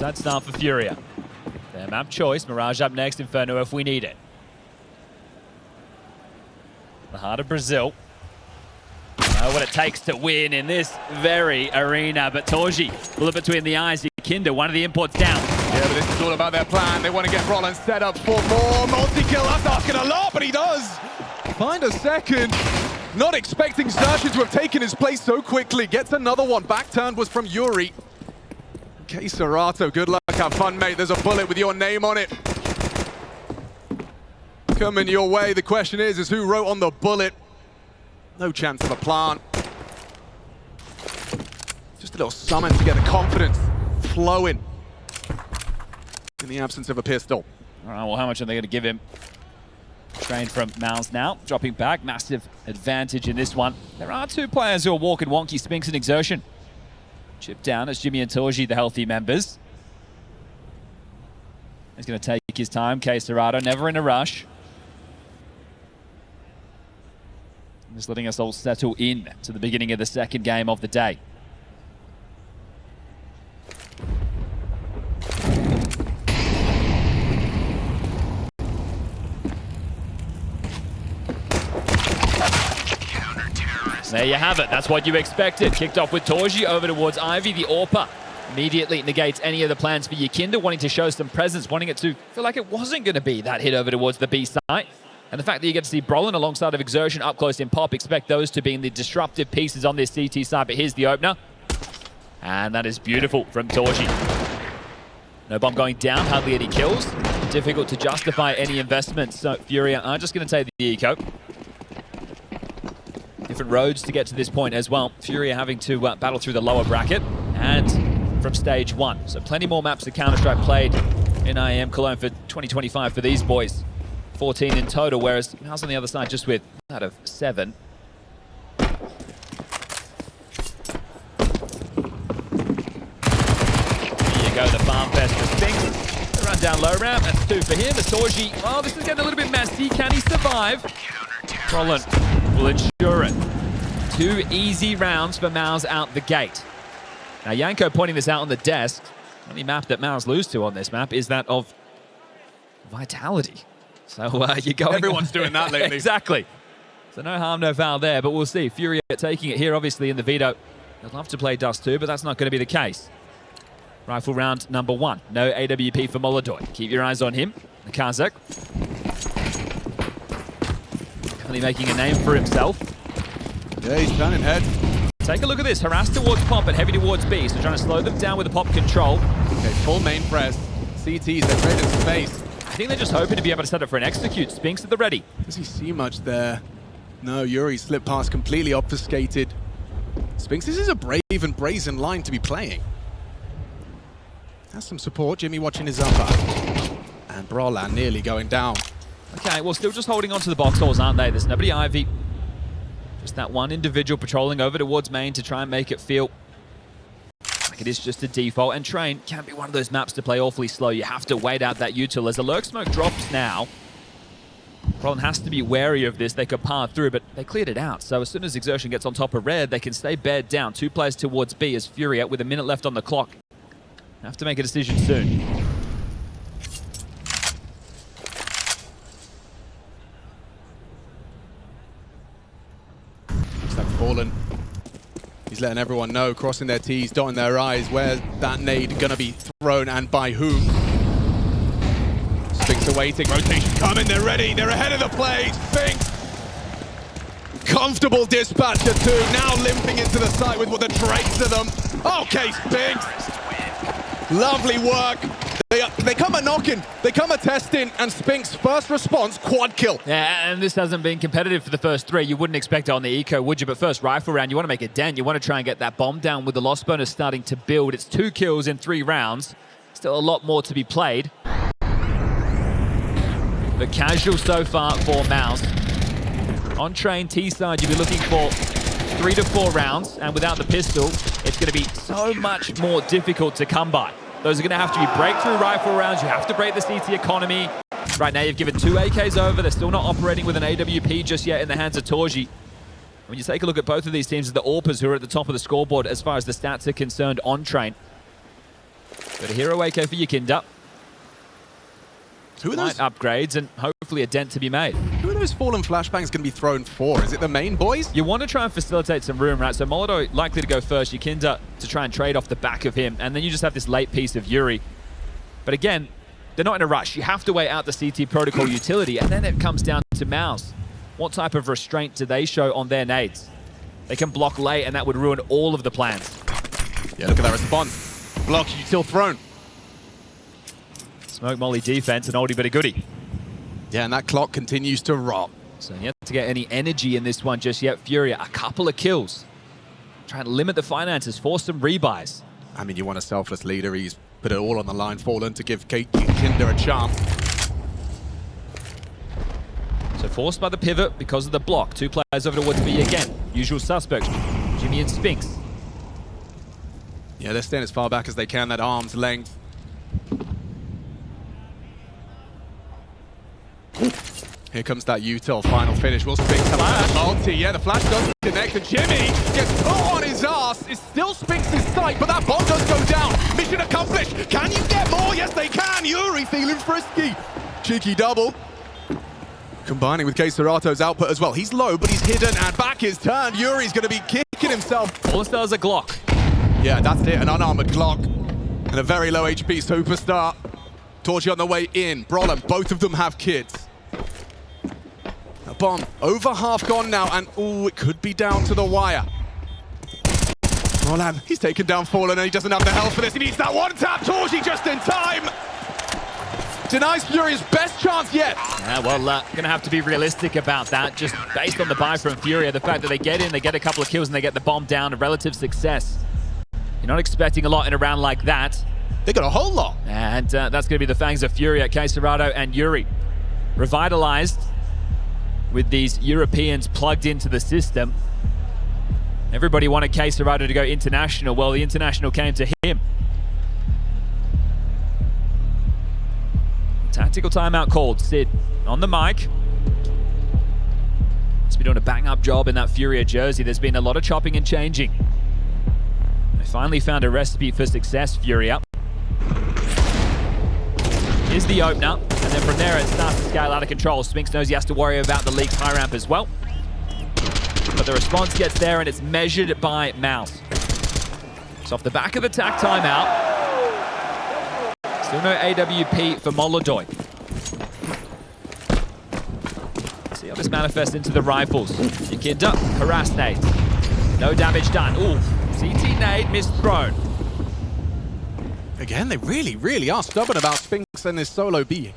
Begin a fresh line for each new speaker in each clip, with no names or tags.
B-side start for FURIA. Their map choice, Mirage up next, Inferno if we need it. The heart of Brazil. Know what it takes to win in this very arena, but Torji, bullet between the eyes, Kinder, one of the imports down.
Yeah, but this is all about their plan. They want to get Roland set up for more multi-kill. That's asking a lot, but he does find a second. Not expecting Xerxes to have taken his place so quickly. Gets another one. Back turned was from Yuri. Okay, Serato, good luck. Have fun, mate. There's a bullet with your name on it. Coming your way. The question is who wrote on the bullet? No chance of a plant. Just a little summon to get the confidence flowing in the absence of a pistol.
All right, well, how much are they going to give him? Trained from MOUZ now, dropping back. Massive advantage in this one. There are two players who are walking wonky, Spinx and Exertion. Chip down as Jimmy and Torji, the healthy members. He's going to take his time. K. Serato, never in a rush. Just letting us all settle in to the beginning of the second game of the day. There you have it. That's what you expected. Kicked off with Torji over towards Ivy. The AWPer immediately negates any of the plans for Yakinda, wanting to show some presence, wanting it to feel like it wasn't going to be that hit over towards the B site. And the fact that you get to see Brolin alongside of Exertion up close in pop, expect those to be in the disruptive pieces on this CT side. But here's the opener. And that is beautiful from Torji. No bomb going down, hardly any kills. Difficult to justify any investments. So FURIA are just going to take the eco. Different roads to get to this point as well. FURIA having to battle through the lower bracket and from stage 1. So plenty more maps of Counter-Strike played in IEM Cologne for 2025 for these boys. 14 in total, whereas MOUZ on the other side just with out of 7. Here you go, the Farm Fest for Spinx. The run down low ramp, that's 2 for him. The Torji, oh, this is getting a little bit messy. Can he survive? Roland will ensure it. 2 easy rounds for MOUZ out the gate. Now Yanko pointing this out on the desk. The only map that MOUZ lose to on this map is that of Vitality. So you're going...
Everyone's doing that lately.
Exactly. So no harm, no foul there, but we'll see. FURIA taking it here, obviously, in the veto. They'd love to play Dust 2, but that's not going to be the case. Rifle round number 1. No AWP for Molodoy. Keep your eyes on him. The Kazakh. Definitely making a name for himself.
Yeah, he's turning head.
Take a look at this. Harass towards pop and heavy towards B. So trying to slow them down with the pop control.
Okay, full main press. CTs, they're trading space.
I think they're just hoping to be able to set up for an execute. Spinx at the ready.
Does he see much there? No, Yuri slipped past, completely obfuscated. Spinx, this is a brave and brazen line to be playing. Has some support. Jimmy watching his upper. And Brolan nearly going down.
Okay, well, still just holding on to the box holes, aren't they? There's nobody Ivy. Just that one individual patrolling over towards main to try and make it feel like it is just a default. And Train can be one of those maps to play awfully slow. You have to wait out that util. As the lurk smoke drops now, Roland has to be wary of this. They could par through, but they cleared it out. So as soon as Exertion gets on top of red, they can stay bed down. 2 players towards B as FURIA with a minute left on the clock. Have to make a decision soon.
Looks like Fallen. He's letting everyone know, crossing their T's, dotting their I's. Where's that nade gonna be thrown and by whom? Spinx are waiting. Rotation coming. They're ready. They're ahead of the play. Spinx. Comfortable dispatcher too. Now limping into the site with what the dregs of them. Okay, Spinx. Lovely work. They come a knocking, they come a testing, and Spinx first response, quad kill.
Yeah, and this hasn't been competitive for the first 3. You wouldn't expect it on the eco, would you? But first rifle round, you want to make a dent. You want to try and get that bomb down with the loss bonus starting to build. It's 2 kills in 3 rounds. Still a lot more to be played. But casual so far for MOUZ. On Train T side, you'll be looking for 3 to 4 rounds, and without the pistol, it's going to be so much more difficult to come by. Those are going to have to be breakthrough rifle rounds. You have to break the CT economy. Right now, you've given 2 AKs over. They're still not operating with an AWP just yet in the hands of Torji. When you take a look at both of these teams, the AWPers who are at the top of the scoreboard as far as the stats are concerned on Train. But a hero AK for Yakinda.
Who are those
upgrades and hopefully a dent to be made.
Who are those fallen flashbangs going to be thrown for? Is it the main boys?
You want to try and facilitate some room, right? So Molotov likely to go first, Yakinda to try and trade off the back of him, and then you just have this late piece of Yuri. But again, they're not in a rush. You have to wait out the CT protocol utility, and then it comes down to MOUZ. What type of restraint do they show on their nades? They can block late, and that would ruin all of the plans.
Yeah, look at that response. Block, util thrown.
Smoke molly defense, an oldie but a goodie.
Yeah, and that clock continues to rot.
So yet to get any energy in this one just yet. FURIA, a couple of kills. Trying to limit the finances, force some rebuys.
I mean, you want a selfless leader. He's put it all on the line, Fallen, to give Yakinda a chance.
So forced by the pivot because of the block. Two players over towards B again. Usual suspects, Jimmy and Spinx.
Yeah, they're staying as far back as they can, that arm's length. Here comes that util, final finish. Will Spinx have a multi? Yeah, the flash doesn't connect, and Jimmy gets put on his ass. It's still Spinx's sight, but that bomb does go down. Mission accomplished. Can you get more? Yes, they can. Yuri feeling frisky. Cheeky double. Combining with K-Serato's output as well. He's low, but he's hidden, and back is turned. Yuri's going to be kicking himself.
All stars a Glock.
Yeah, that's it, an unarmored Glock. And a very low HP superstar. Torchy on the way in. Brolin, both of them have kids. A bomb over half gone now, and ooh, it could be down to the wire. Brolin, he's taken down Fallen, and he doesn't have the health for this. He needs that one tap. Torchy just in time. Denies FURIA's best chance yet.
Yeah, well, going to have to be realistic about that, just based on the buy from FURIA. The fact that they get in, they get a couple of kills, and they get the bomb down, a relative success. You're not expecting a lot in a round like that.
They got a whole lot.
And that's going to be the fangs of FURIA, K-Serato and Yuri. Revitalized with these Europeans plugged into the system. Everybody wanted K-Serato to go international. Well, the international came to him. Tactical timeout called. Sid on the mic. He's been doing a bang-up job in that FURIA jersey. There's been a lot of chopping and changing. They finally found a recipe for success, FURIA. Here's the opener, and then from there it starts to scale out of control. Spinx knows he has to worry about the leaked high ramp as well. But the response gets there, and it's measured by MOUZ. So off the back of the tac timeout, still no AWP for Molotov. See how this manifests into the rifles. Yakinda, harass nade. No damage done. Ooh, CT nade misthrown.
Again, they really are stubborn about Spinx and this solo B.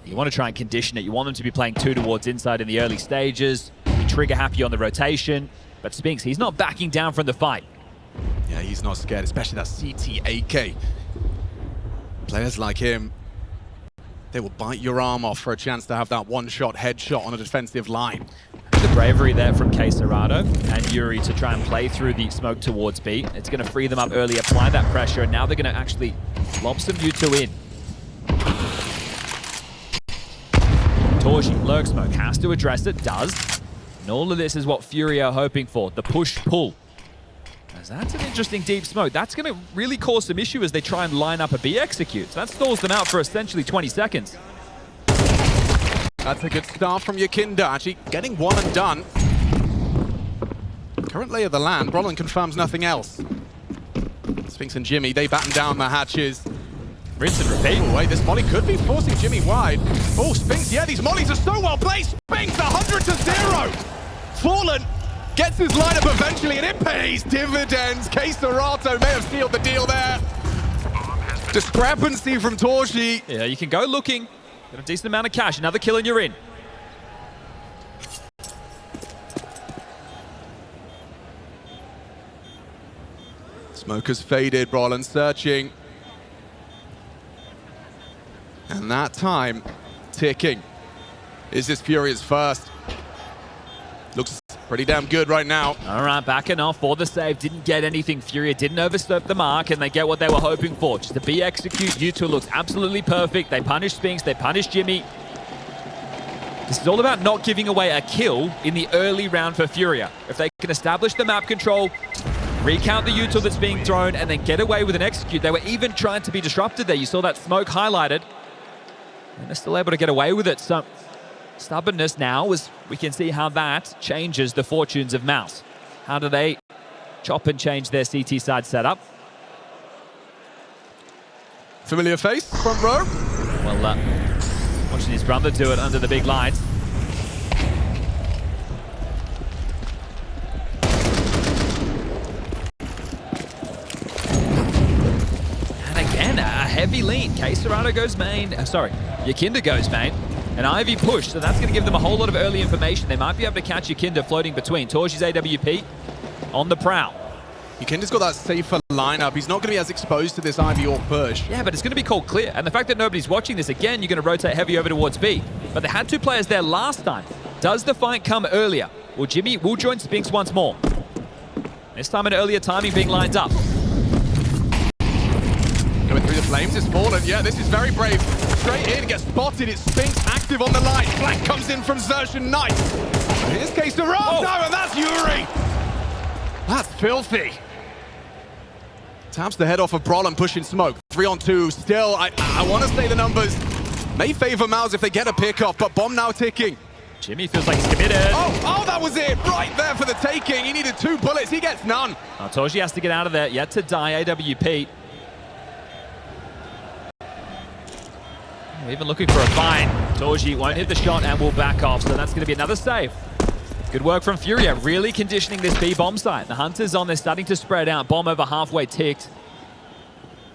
You want to try and condition it. You want them to be playing two towards inside in the early stages. Be trigger happy on the rotation. But Spinx, he's not backing down from the fight.
Yeah, he's not scared, especially that CT AK. Players like him, they will bite your arm off for a chance to have that one-shot headshot on a defensive line.
The bravery there from K-Serato and Yuri to try and play through the smoke towards B. It's going to free them up early, apply that pressure, and now they're going to actually lob some U2 in. Torchy, lurk smoke, has to address it, does. And all of this is what FURIA are hoping for, the push-pull. As that's an interesting deep smoke. That's going to really cause some issue as they try and line up a B execute. So that stalls them out for essentially 20 seconds.
That's a good start from Yakinda, actually getting one and done. Current lay of the land, Brolin confirms nothing else. Spinx and Jimmy, they batten down the hatches.
Rinse and repeat.
Oh, wait, this molly could be forcing Jimmy wide. Oh, Spinx, yeah, these mollies are so well placed. Spinx, 100-0. Fallen gets his lineup eventually, and it pays dividends. K-Serato may have sealed the deal there. Discrepancy from Torchy.
Yeah, you can go looking. Got a decent amount of cash. Another kill and you're in.
Smoke has faded, Brolin searching. And that time ticking. Is this FURIA's first? Looks pretty damn good right now.
All right, backing off for the save. Didn't get anything. FURIA didn't overstep the mark, and they get what they were hoping for. Just a B execute. U2 looks absolutely perfect. They punish Spinx. They punish Jimmy. This is all about not giving away a kill in the early round for FURIA. If they can establish the map control, recount the util that's being thrown, and then get away with an execute. They were even trying to be disrupted there. You saw that smoke highlighted. And they're still able to get away with it. So stubbornness now, as we can see how that changes the fortunes of MOUZ. How do they chop and change their CT side setup?
Familiar face, front row.
Well, watching his brother do it under the big lights. And again, a heavy lean. Quesarado goes main. Sorry, Yakinda goes main. And Ivy pushed, so that's going to give them a whole lot of early information. They might be able to catch Yakinda floating between. Torji's AWP on the prowl.
Yakinda's got that safer lineup. He's not going to be as exposed to this Ivy or push.
Yeah, but it's going to be called clear. And the fact that nobody's watching this, again, you're going to rotate heavy over towards B. But they had two players there last time. Does the fight come earlier? Well, Jimmy will join Spinx once more. This time an earlier timing being lined up.
Going through the flames, it's fallen. Yeah, this is very brave. Straight in, gets spotted. It's Spinx active on the line. Flank comes in from Xerxen. Nice. Here's Quesarado, and that's Yuri. That's filthy. Taps the head off of Brolin, pushing smoke. 3-on-2 still. I want to say the numbers may favor MOUZ if they get a pick off, but bomb now ticking.
Jimmy feels like he's committed.
Oh, that was it. Right there for the taking. He needed 2 bullets. He gets none.
Torji has to get out of there. Yet to die, AWP. Even looking for a fight. Torji won't hit the shot and will back off, so that's going to be another save. Good work from FURIA, really conditioning this B bomb site. The Hunters on, they're starting to spread out. Bomb over halfway ticked.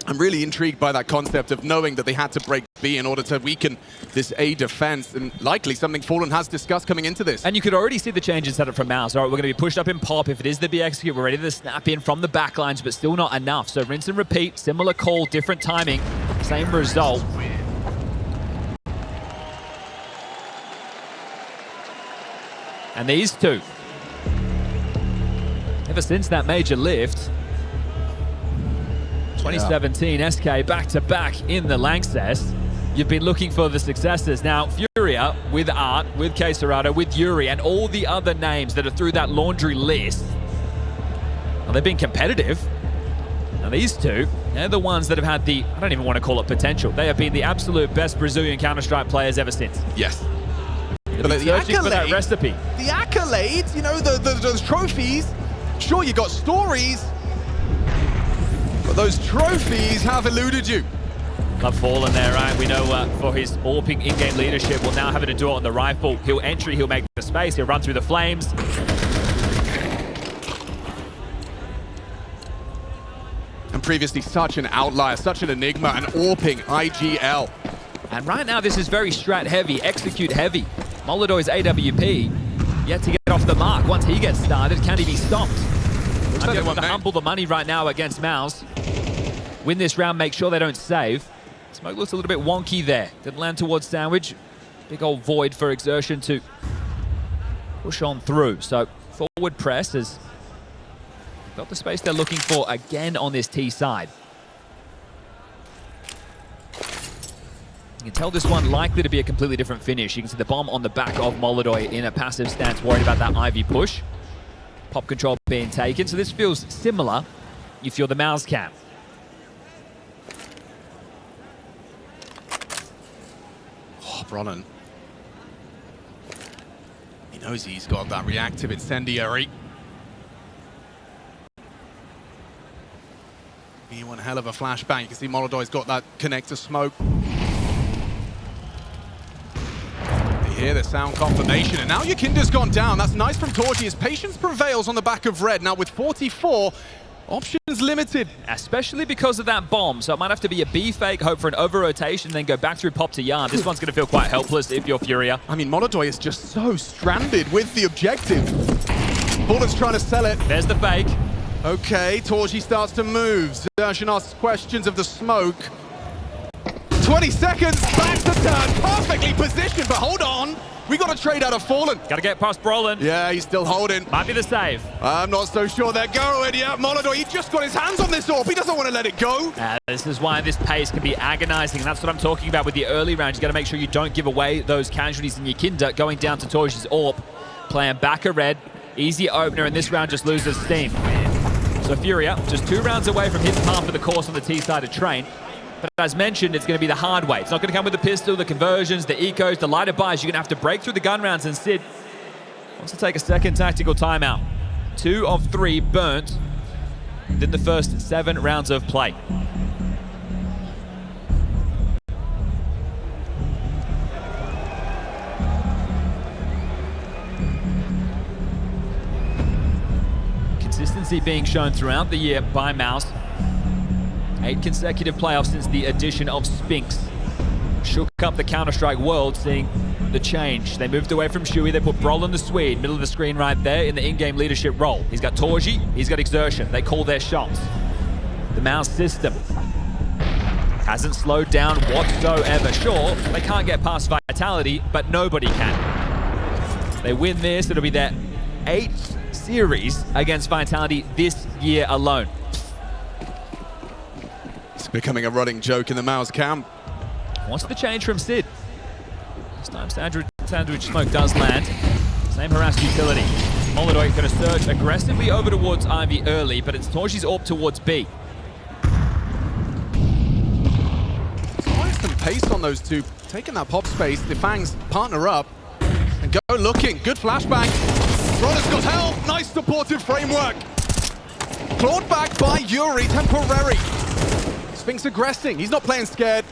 I'm really intrigued by that concept of knowing that they had to break B in order to weaken this A defense, and likely something Fallen has discussed coming into this.
And you could already see the changes set up from MOUZ. All right, we're going to be pushed up in pop. If it is the B execute, we're ready to snap in from the backlines, but still not enough. So rinse and repeat, similar call, different timing, same result. And these two, ever since that major lift, 2017 SK back-to-back in the Lanxess, you've been looking for the successes. Now, FURIA with Art, with Quesarado, with Yuri, and all the other names that are through that laundry list, well, they've been competitive. Now, these two, they're the ones that have had the, I don't even want to call it potential. They have been the absolute best Brazilian Counter-Strike players ever since.
Yes.
But the accolades, for that recipe.
The accolades, you know, those trophies. Sure, you got stories, but those trophies have eluded you.
Love Fallen there, right? We know for his AWPing in-game leadership, we'll now have to do it on the rifle. He'll entry, he'll make the space, he'll run through the flames.
And previously such an outlier, such an enigma, an AWPing IGL.
And right now this is very strat heavy, execute heavy. Molodoy's AWP yet to get off the mark. Once he gets started, can he be stopped? I'm going to humble the money right now against MOUZ. Win this round, make sure they don't save. Smoke looks a little bit wonky there. Didn't land towards Sandwich. Big old void for Exertion to push on through. So forward press has got the space they're looking for again on this T side. You can tell this one likely to be a completely different finish. You can see the bomb on the back of Molodoy in a passive stance, worried about that Ivy push. Pop control being taken, so this feels similar if you're the MOUZ camp.
Oh, Brolin. He knows he's got that reactive incendiary. Be one hell of a flashbang. You can see Molodoy's got that connector smoke. Hear the sound confirmation, and now Yakinda's gone down. That's nice from Torji. His patience prevails on the back of Red. Now with 44, options limited.
Especially because of that bomb, so it might have to be a B fake, hope for an over-rotation, then go back through pop to Yarn. This one's going to feel quite helpless if you're FURIA.
I mean, Molodoy is just so stranded with the objective. Bullet's trying to sell it.
There's the fake.
Okay, Torji starts to move. Xerxen asks questions of the smoke. 20 seconds, back to turn, perfectly positioned, but hold on. We got to trade out of Fallen.
Got to get past Brolin.
Yeah, he's still holding.
Might be the save.
I'm not so sure they're going yet. Molodoy, he just got his hands on this AWP. He doesn't want to let it go.
This is why this pace can be agonizing, and that's what I'm talking about with the early rounds. You got to make sure you don't give away those casualties in Yakinda going down to Torji's AWP. Playing back a Red. Easy opener, and this round just loses steam. So So FURIA, just 2 rounds away from hitting half of the course on the T side of train. But as mentioned, it's going to be the hard way. It's not going to come with the pistol, the conversions, the ecos, the lighter buys. You're going to have to break through the gun rounds, and Sid wants to take a second tactical timeout. 2 of 3 burnt within the first 7 rounds of play. Consistency being shown throughout the year by MOUZ. 8 consecutive playoffs since the addition of Spinx. Shook up the Counter-Strike world, seeing the change. They moved away from Shuey, they put Brolin the Swede, middle of the screen right there in the in-game leadership role. He's got Torji, he's got Exertion. They call their shots. The MOUZ system hasn't slowed down whatsoever. Sure, they can't get past Vitality, but nobody can. They win this, it'll be their 8th series against Vitality this year alone.
It's becoming a running joke in the MOUZ camp.
Wants the change from Sid. This time Sandwich Smoke does land. Same harassed utility. Molodoi going to surge aggressively over towards Ivy early, but it's Torji's AWP towards B.
Nice and pace on those two. Taking that pop space, the Fangs partner up and go looking. Good flashbang. Roller's got help. Nice supportive framework. Clawed back by Yuri, temporary. Spinx aggressing. He's not playing scared.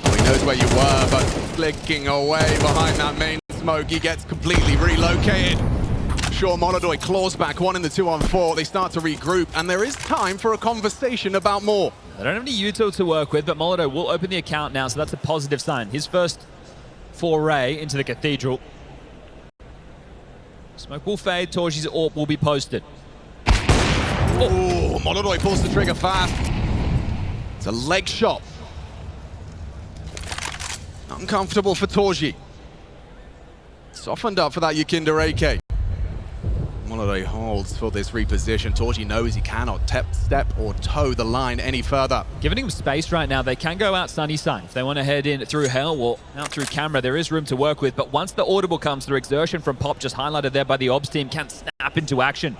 Oh, he knows where you were, but flicking away behind that main smoke. He gets completely relocated. Sure, Molodoi claws back 1 in the 2-on-4. They start to regroup, and there is time for a conversation about more.
They don't have any util to work with, but Molodoi will open the account now, so that's a positive sign. His first foray into the Cathedral. Smoke will fade, Torji's AWP will be posted.
Oh, Molodoi pulls the trigger fast. It's a leg shot. Uncomfortable for Torji. Softened up for that Yakinda AK. Molodoi holds for this reposition. Torji knows he cannot step or toe the line any further.
Giving him space right now, they can go out sunny side. If they want to head in through Hell or out through Camera, there is room to work with. But once the audible comes through, Exertion from Pop, just highlighted there by the OBS team, can snap into action.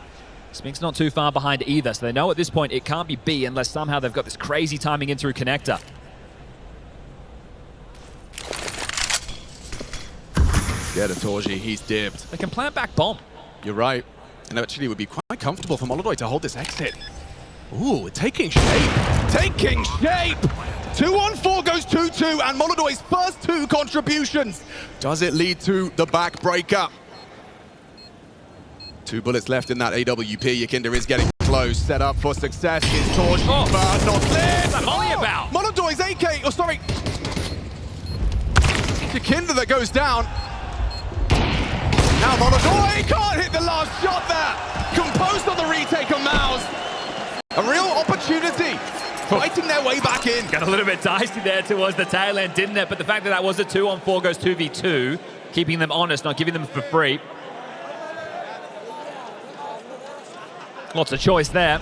Spinx not too far behind either, so they know at this point it can't be B unless somehow they've got this crazy timing in through Connector.
Get a Torji, he's dipped.
They can plant back bomb.
You're right. And actually it would be quite comfortable for Molodoi to hold this exit. Ooh, taking shape. Taking shape! 2-on-4 goes 2-2, and Molodoi's first 2 contributions. Does it lead to the back breakup? 2 bullets left in that AWP. Yakinda is getting close. Set up for success is Torji, but not clear.
What's that volley about?
Molodoi's AK, oh sorry. Yakinda that goes down. Now Molodoi can't hit the last shot there. Composed on the retake of MOUZ. A real opportunity. Fighting their way back in.
Got a little bit dicey there towards the tail end, didn't it? But the fact that that was a 2-on-4 goes 2v2, keeping them honest, not giving them for free. Lots of choice there.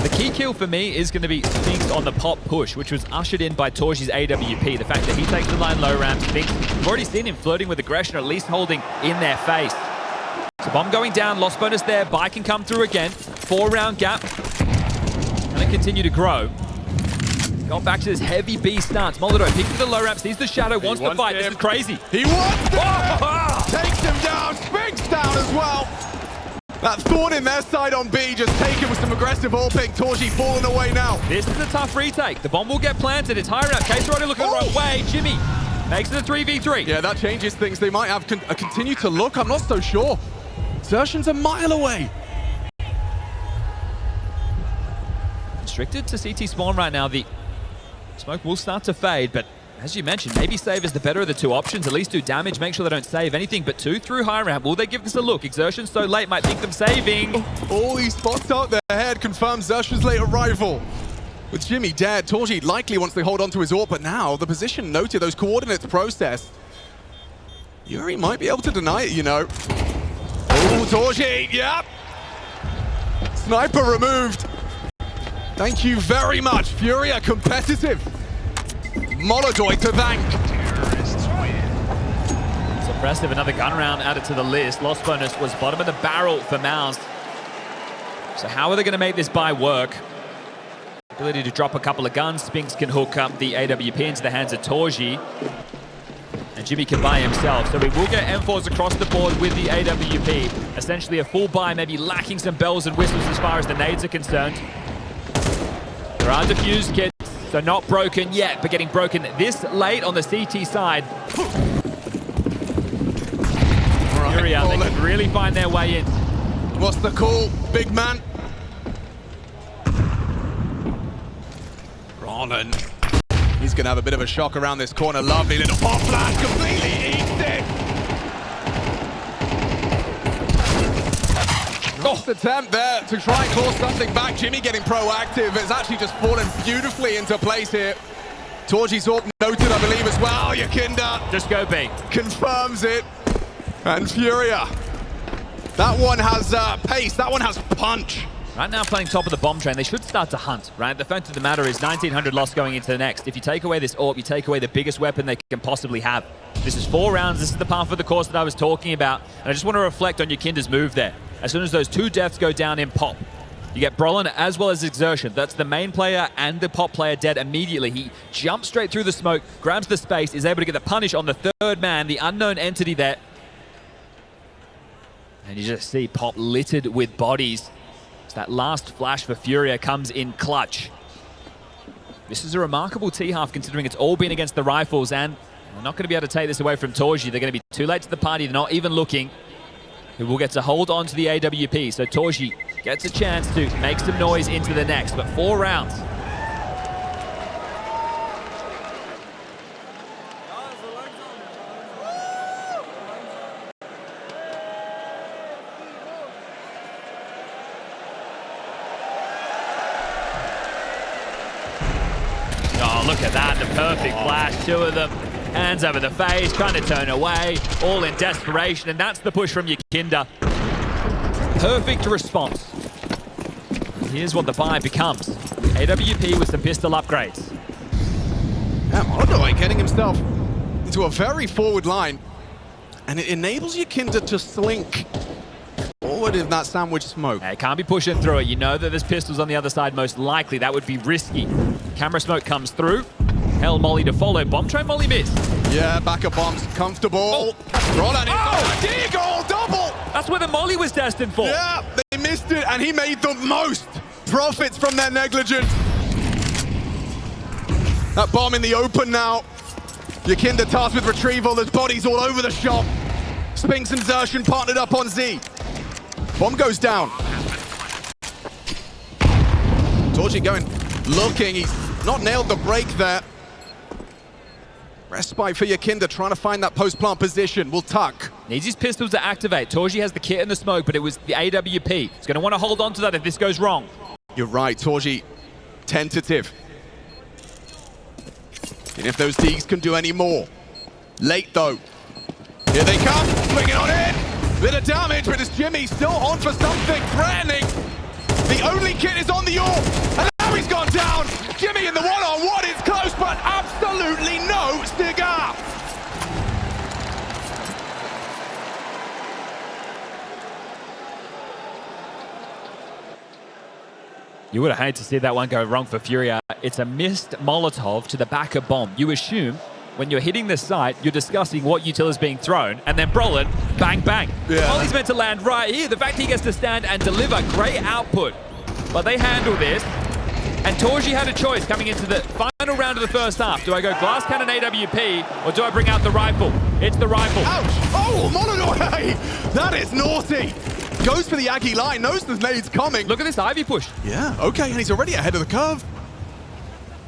The key kill for me is going to be Spinx on the pop push, which was ushered in by Torji's AWP. The fact that he takes the line low ramp, Spinx, we've already seen him flirting with aggression, or at least holding in their face. So bomb going down, lost bonus there, buy can come through again. 4-round gap, and they continue to grow. Going back to this heavy B stance. Molodoi picking the low ramp, sees the shadow, wants to fight. This is crazy.
He wants it! Takes him down, Spinx down as well. That thorn in their side on B, just taken with some aggressive all-pick. Torji falling away now.
This is a tough retake. The bomb will get planted. It's high ramp. Case already looking the wrong way. Jimmy makes it a 3v3.
Yeah, that changes things. They might have continue to look. I'm not so sure. Exertion's a mile away.
Restricted to CT spawn right now. The smoke will start to fade, but as you mentioned, maybe save is the better of the 2 options. At least do damage, make sure they don't save anything, but 2 through high ramp. Will they give this a look? Exertion so late might think them saving.
Oh, he spots out their head, confirms Xerxion's late arrival. With Jimmy dead, Torji likely wants to hold on to his AWP, but now the position noted, those coordinates processed. Yuri might be able to deny it, you know. Oh, Torji, yep. Sniper removed. Thank you very much. FURIA competitive. Molodoi to thank.
Impressive, another gun round added to the list. Loss bonus was bottom of the barrel for MOUZ. So how are they going to make this buy work? Ability to drop a couple of guns. Spinx can hook up the AWP into the hands of Torji. And Jimmy can buy himself. So we will get M4s across the board with the AWP. Essentially a full buy, maybe lacking some bells and whistles as far as the nades are concerned. There are defused kits, so not broken yet, but getting broken this late on the CT side. FURIA, they can really find their way in.
What's the call, big man? Roland. He's going to have a bit of a shock around this corner. Lovely little pop flash, completely eats it. Lost attempt there to try and claw something back. Jimmy getting proactive. It's actually just fallen beautifully into place here. Torji's up noted, I believe, as well. Yakinda
Just go B.
confirms it. And FURIA. That one has pace. That one has punch.
Right now playing top of the bomb train, they should start to hunt, right? The fact of the matter is 1900 loss going into the next. If you take away this AWP, you take away the biggest weapon they can possibly have. This is 4 rounds. This is the path for the course that I was talking about. And I just want to reflect on Yakinda's move there. As soon as those 2 deaths go down in pop, you get Brolin as well as Exertion. That's the main player and the pop player dead immediately. He jumps straight through the smoke, grabs the space, is able to get the punish on the 3rd man, the unknown entity there. And you just see pop littered with bodies. So that last flash for FURIA comes in clutch. This is a remarkable T-half considering it's all been against the rifles, and they're not going to be able to take this away from Torji. They're going to be too late to the party. They're not even looking. Who will get to hold on to the AWP. So Torji gets a chance to make some noise into the next, but 4 rounds. Oh, look at that, the perfect flash, 2 of them. Hands over the face, trying to turn away, all in desperation, and that's the push from Yakinda. Perfect response. Here's what the buy becomes. AWP with some pistol upgrades.
Yeah, MOUZ getting himself into a very forward line, and it enables Yakinda to slink forward in that sandwich smoke.
Yeah, can't be pushing through it. You know that there's pistols on the other side most likely. That would be risky. Camera smoke comes through. Hell molly to follow. Bomb train molly missed.
Yeah, backup bombs, comfortable. Roland is goal, double!
That's where the molly was destined for.
Yeah, they missed it, and he made the most profits from their negligence. That bomb in the open now. Yakinda tasked with retrieval. There's bodies all over the shop. Spinx and Xertion partnered up on Z. Bomb goes down. Torji going, looking. He's not nailed the break there. Respite for Yakinda, trying to find that post-plant position. Will tuck.
Needs his pistols to activate. Torji has the kit and the smoke, but it was the AWP. He's going to want to hold on to that if this goes wrong.
You're right, Torji, tentative. And if those Deegs can do any more. Late, though. Here they come, swinging on in. Bit of damage, but it's Jimmy still on for something, threatening. The only kit is on the AWP, and now he's gone down. Jimmy in the one-on-one, it's close, but absolutely no cigar.
You would have hated to see that one go wrong for FURIA. It's a missed Molotov to the back of bomb. You assume when you're hitting the site, you're discussing what util is being thrown, and then Brolin, bang, bang.
Yeah.
Molly's meant to land right here. The fact he gets to stand and deliver, great output. But they handle this, and Torji had a choice coming into the final round of the first half. Do I go glass cannon AWP, or do I bring out the rifle? It's the rifle.
Ouch! Oh, Molyneux! That is naughty! Goes for the Aggie line, knows the nade's coming.
Look at this Ivy push.
Yeah, okay, and he's already ahead of the curve.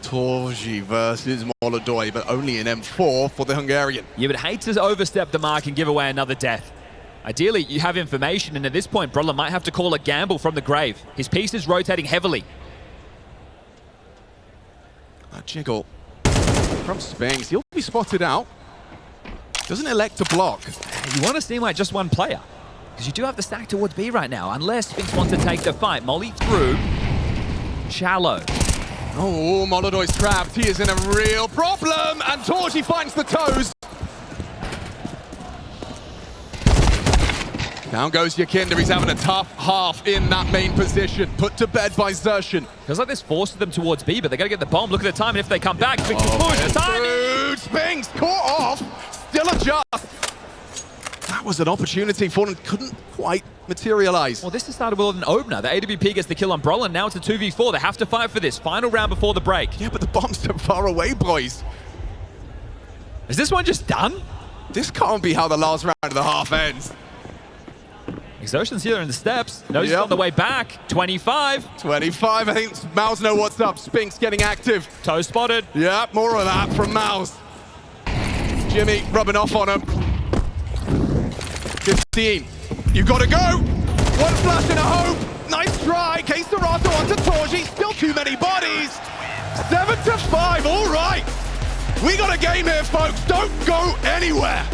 Torji versus Molyneux, but only an M4 for the Hungarian.
You would hate to overstep the mark and give away another death. Ideally, you have information, and at this point, Brolin might have to call a gamble from the grave. His piece is rotating heavily.
A jiggle from Spinx. He'll be spotted out. Doesn't elect to block.
You want to seem like just one player, because you do have the stack towards B right now, unless Spinx wants to take the fight. Molly through. Shallow.
Oh, Molyneux's trapped. He is in a real problem, and Torji finds the toes. Down goes Yakinda. He's having a tough half in that main position. Put to bed by Xertion.
Feels like this forces them towards B, but they got to get the bomb. Look at the time, and if they come back, Spinx will push. The time.
Spinx caught off. Still adjust. That was an opportunity for them. Couldn't quite materialize.
Well, this has started with an opener. The AWP gets the kill on Brolin. Now it's a 2v4. They have to fight for this. Final round before the break.
Yeah, but the bomb's so far away, boys.
Is this one just done?
This can't be how the last round of the half ends.
Xertion's here in the steps. Knows he's on the way back. 25.
25. I think MOUZ know what's up. Spinx getting active.
Toe spotted.
Yeah, more of that from MOUZ. Jimmy rubbing off on him. 15. You gotta go. One flash and a hope. Nice try. K-Serato onto Torji. Still too many bodies. 7-5. All right. We got a game here, folks. Don't go anywhere.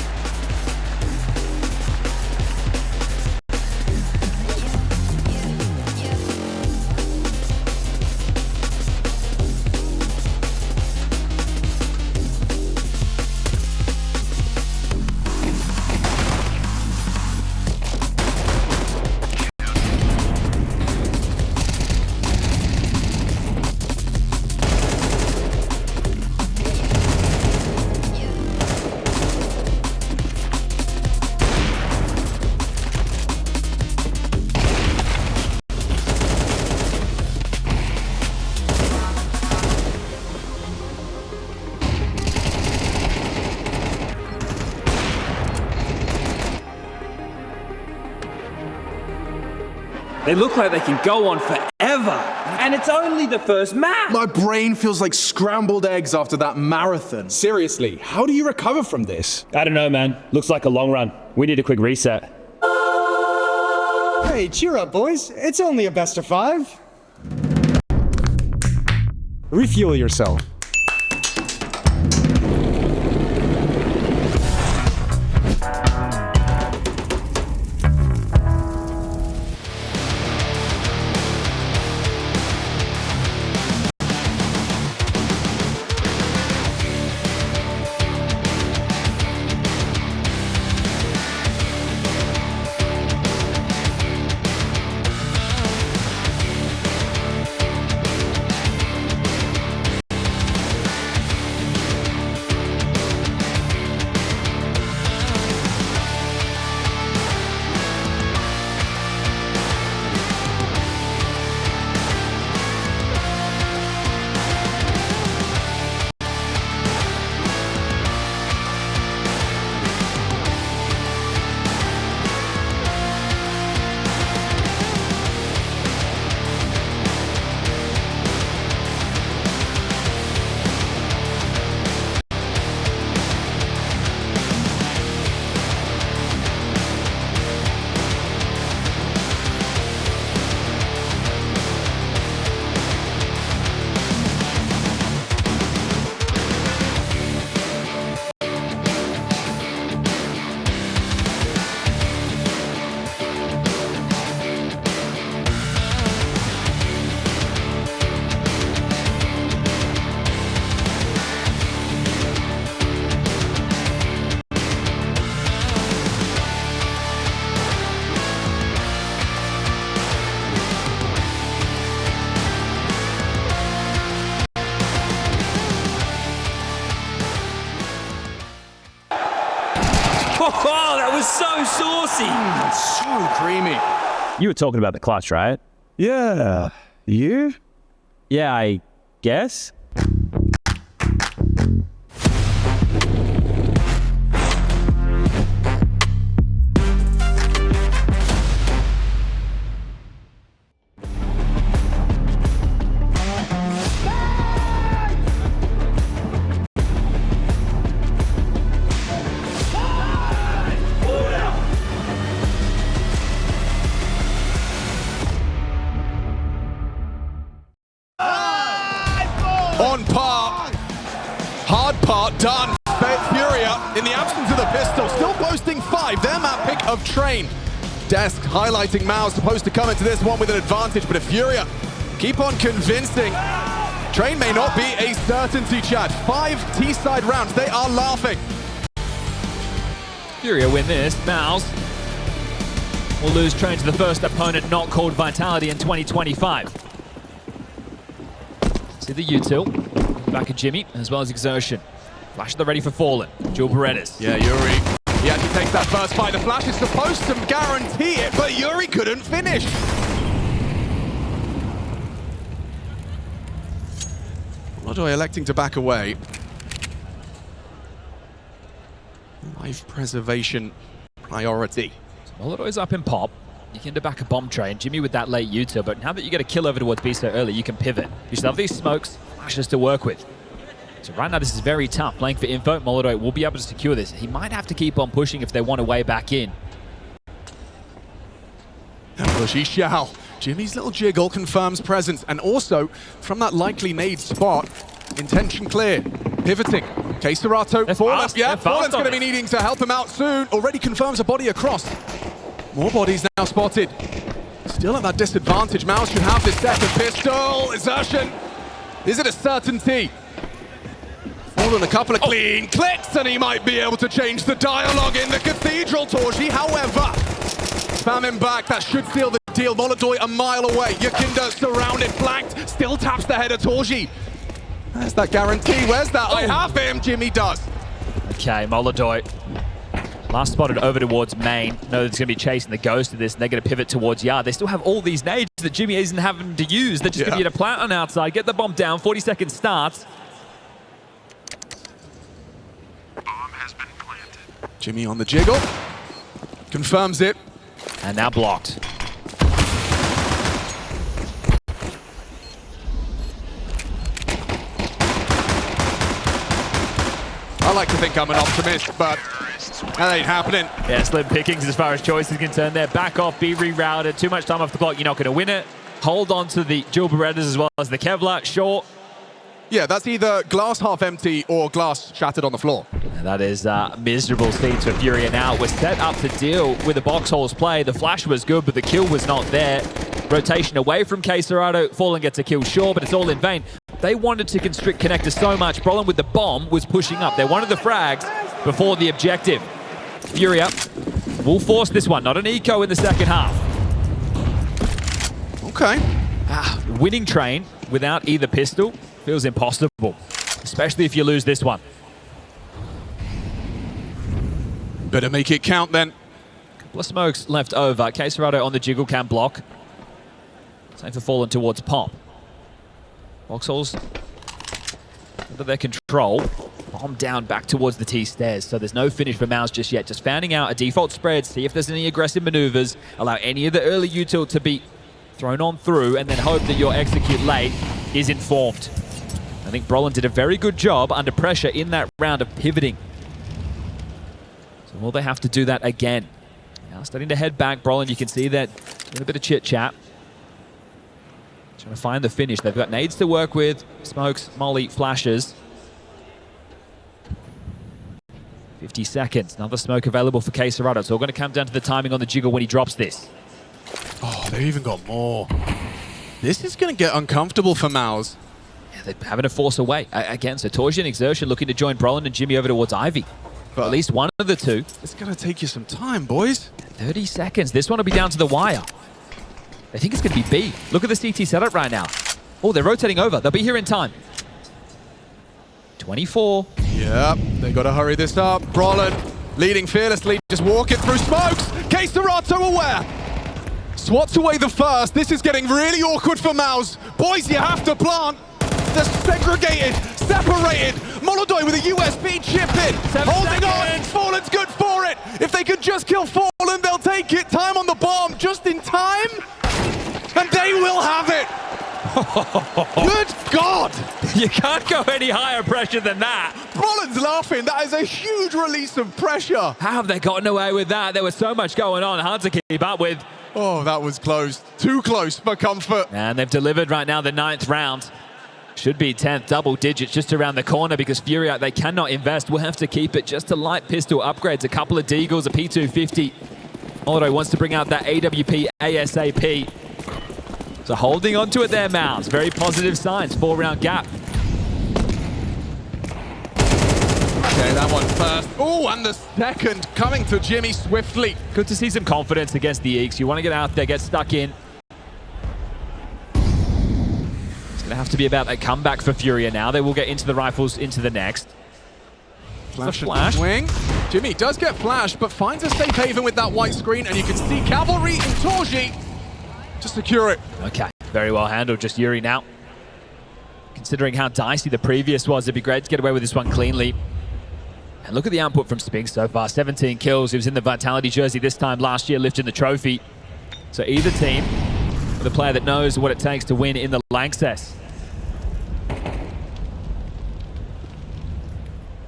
They look like they can go on forever, and it's only the first map.
My brain feels like scrambled eggs after that marathon. Seriously, how do you recover from this?
I don't know, man. Looks like a long run. We need a quick reset.
Hey, cheer up, boys. It's only a best of 5. Refuel yourself.
Oh, that was so saucy.
So creamy.
You were talking about the clutch, right?
Yeah. You?
Yeah, I guess.
On par. Hard part done. FURIA, in the absence of the pistol, still posting 5. Their map pick of Train. Desk highlighting MOUZ, supposed to come into this one with an advantage, but if FURIA keep on convincing, Train may not be a certainty, Chad. 5 T-side rounds. They are laughing.
FURIA win this. MOUZ will lose train to the first opponent not called Vitality in 2025. See the util. Back at Jimmy, as well as Exertion. Flash at the ready for Fallen. Jewel Paredes.
Yeah, Yuri. He actually takes that first fight. The flash is supposed to guarantee it, but Yuri couldn't finish. Lodoy electing to back away. Life preservation priority.
Molodoy's up in pop. You can back a bomb train. Jimmy with that late util, but now that you get a kill over towards B so early, you can pivot. You still have these smokes, flashes to work with. So right now this is very tough. Playing for Info, Molodoy will be able to secure this. He might have to keep on pushing if they want a way back in.
And push he shall. Jimmy's little jiggle confirms presence, and also from that likely nade spot, intention clear. Pivoting. K-Serato.
Fast.
Yeah, Fallen's going to be needing to help him out soon. Already confirms a body across. More bodies now spotted. Still at that disadvantage. MOUZ should have this second pistol. Exertion. Is it a certainty? Fallen a couple of clean clicks, and he might be able to change the dialogue in the Cathedral. Torji, however, spam him back. That should seal the deal. Molodoy a mile away. Yakinda surrounded, flanked. Still taps the head of Torji. Where's that guarantee? Where's that? I have him. Jimmy does.
Okay, Molodoy. Last spotted over towards main. Know that it's going to be chasing the ghost of this, and they're going to pivot towards yard. They still have all these nades that Jimmy isn't having to use. They're just going to get a plant on outside, get the bomb down. 40 seconds starts.
Bomb has been planted.
Jimmy on the jiggle. Confirms it.
And now blocked.
I like to think I'm an optimist, but that ain't happening.
Yeah, slim pickings as far as choice is concerned there. Back off, be rerouted. Too much time off the clock, you're not going to win it. Hold on to the Jewel Berettas as well as the Kevlar. Short.
Yeah, that's either glass half empty or glass shattered on the floor.
And that is miserable speed for FURIA now. We're set up to deal with the box holes play. The flash was good, but the kill was not there. Rotation away from K-Serato. Fallen gets a kill, sure, but it's all in vain. They wanted to constrict connector so much. Brolin with the bomb was pushing up. They wanted the frags before the objective. FURIA will force this one. Not an eco in the second half.
Okay.
Winning train without either pistol feels impossible, especially if you lose this one.
Better make it count then.
Couple of smokes left over. K-Serato on the jiggle can block. Same for Fallen towards pop. Vauxhalls under their control. Bomb down back towards the T stairs. So there's no finish for MOUZ just yet. Just fanning out a default spread. See if there's any aggressive maneuvers. Allow any of the early util to be thrown on through, and then hope that your execute late is informed. I think Brolin did a very good job under pressure in that round of pivoting. So will they have to do that again? Now starting to head back. Brolin, you can see that doing a bit of chit-chat. Trying to find the finish. They've got nades to work with. Smokes, molly, flashes. 50 seconds. Another smoke available for K-Serato. It's all going to come down to the timing on the jiggle when he drops this.
Oh, they've even got more. This is going to get uncomfortable for MOUZ.
Yeah, they're having to force away. Again, so Torji and Exertion looking to join Brolin and Jimmy over towards Ivy. But at least one of the two.
It's going to take you some time, boys.
30 seconds. This one will be down to the wire. I think it's going to be B. Look at the CT setup right now. Oh, they're rotating over. They'll be here in time. 24.
Yep, they got to hurry this up. Brolin leading fearlessly, just walking through smokes. K-Serato aware. Swats away the first. This is getting really awkward for MOUZ. Boys, you have to plant. They're segregated, separated. Molodoy with a USB chip in. Holding on. Fallen's good for it. If they could just kill Fallen, they'll take it. Time on the bomb, just in time. And they will have it. Good God!
You can't go any higher pressure than that.
Brolin's laughing. That is a huge release of pressure.
How have they gotten away with that? There was so much going on. Hard to keep up with.
Oh, that was close. Too close for comfort.
And they've delivered right now the 9th round. Should be 10th, double digits just around the corner because FURIA, they cannot invest. We'll have to keep it. Just a light pistol upgrades, a couple of Deagles, a P250. Molodoy wants to bring out that AWP ASAP. So holding on to it there, MOUZ. Very positive signs. 4-round gap.
Okay, that one first. Oh, and the second coming to Jimmy swiftly.
Good to see some confidence against the Eeks. You want to get out there, get stuck in. It's going to have to be about a comeback for FURIA now. They will get into the rifles into the next.
Flash. Wing. Jimmy does get flashed, but finds a safe haven with that white screen, and you can see Cavalry and Torji to secure it.
Okay, very well handled. Just Yuri now. Considering how dicey the previous was, it'd be great to get away with this one cleanly. And look at the output from Spinx so far. 17 kills. He was in the Vitality jersey this time last year, lifting the trophy. So either team with a player that knows what it takes to win in the Lanxess.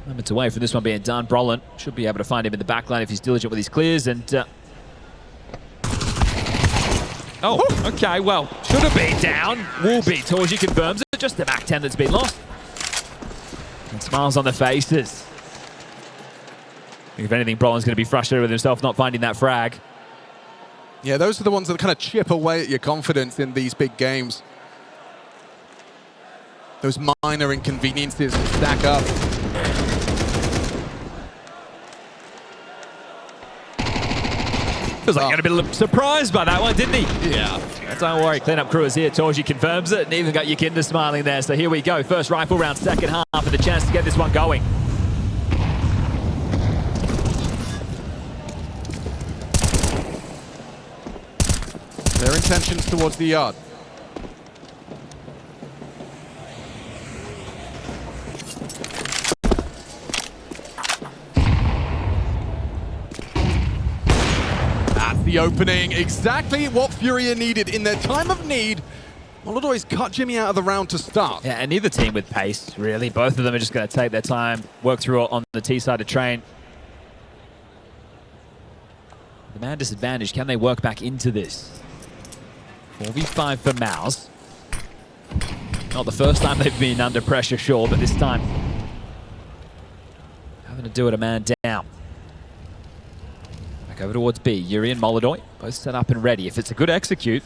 Moments away from this one being done. Brolin should be able to find him in the backline if he's diligent with his clears. And oh, okay, well, should have been down. Will be. Torji confirms it. Just the Mac 10 that's been lost. And smiles on the faces. If anything, Brolin's going to be frustrated with himself not finding that frag.
Yeah, those are the ones that kind of chip away at your confidence in these big games. Those minor inconveniences stack up.
Feels like he got a bit of surprised by that one, didn't he?
Yeah.
Don't worry, cleanup crew is here. Torji confirms it and even got Yakinda smiling there. So here we go. First rifle round, second half, and the chance to get this one going.
Their intentions towards the yard. The opening, exactly what FURIA needed in their time of need. Molodoy's cut Jimmy out of the round to start.
Yeah, and neither team with pace, really. Both of them are just going to take their time, work through on the T side of train. The man disadvantage, can they work back into this? 4v5 for MOUZ. Not the first time they've been under pressure, sure, but this time having to do it a man down. Over towards B. Yuri and Molodoy both set up and ready. If it's a good execute,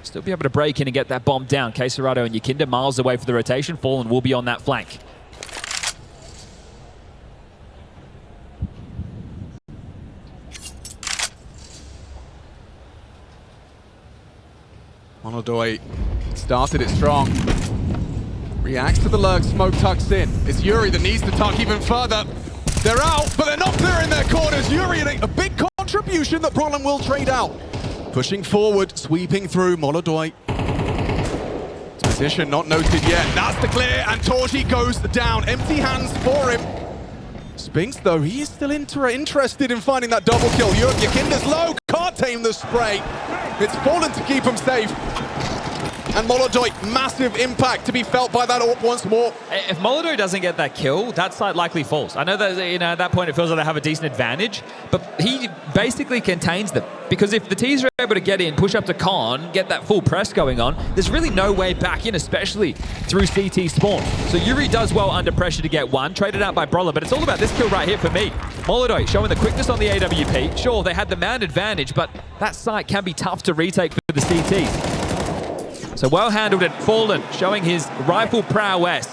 still be able to break in and get that bomb down. Queserado and Yakinda miles away for the rotation. Fallen will be on that flank.
Molodoy started it strong. Reacts to the lurk, smoke tucks in. It's Yuri that needs to tuck even further. They're out, but they're not clearing their corners. Yuri, a big contribution that Brolin will trade out. Pushing forward, sweeping through. Molodoy. Position not noted yet. That's the clear, and Torji goes down. Empty hands for him. Spinx, though, he is still interested in finding that double kill. Yakinda's low, can't tame the spray. It's Fallen to keep him safe. And Molodoy, massive impact to be felt by that AWP once more.
If Molodoy doesn't get that kill, that site likely falls. I know that at that point it feels like they have a decent advantage, but he basically contains them. Because if the T's are able to get in, push up to Con, get that full press going on, there's really no way back in, especially through CT spawn. So Yuri does well under pressure to get one, traded out by Brolin, but it's all about this kill right here for me. Molodoy showing the quickness on the AWP. Sure, they had the man advantage, but that site can be tough to retake for the CTs. So well handled and Fallen, showing his rifle prowess.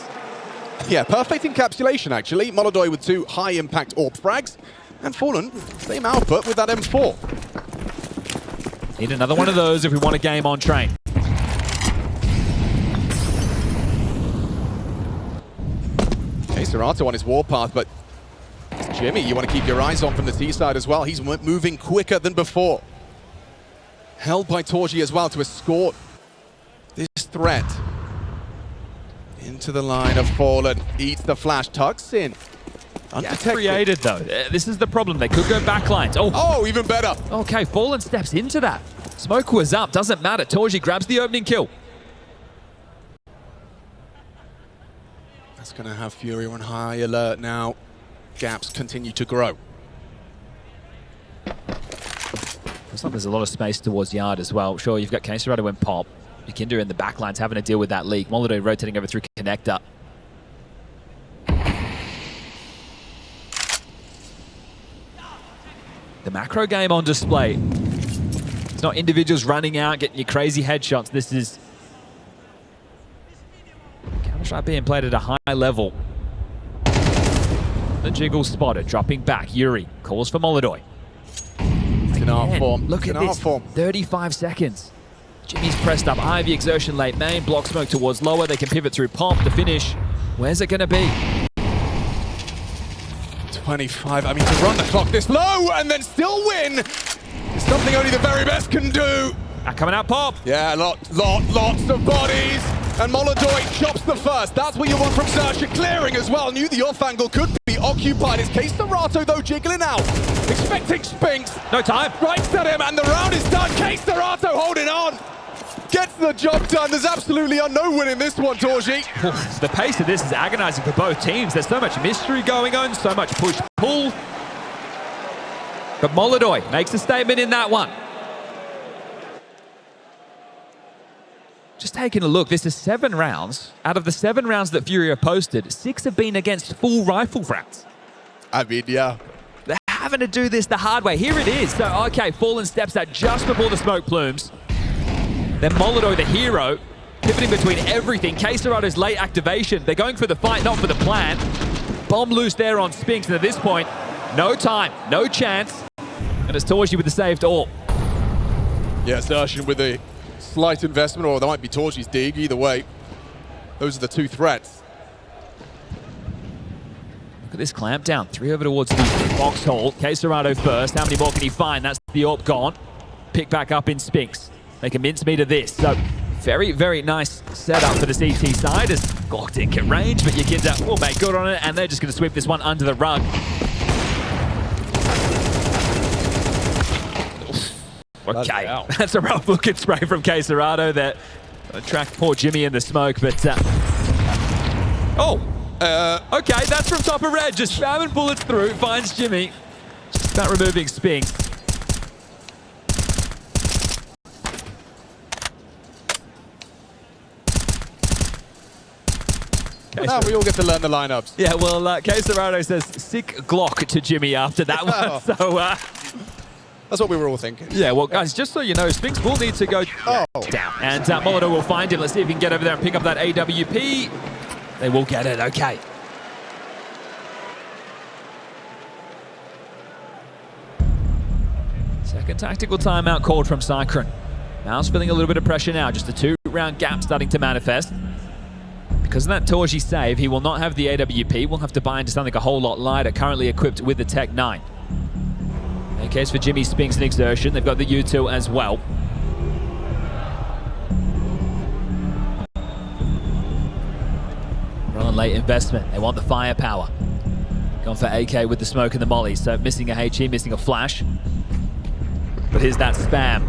Yeah, perfect encapsulation actually. Molodoy with 2 high impact AWP frags, and Fallen, same output with that M4.
Need another one of those if we want a game on train.
Okay, Serato on his warpath, but it's Jimmy, you want to keep your eyes on from the T side as well. He's moving quicker than before. Held by Torji as well to escort this threat into the line of Fallen. Eats the flash, tucks in.
Undetected. Created though. This is the problem. They could go backlines.
Oh, even better.
Okay, Fallen steps into that. Smoke was up. Doesn't matter. Torji grabs the opening kill.
That's going to have FURIA on high alert now. Gaps continue to grow.
Looks like there's a lot of space towards yard as well. Sure, you've got Queserado and Pop. Yakinda in the backlines having to deal with that leak. Molodoy rotating over through connector. The macro game on display. It's not individuals running out, getting your crazy headshots. This is Counter-Strike being played at a high level. The jiggle spotted, dropping back. Yuri calls for Molodoi.
In our form.
Look at this, 35 seconds. Jimmy's pressed up. Ivy exertion late main, block smoke towards lower. They can pivot through pomp. The finish, where's it going to be?
25. I mean, to run the clock this low and then still win is something only the very best can do.
Coming out pop.
Yeah, lots of bodies. And Molodoi chops the first. That's what you want from Sersha. Clearing as well. Knew the off angle could be occupied. It's Case Serato though jiggling out. Expecting Spinx.
No time.
Right at him and the round is done. Case Serato holding on. Gets the job done. There's absolutely no win in this one, Torji.
The pace of this is agonizing for both teams. There's so much mystery going on, so much push-pull. But Molodoi makes a statement in that one. Just taking a look, this is 7 rounds. Out of the 7 rounds that FURIA posted, 6 have been against full rifle rounds.
I mean, yeah.
They're having to do this the hard way. Here it is. So, okay, Fallen steps out just before the smoke plumes. Then Molodoi, the hero, pivoting between everything. Case Serato's late activation. They're going for the fight, not for the plan. Bomb loose there on Spinx, and at this point, no time, no chance. And it's Torji with the saved AWP.
Yeah, Sershin with a slight investment, or that might be Torji's dig, either way. Those are the 2 threats.
Look at this clamp down. 3 over towards the box hole. Case Serato first. How many more can he find? That's the AWP gone. Pick back up in Spinx. Make a mincemeat of this. So, very, very nice setup for the CT side as Glock didn't get range, but Yakinda will make good on it, and they're just going to sweep this one under the rug. Okay, that's a rough looking spray from Case Serato that tracked poor Jimmy in the smoke, but... okay, that's from top of red. Just spamming bullets through, finds Jimmy. Just about removing Spinx.
Now we all get to learn the lineups.
Yeah, well, Case Serato says sick Glock to Jimmy after that one, so...
That's what we were all thinking.
Yeah, well, guys, just so you know, Spinx will need to go down. And Molodoi will find him. Let's see if he can get over there and pick up that AWP. They will get it, okay. Second tactical timeout called from Cycron. MOUZ feeling a little bit of pressure now. Just a 2-round gap starting to manifest. Because of that Torji save, he will not have the AWP. We'll have to buy into something a whole lot lighter, currently equipped with the Tech 9. In case for Jimmy, Spinx, and Exertion, they've got the U2 as well. Rolling late investment. They want the firepower. Going for AK with the smoke and the molly. So missing a HE, missing a flash. But here's that spam.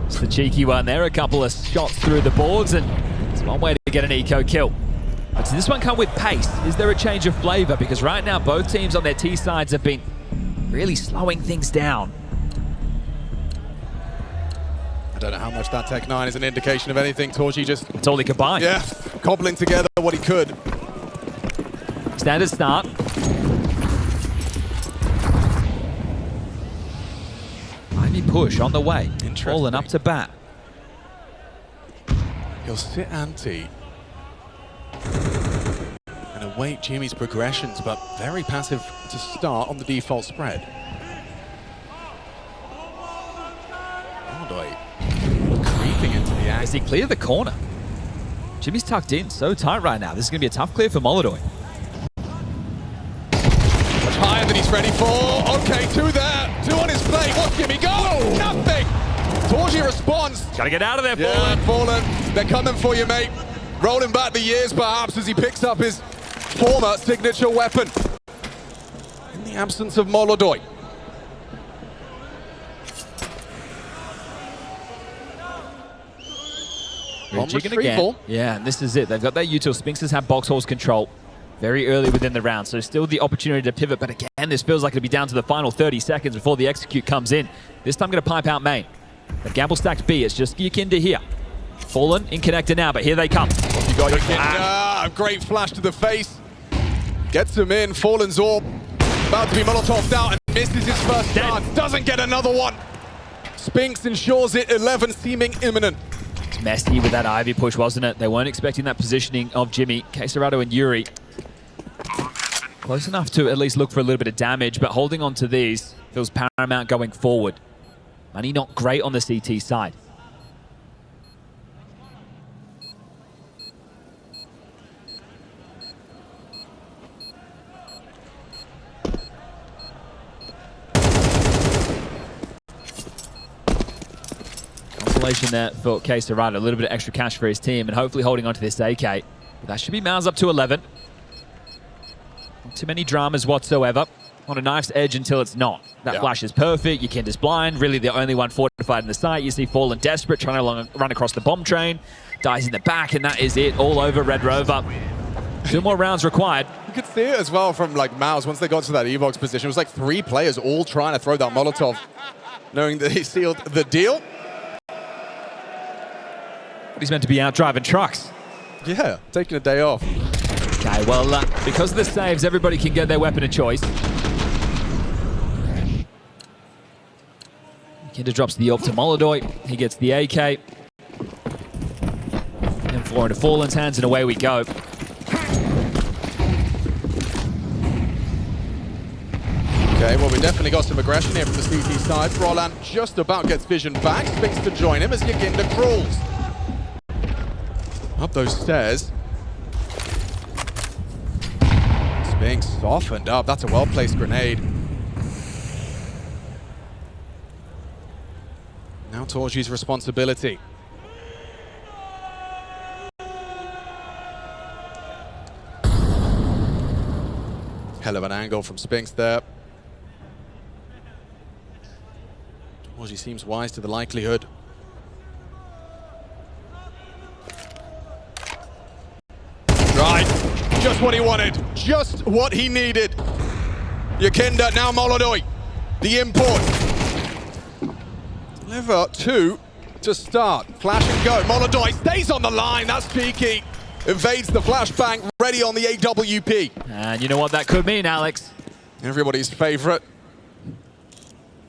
It's the cheeky one there. A couple of shots through the boards, and it's one way to get an eco kill. But does this one come with pace? Is there a change of flavor? Because right now, both teams on their T sides have been really slowing things down.
I don't know how much that Tech 9 is an indication of anything. Torji just...
That's all he could buy.
Yeah, cobbling together what he could.
Standard start. Ivy push on the way. Fallen up to bat.
He'll sit ante and await Jimmy's progressions, but very passive to start on the default spread. Molodoi creeping into the act.
As he clear the corner. Jimmy's tucked in so tight right now. This is going to be a tough clear for Molodoi.
Much higher than he's ready for. Okay, 2 there. 2 on his plate. Watch Jimmy go. Whoa. Nothing. Torji responds.
Gotta get out of there,
Yeah,
Fallen.
Fallen. They're coming for you, mate. Rolling back the years, perhaps, as he picks up his former signature weapon. In the absence of Molodoi.
Jigging again. Yeah, and this is it. They've got that util. Spinx has had box holes control very early within the round, so still the opportunity to pivot. But again, this feels like it'll be down to the final 30 seconds before the execute comes in. This time going to pipe out main. The gamble stacked B. It's just Yakinda here. Fallen in connector now, but here they come.
You got Yakinda. A great flash to the face. Gets him in. Fallen's AWP about to be Molotov'd out and misses his first chance. Doesn't get another one. Spinx ensures it. 11 seeming imminent.
It's messy with that Ivy push, wasn't it? They weren't expecting that positioning of Jimmy, Case Serato, and Yuri. Close enough to at least look for a little bit of damage, but holding on to these feels paramount going forward. Money not great on the CT side. Consolation there for Quesarada. A little bit of extra cash for his team and hopefully holding on to this AK. But that should be MOUZ up to 11. Not too many dramas whatsoever. On a knife's edge until it's not. That flash is perfect. Yikinda's blind. Really the only one fortified in the site. You see Fallen desperate, trying to run across the bomb train. Dies in the back, and that is it. All over Red Rover. 2 more rounds required.
You could see it as well from like MOUZ once they got to that Evox position. It was like 3 players all trying to throw that Molotov, knowing that he sealed the deal.
But he's meant to be out driving trucks.
Yeah, taking a day off.
Okay, well, because of the saves, everybody can get their weapon of choice. Yikinda drops the AWP to Molodoi. He gets the AK. And 4 into Fallen's hands, and away we go.
Okay, well, we definitely got some aggression here from the CT side. Roland just about gets vision back. Spinx to join him as Yikinda crawls up those stairs. Spinx softened up. That's a well-placed grenade. Now Torji's responsibility. Hell of an angle from Spinx there. Torji seems wise to the likelihood. Right, just what he wanted, just what he needed. Yikinda, now Molodoi, the import. Deliver 2 to start, flash and go. Molodoi stays on the line, that's cheeky. Evades the flashbang, ready on the AWP.
And you know what that could mean, Alex?
Everybody's favorite.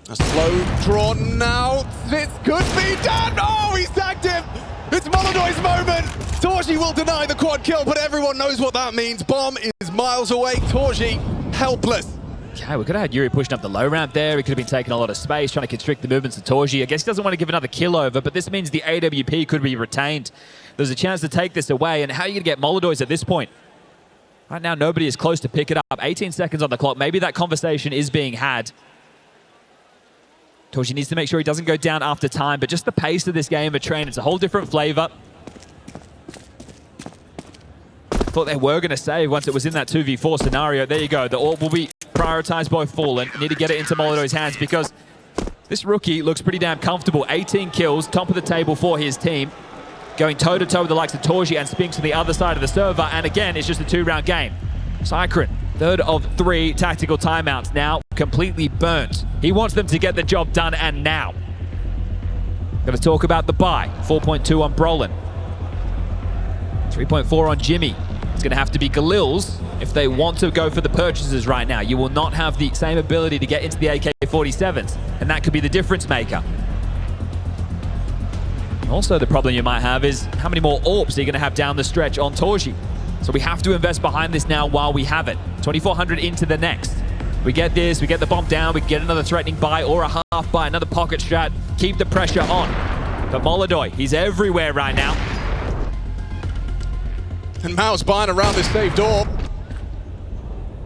A slow draw now. This could be done. Oh, he's tagged him. It's Molodoi's moment. Torji will deny the quad kill, but everyone knows what that means. Bomb is miles away. Torji helpless.
Okay, we could have had Yuri pushing up the low ramp there. He could have been taking a lot of space, trying to constrict the movements of Torji. I guess he doesn't want to give another kill over, but this means the AWP could be retained. There's a chance to take this away, and how are you going to get Molodois at this point? Right now, nobody is close to pick it up. 18 seconds on the clock. Maybe that conversation is being had. Torji needs to make sure he doesn't go down after time, but just the pace of this game of Train, it's a whole different flavor. Thought they were going to save once it was in that 2v4 scenario. There you go. The AWP will be prioritized by Fallen. Need to get it into Molodoi's hands because this rookie looks pretty damn comfortable. 18 kills, top of the table for his team. Going toe-to-toe with the likes of Torji and Spinx on the other side of the server. And again, it's just a 2-round game. Cycrin, 3rd of 3 tactical timeouts now, completely burnt. He wants them to get the job done, and now. Going to talk about the buy. 4.2 on Brolin. 3.4 on Jimmy. It's going to have to be Galil's if they want to go for the purchases right now. You will not have the same ability to get into the AK-47s, and that could be the difference maker. Also, the problem you might have is how many more AWPs are you going to have down the stretch on Torji? So we have to invest behind this now while we have it. 2,400 into the next. We get this, we get the bomb down, we get another threatening buy or a half buy, another pocket strat. Keep the pressure on. But Molodoi, he's everywhere right now.
And MOUZ buying around this saved AWP.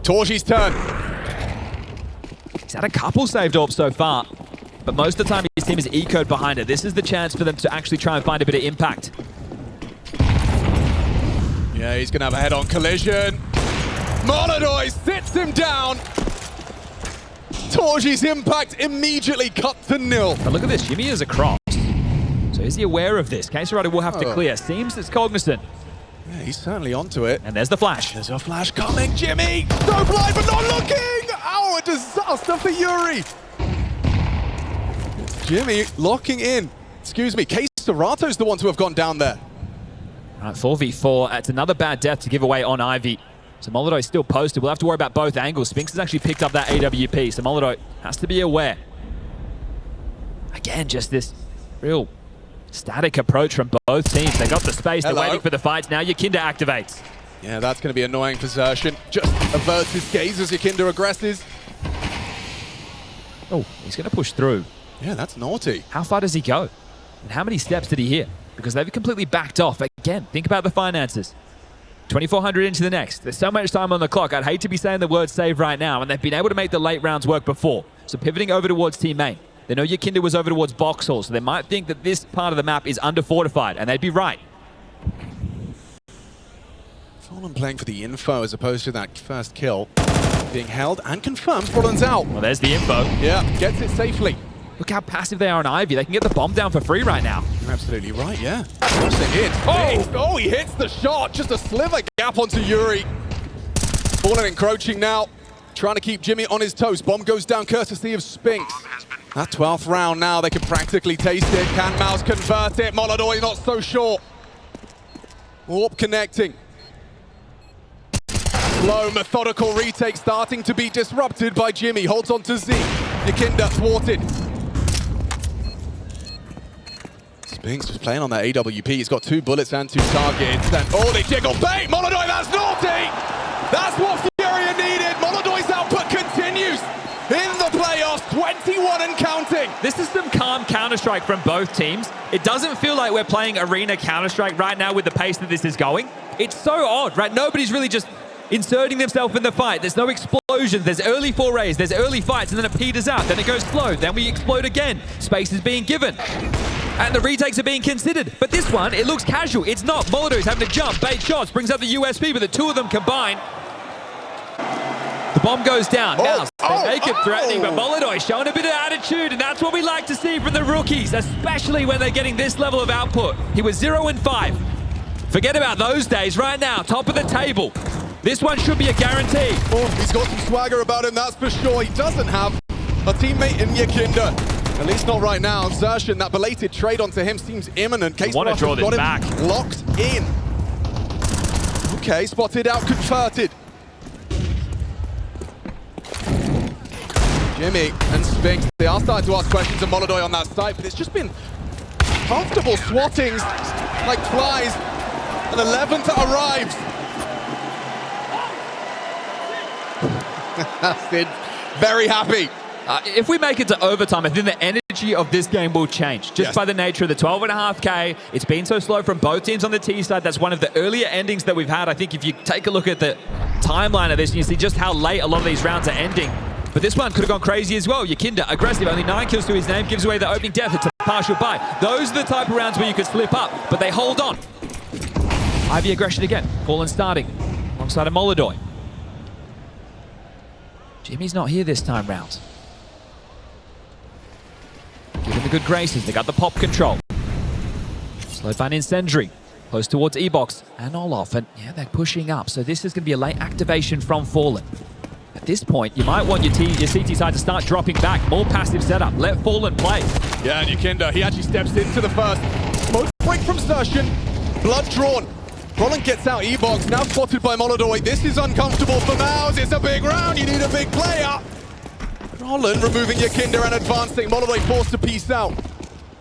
Torji's turn.
He's had a couple saved AWPs so far, but most of the time his team is ecoed behind it. This is the chance for them to actually try and find a bit of impact.
Yeah, he's going to have a head-on collision. Molodoi sits him down. Torji's impact immediately cut to 0.
But look at this, Jimmy is across. So is he aware of this? Quesarada will have to clear. Seems it's cognizant.
Yeah, he's certainly onto it.
And there's the flash.
There's a flash coming, Jimmy! So blind, but not looking! Oh, a disaster for Yuri! Jimmy locking in. Excuse me, Quesarato's the one to have gone down there.
Right, 4v4. It's another bad death to give away on Ivy. So Molodoi still posted. We'll have to worry about both angles. Spinx has actually picked up that AWP, so Molodoi has to be aware. Again, just this real static approach from both teams. They got the space. They're waiting for the fights. Now Yikinda activates.
Yeah, that's going to be annoying for Xerxin. Just averts his gaze as Yakinda aggresses.
Oh, he's going to push through.
Yeah, that's naughty.
How far does he go? And how many steps did he hear? Because they've completely backed off. Again, think about the finances. 2,400 into the next. There's so much time on the clock. I'd hate to be saying the word save right now, and they've been able to make the late rounds work before. So pivoting over towards team main. They know Yakinda was over towards box hall, so they might think that this part of the map is under-fortified, and they'd be right.
Fallen playing for the info as opposed to that first kill. Being held and confirms Fallen's out.
Well, there's the info.
Yeah, gets it safely.
Look how passive they are on Ivy. They can get the bomb down for free right now.
You're absolutely right, yeah. Watch the hit. Oh, he hits the shot. Just a sliver gap onto Yuri. Fallen encroaching now. Trying to keep Jimmy on his toes. Bomb goes down courtesy of Spinx. That 12th round now, they can practically taste it. Can MOUZ convert it? Molodoi not so sure. Warp connecting. Slow, methodical retake starting to be disrupted by Jimmy. Holds on to Z. Yakinda thwarted. Spinx just playing on that AWP. He's got 2 bullets and 2 targets. And oh, they jiggle bait! Molodoi, that's naughty! That's what FURIA needed. Molodoi's output continues in the playoffs, 21 and counting.
This is some calm Counter-Strike from both teams. It doesn't feel like we're playing arena Counter-Strike right now with the pace that this is going. It's so odd, right? Nobody's really just inserting themselves in the fight. There's no explosions. There's early forays. There's early fights, and then it peters out. Then it goes slow. Then we explode again. Space is being given. And the retakes are being considered. But this one, it looks casual. It's not. Molodoi's having to jump, bait shots, brings up the USP, but the 2 of them combine. The bomb goes down. MOUZ, they make it threatening, but Molodoi showing a bit of attitude, and that's what we like to see from the rookies, especially when they're getting this level of output. He was 0 and 5. Forget about those days. Right now, top of the table. This one should be a guarantee.
Oh, he's got some swagger about him, that's for sure. He doesn't have a teammate in Yakinda. At least not right now. Xerxin, that belated trade onto him seems imminent.
I want to draw this back.
Locked in. Okay, spotted out, converted. Jimmy and Spinx, they are starting to ask questions of Molodoi on that side, but it's just been comfortable swattings like flies. An 11th arrives. That's it. Very happy.
If we make it to overtime, I think the energy of this game will change. Just by the nature of the 12.5K. It's been so slow from both teams on the T side. That's one of the earlier endings that we've had. I think if you take a look at the timeline of this, you see just how late a lot of these rounds are ending. But this one could have gone crazy as well. Yakinda, aggressive, only 9 kills to his name, gives away the opening death. It's a partial buy. Those are the type of rounds where you could slip up, but they hold on. Ivy aggression again. Fallen starting alongside a Molodoi. Jimmy's not here this time round. Given the good graces, they got the pop control. Slowed by an incendiary. Close towards E-Box and Olaf, and yeah, they're pushing up. So this is going to be a late activation from Fallen. At this point, you might want your CT side to start dropping back. More passive setup. Let Fallen play.
Yeah, and Yakinda, he actually steps into the first. Smoke break from Xerxin. Blood drawn. Roland gets out E-Box, now spotted by Molodoi. This is uncomfortable for MOUZ. It's a big round. You need a big player. Roland removing Yakinda and advancing. Molodoi forced to peace out.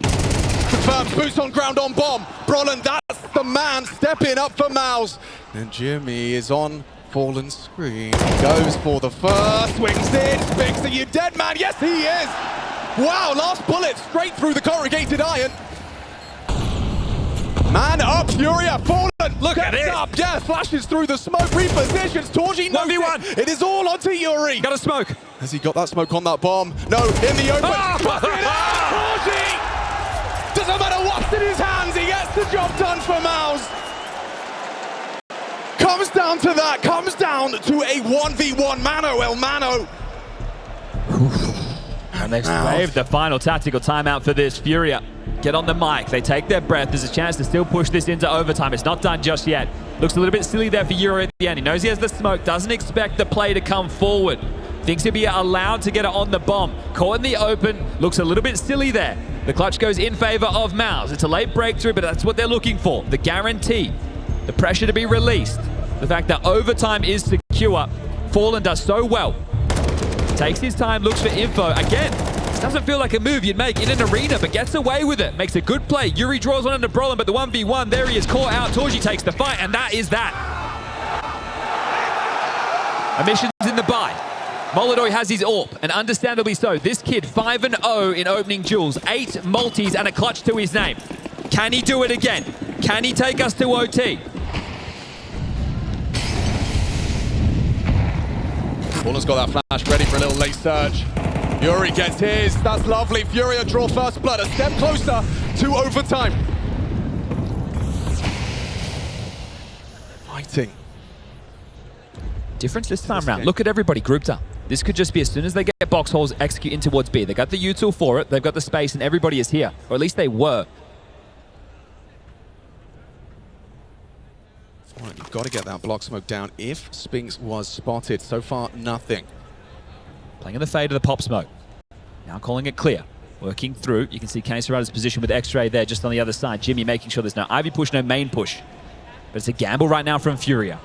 Confirms, boots on ground on bomb. Roland, that's the man stepping up for MOUZ. And Jimmy is on Fallen's screen. Goes for the first, swings in. Spinx, are you dead, man? Yes, he is. Wow, last bullet straight through the corrugated iron. Man up, FURIA, Fallen.
Look at it.
Up, yeah, flashes through the smoke, repositions. Torji knows
1v1.
It is all onto Yuri.
Got a smoke.
Has he got that smoke on that bomb? No, in the open. Torji! Doesn't matter what's in his hands, he gets the job done for MOUZ. Comes down to that, comes down to a 1v1 mano, el mano.
And they've saved the final tactical timeout for this. FURIA get on the mic. They take their breath. There's a chance to still push this into overtime. It's not done just yet. Looks a little bit silly there for Yuri at the end. He knows he has the smoke. Doesn't expect the play to come forward. Thinks he'll be allowed to get it on the bomb. Caught in the open. Looks a little bit silly there. The clutch goes in favor of MOUZ. It's a late breakthrough, but that's what they're looking for. The guarantee. The pressure to be released. The fact that overtime is secure. Fallen does so well. Takes his time, looks for info. Again, this doesn't feel like a move you'd make in an arena, but gets away with it. Makes a good play. Yuri draws one into Brolin, but the 1v1, there he is, caught out. Torji takes the fight, and that is that. Emissions in the buy. Molodoi has his AWP, and understandably so. This kid, 5-0 in opening duels, 8 multis and a clutch to his name. Can he do it again? Can he take us to OT?
Fallen's got that flash ready for a little late surge. Fury gets his. That's lovely. FURIA draw first blood, a step closer to overtime. Fighting.
Difference this time round. Look at everybody grouped up. This could just be as soon as they get box holes, execute in towards B. They got the util for it. They've got the space, and everybody is here. Or at least they were.
Right, you've got to get that block smoke down if Spinx was spotted. So far, nothing.
Playing in the fade of the pop smoke. Now calling it clear. Working through. You can see K-Serato's position with X-Ray there just on the other side. Jimmy making sure there's no Ivy push, no main push. But it's a gamble right now from FURIA.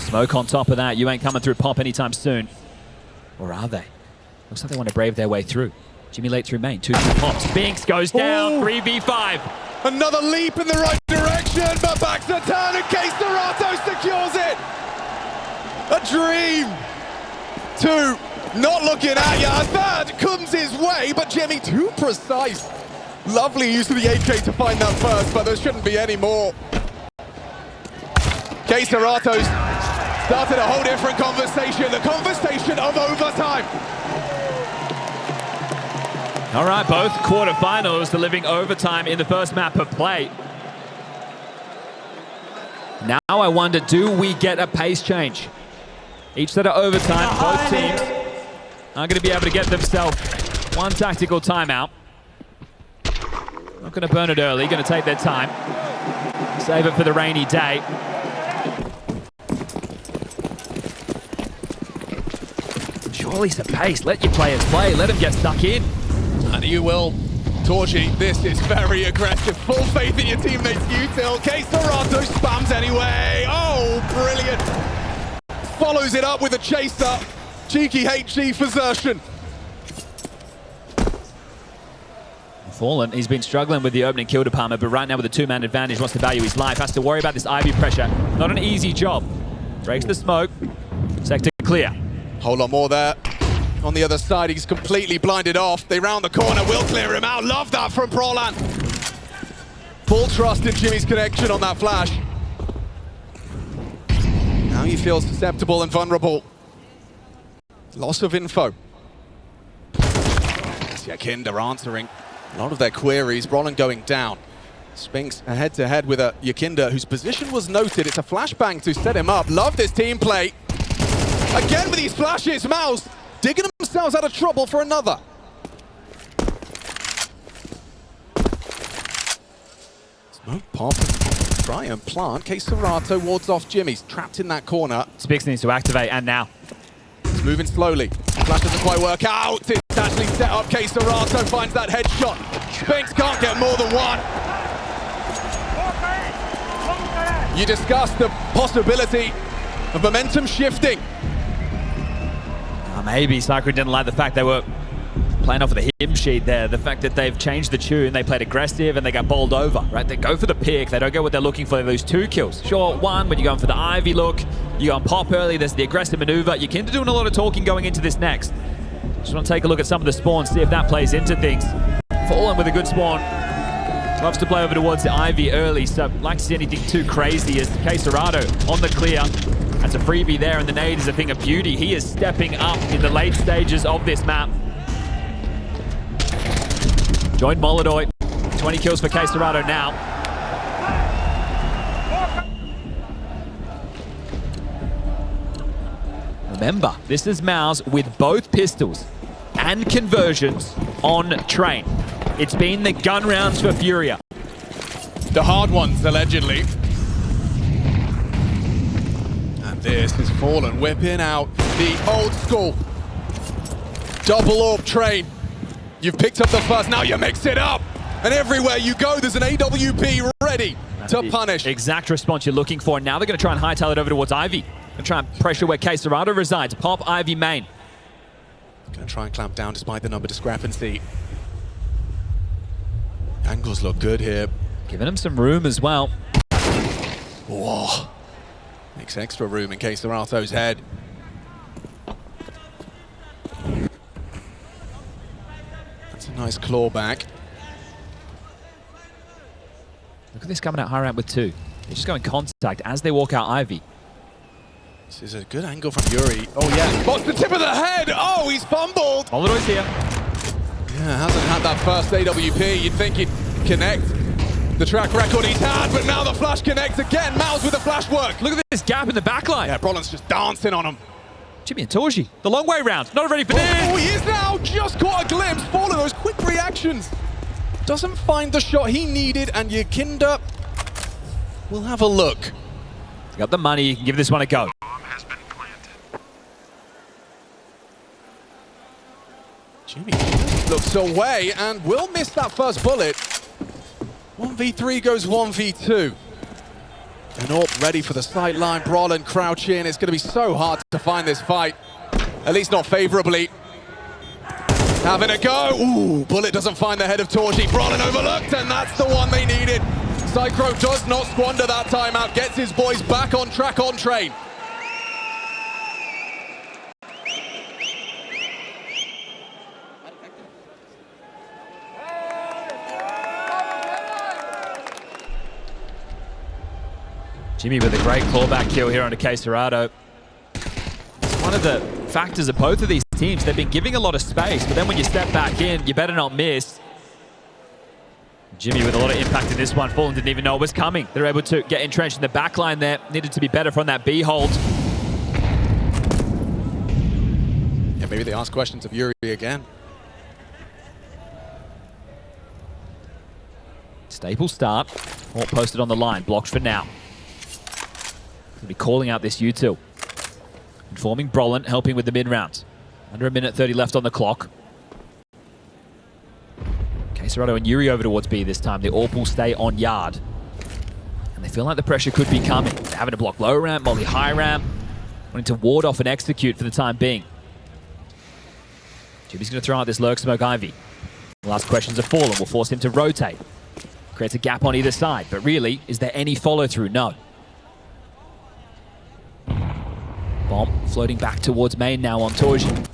Smoke on top of that. You ain't coming through pop anytime soon. Or are they? Looks like they want to brave their way through. Jimmy late through main. 2-2 pop. Spinx goes down. 3v5.
Another leap in the right direction, but back to turn and K-Serato secures it. A dream. 2, not looking at you. A third comes his way, but Jimmy too precise. Lovely use of the AK to find that first, but there shouldn't be any more. K-Serato's started a whole different conversation, the conversation of overtime.
All right, both quarterfinals delivering overtime in the first map of play. Now I wonder, do we get a pace change? Each set of overtime, both teams are going to be able to get themselves one tactical timeout. Not going to burn it early, going to take their time. Save it for the rainy day. Surely some pace. Let your players play. Let them get stuck in.
And you will. Torji, this is very aggressive. Full faith in your teammates, util. K-Serato spams anyway. Oh, brilliant. Follows it up with a chaser. Cheeky HG for Zertian.
Fallen, he's been struggling with the opening kill department, but right now with a 2-man advantage, wants to value his life. Has to worry about this Ivy pressure. Not an easy job. Breaks the smoke. Sector clear.
Whole lot more there. On the other side, he's completely blinded off. They round the corner, will clear him out. Love that from Prolan. Full trust in Jimmy's connection on that flash. Now he feels susceptible and vulnerable. Loss of info. Yakinda answering a lot of their queries. Roland going down. Spinx head-to-head with a Yakinda whose position was noted. It's a flashbang to set him up. Love this team play. Again with these flashes, MOUZ digging themselves out of trouble for another. Smoke pop, try and plant. K-Serato wards off Jimmy's trapped in that corner.
Spinx needs to activate, and now.
He's moving slowly. Flash doesn't quite work out. It's actually set up. K-Serato finds that headshot. Spinx can't get more than one. You discussed the possibility of momentum shifting.
Maybe Cyclone didn't like the fact they were playing off of the hymn sheet there. The fact that they've changed the tune, they played aggressive and they got bowled over, right? They go for the pick, they don't get what they're looking for, they lose 2 kills. Sure, 1, but you're going for the Ivy look, you go on pop early, there's the aggressive maneuver. Yakinda doing a lot of talking going into this next. Just want to take a look at some of the spawns, see if that plays into things. Fallen with a good spawn. Loves to play over towards the Ivy early, so like to see anything too crazy as K-Serato on the clear. That's a freebie there, and the nade is a thing of beauty. He is stepping up in the late stages of this map. Joined Molodoi. 20 kills for K-Serato now. Remember, this is MOUZ with both pistols and conversions on train. It's been the gun rounds for FURIA.
The hard ones, allegedly. And this is Fallen whipping out the old school double AWP train. You've picked up the first, now you mix it up. And everywhere you go, there's an AWP ready to punish.
Exact response you're looking for. Now they're going to try and hightail it over towards Ivy. Going to try and pressure where K-Serato resides. Pop Ivy main.
Gonna try and clamp down despite the number discrepancy. Angles look good here.
Giving him some room as well.
Whoa. Makes extra room in case Serato's head. That's a nice claw back.
Look at this coming out high ramp with 2. They just go in contact as they walk out Ivy.
This is a good angle from Yuri. Oh yeah, spots the tip of the head! Oh, he's fumbled!
Molidoy's here.
Yeah, hasn't had that first AWP. You'd think he'd connect the track record he's had, but now the flash connects again. MOUZ with the flash work.
Look at this gap in the backline.
Yeah, Brolin's just dancing on him.
Jimmy and Torji, the long way round. Not ready for this.
Oh, he is now! Just caught a glimpse. Fallen, those quick reactions. Doesn't find the shot he needed, and Yakinda will have a look.
You got the money, you can give this one a go.
Bomb has been planted.
Jimmy looks away and will miss that first bullet. 1v3 goes 1v2. And Orp ready for the sideline. Brolin crouching. It's going to be so hard to find this fight. At least not favorably. Having a go. Ooh, bullet doesn't find the head of Torji. Brolin overlooked, and that's the one they needed. Psychro does not squander that timeout. Gets his boys back on track, on train.
Jimmy with a great clawback kill here on a Serato. It's one of the factors of both of these teams. They've been giving a lot of space, but then when you step back in, you better not miss. Jimmy with a lot of impact in this one. Fallen didn't even know it was coming. They're able to get entrenched in the back line there. Needed to be better from that B hold.
Yeah, maybe they ask questions of Yuri again.
Staple start. All posted on the line. Blocked for now. Be calling out this util. Informing Brolin, helping with the mid-rounds. Under 1:30 left on the clock. Serato and Yuri over towards B this time. The AWP will stay on yard. And they feel like the pressure could be coming. They're having to block low ramp, molly high ramp. Wanting to ward off and execute for the time being. Jimmy's going to throw out this lurk smoke Ivy. The last questions are Fallen. Will force him to rotate. Creates a gap on either side. But really, is there any follow-through? No. Bomb floating back towards main now on Torji.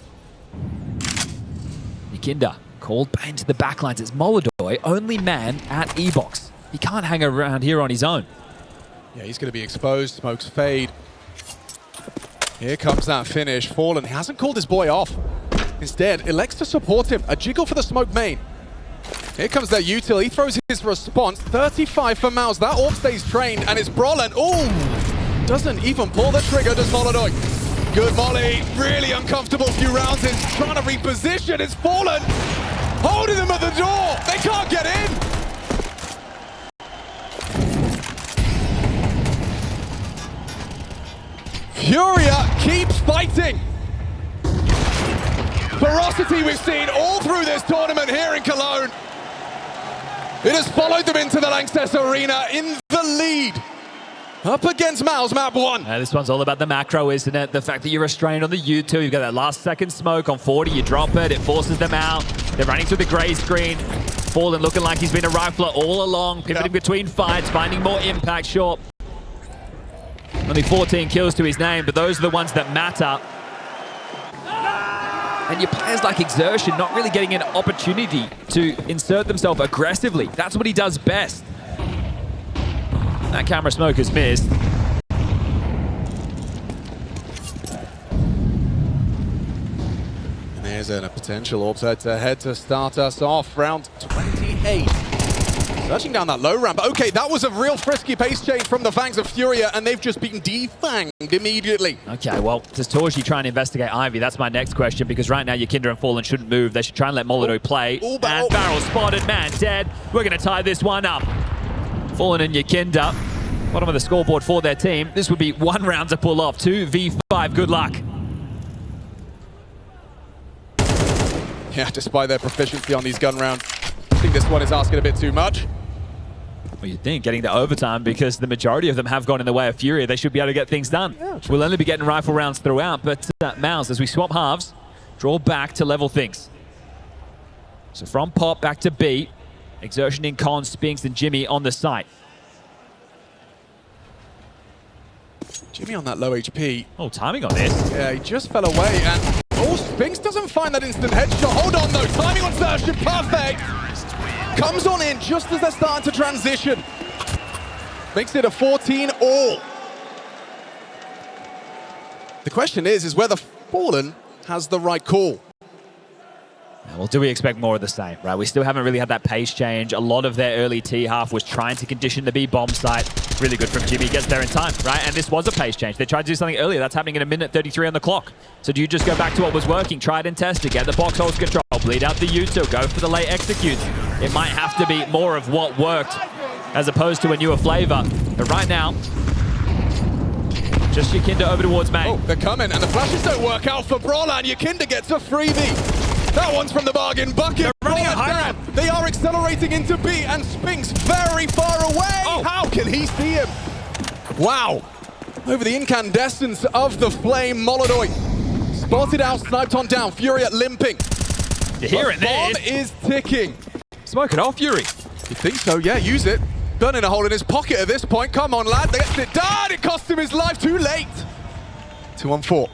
Yakinda called back into the backlines. It's Molidoy, only man at E-Box. He can't hang around here on his own.
Yeah, he's going to be exposed. Smokes fade. Here comes that finish. Fallen hasn't called his boy off. Instead, elects to support him. A jiggle for the smoke main. Here comes that util. He throws his response. 35 for MOUZ. That AWP stays trained, and it's Brolin. Ooh! Doesn't even pull the trigger, does Molidoy. Good molly. Really uncomfortable few rounds. It's trying to reposition. It's Fallen. Holding them at the door. They can't get in. FURIA keeps fighting. Ferocity we've seen all through this tournament here in Cologne. It has followed them into the Lanxess Arena in the lead. Up against MOUZ, map 1.
This one's all about the macro, isn't it? The fact that you're restrained on the U2. You've got that last second smoke on 40. You drop it. It forces them out. They're running through the gray screen. Fallen looking like he's been a rifler all along. Pivoting between fights. Finding more impact. Sure. Only 14 kills to his name, but those are the ones that matter. And your players like Exertion not really getting an opportunity to insert themselves aggressively. That's what he does best. That camera smoke has missed.
And there's a potential AWP head to start us off. Round 28. Searching down that low ramp. Okay, that was a real frisky pace change from the Fangs of FURIA, and they've just been defanged immediately.
Okay, well, does Torji try and investigate Ivy? That's my next question, because right now Yakinda and Fallen shouldn't move. They should try and let Molidoy play. And Barrel spotted, man dead. We're going to tie this one up. Fallen and Yakinda, bottom of the scoreboard for their team. This would be 1 round to pull off. 2v5, good luck.
Yeah, despite their proficiency on these gun rounds, I think this one is asking a bit too much.
Well, you'd think getting to overtime, because the majority of them have gone in the way of FURIA. They should be able to get things done.
Yeah,
we'll only be getting rifle rounds throughout, but MOUZ, as we swap halves, draw back to level things. So from Pop back to B, Exertion in Con, Spinx and Jimmy on the site.
Jimmy on that low HP.
Oh, timing on this.
Yeah, he just fell away, and Spinx doesn't find that instant headshot. Hold on though, timing on Exertion, perfect. Comes on in just as they're starting to transition. Makes it a 14-all. The question is whether Fallen has the right call.
Well, do we expect more of the same, right? We still haven't really had that pace change. A lot of their early T-half was trying to condition the B bomb site. Really good from Jimmy, gets there in time, right? And this was a pace change. They tried to do something earlier. That's happening in 1:33 on the clock. So do you just go back to what was working, try it and test it, get the box holds control, bleed out the util, go for the late executes? It might have to be more of what worked as opposed to a newer flavor. But right now, just Yakinda over towards May.
Oh, they're coming, and the flashes don't work out for Brolan. Yakinda gets a freebie. That one's from the bargain bucket.
They're running a high
down. They are accelerating into B, and Spinx very far away.
Oh.
How can he see him? Wow. Over the incandescence of the flame, Molodoi spotted out, sniped on down. FURIA limping.
You hear it,
Bomb is ticking.
Smoke it off, Fury.
You think so? Yeah, use it. Burning a hole in his pocket at this point. Come on, lad. They get it done. It cost him his life too late. 2-on-4.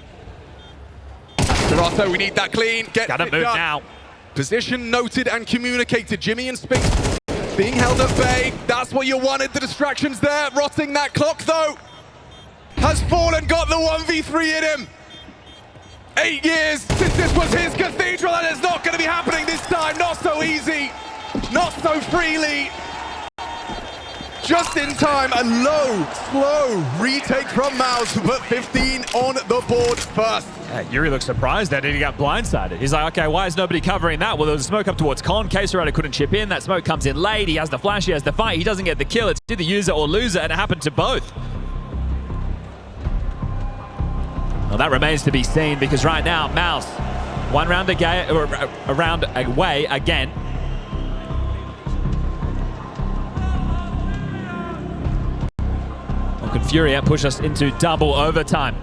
Toronto, we need that clean.
Gotta move
done.
now.
Position noted and communicated. Jimmy and Spinx being held at bay. That's what you wanted. The distractions there. Rotting that clock, though. Has Fallen got the 1v3 in him? 8 years since this was his cathedral, and it's not going to be happening this time. Not so easy. Not so freely. Just in time, a low, slow retake from MOUZ to put 15 on the board first.
Yuri looks surprised that he got blindsided. He's like, okay, why is nobody covering that? Well, there was a smoke up towards Con. Caserado couldn't chip in. That smoke comes in late. He has the flash, he has the fight. He doesn't get the kill. It's either user or loser, and it happened to both. Well, that remains to be seen, because right now, MOUZ, one round around away again. Well, can FURIA push us into double overtime?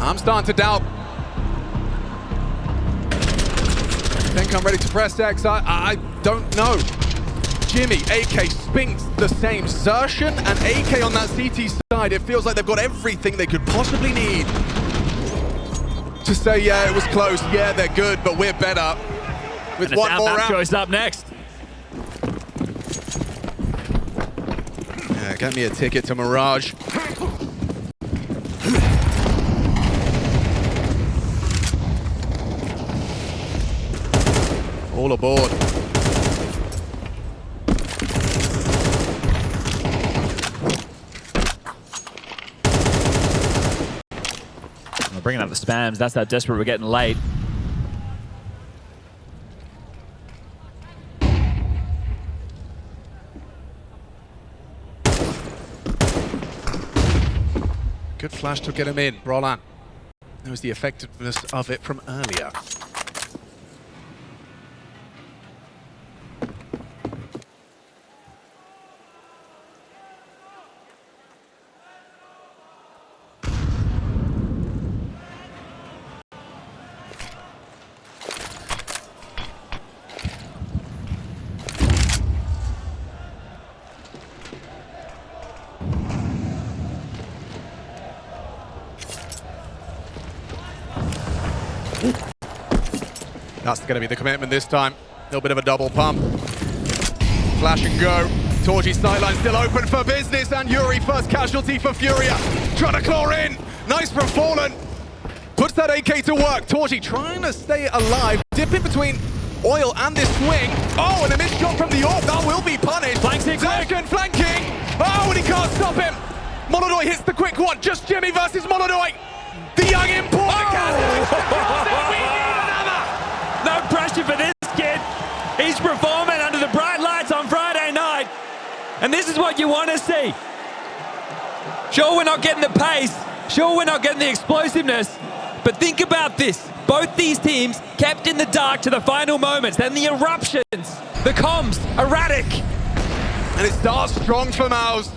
I'm starting to doubt. I think I'm ready to press X. I don't know. Jimmy, AK, Spinx, the same. Xertion and AK on that CT side. It feels like they've got everything they could possibly need to say, yeah, it was close. Yeah, they're good, but we're better. With one more round.
Choice up next.
Yeah, get me a ticket to Mirage. All aboard.
We're bringing up the spams. That's how desperate we're getting late.
Good flash to get him in, Brolan. That was the effectiveness of it from earlier. That's going to be the commitment this time. A little bit of a double pump. Flash and go. Torgy's sideline still open for business, and Yuri first casualty for FURIA. Trying to claw in. Nice from Fallen. Puts that AK to work. Torgy trying to stay alive. Dipping between Oil and this swing. Oh, and a missed shot from the AWP. That will be punished. Xertion flanking. Oh, and he can't stop him. Molodoi hits the quick one. Just Jimmy versus Molodoi. The young import.
No pressure for this kid. He's performing under the bright lights on Friday night. And this is what you want to see. Sure, we're not getting the pace. Sure, we're not getting the explosiveness. But think about this. Both these teams kept in the dark to the final moments. Then the eruptions, the comms, erratic.
And it starts strong for MOUZ.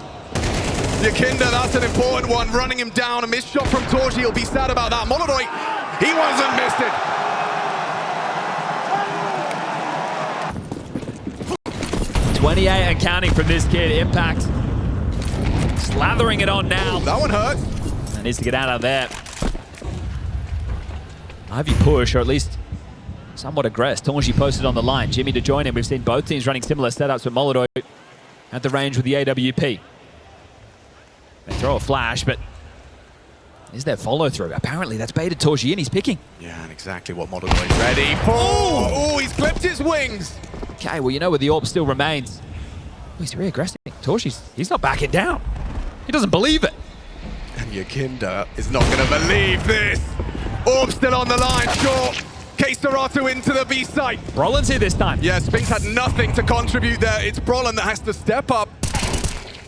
Yakinda, that's an important one. Running him down. A missed shot from Torgy. He'll be sad about that. Molodoi, he wasn't missed it.
28 and counting from this kid. Impact slathering it on now.
That one hurts.
And needs to get out of there. Ivy push, or at least somewhat aggressive. Torji posted on the line. Jimmy to join him. We've seen both teams running similar setups, but Molotov at the range with the AWP. They throw a flash, but is there follow through? Apparently that's baited Torji in. He's picking.
Yeah, and exactly what Molotov is ready for. Oh, he's clipped his wings.
Okay, well, you know where the AWP still remains. Oh, he's very aggressive. Torji's, he's not backing down. He doesn't believe it.
And Yakinda is not going to believe this. Orb still on the line, short. K-Serato into the B site.
Brolin's here this time.
Yeah, Spinx had nothing to contribute there. It's Brolin that has to step up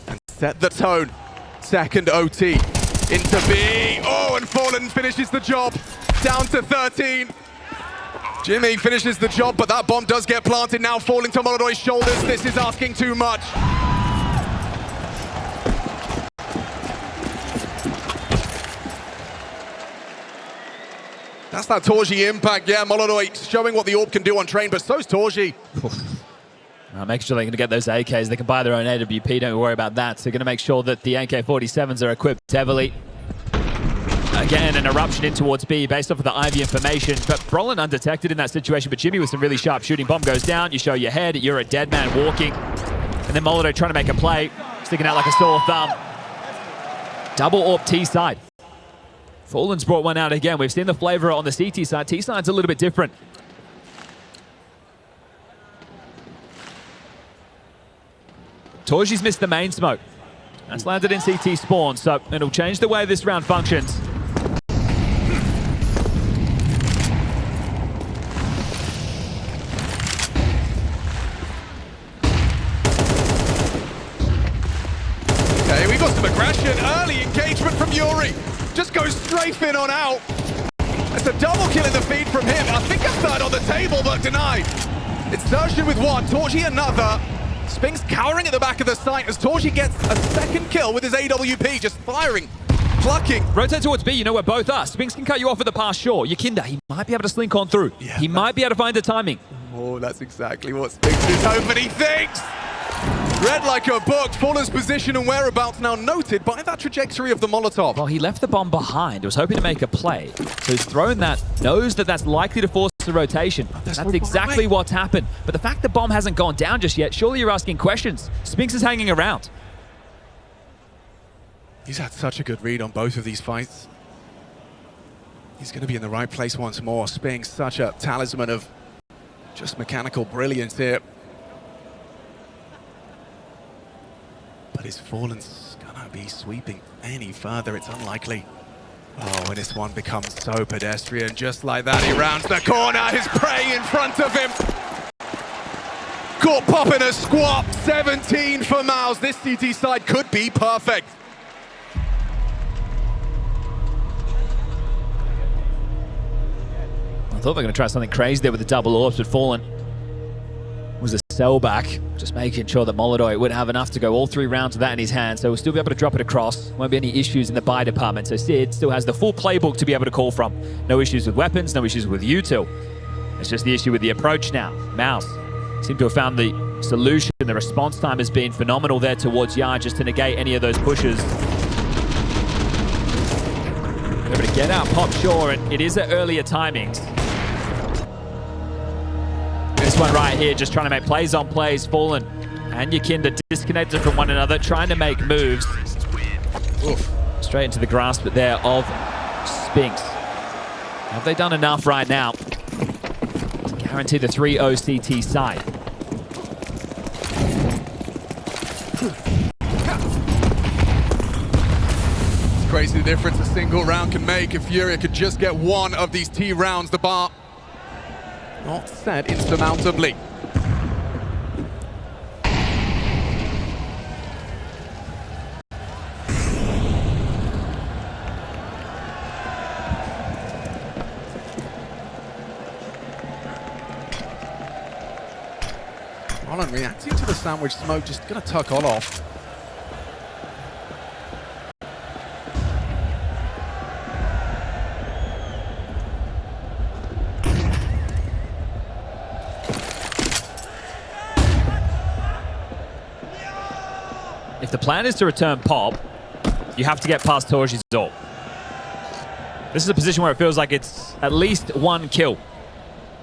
and set the tone. Second OT into B. Oh, and Fallen finishes the job. Down to 13. Jimmy finishes the job, but that bomb does get planted now, falling to Molotov's shoulders. This is asking too much. That's that Torji impact. Yeah, Molotov showing what the AWP can do on train, but so's Torji.
Making sure they're going to get those AKs. They can buy their own AWP. Don't worry about that. So they're going to make sure that the AK-47s are equipped heavily. Again, an eruption in towards B based off of the Ivy information. But Brolin undetected in that situation. But Jimmy with some really sharp shooting. Bomb goes down. You show your head. You're a dead man walking. And then Molotov trying to make a play. Sticking out like a sore thumb. Double AWP T side. Fallen's brought one out again. We've seen the flavor on the CT side. T side's a little bit different. Torji's missed the main smoke. That's landed in CT spawn, so it'll change the way this round functions.
Okay, we got some aggression. Early engagement from Yuri. Just goes strafe in on out. It's a double kill in the feed from him. I think a third on the table, but denied. It's Surgeon with one, Torji another. Spinx cowering at the back of the site as Torji gets a second kill with his AWP, just firing, plucking.
Rotate towards B, you know where both are. Spinx can cut you off at the pass, sure. Yakinda, he might be able to slink on through. Yeah, he might be able to find the timing.
Oh, that's exactly what Spinx is hoping he thinks. Read like a book, Fallen's position and whereabouts now noted by that trajectory of the Molotov.
Well, he left the bomb behind. He was hoping to make a play. So he's thrown that, knows that that's likely to force a rotation. That's exactly what's happened. But the fact the bomb hasn't gone down just yet, surely you're asking questions. Spinx is hanging around.
He's had such a good read on both of these fights. He's going to be in the right place once more. Spinx, such a talisman of just mechanical brilliance here. But is Fallen's gonna be sweeping any further? It's unlikely. Oh, and this one becomes so pedestrian. Just like that, he rounds the corner. His prey in front of him. Caught popping a squat. 17 for MOUZ. This CT side could be perfect.
I thought they were going to try something crazy there with the double orbs, but Fallen was a sell back, just making sure that Molotov would have enough to go all 3 rounds with that in his hand, so we'll still be able to drop it across. Won't be any issues in the buy department, so Sid still has the full playbook to be able to call from. No issues with weapons, no issues with util. It's just the issue with the approach now. MOUZ seem to have found the solution. The response time has been phenomenal there towards Yard, just to negate any of those pushes. Able to get out Pop, sure, and it is at earlier timings. This one right here, just trying to make plays on plays. Fallen and Yakinda disconnected from one another, trying to make moves. Oof. Straight into the grasp there of Spinx. Have they done enough right now to guarantee the 3-0 CT side?
It's crazy the difference a single round can make. If FURIA could just get one of these T rounds, the bar not set insurmountably. Roland reacting to the sandwich smoke, just gonna tuck on off.
If the plan is to return Pop, you have to get past Torji's door. This is a position where it feels like it's at least one kill.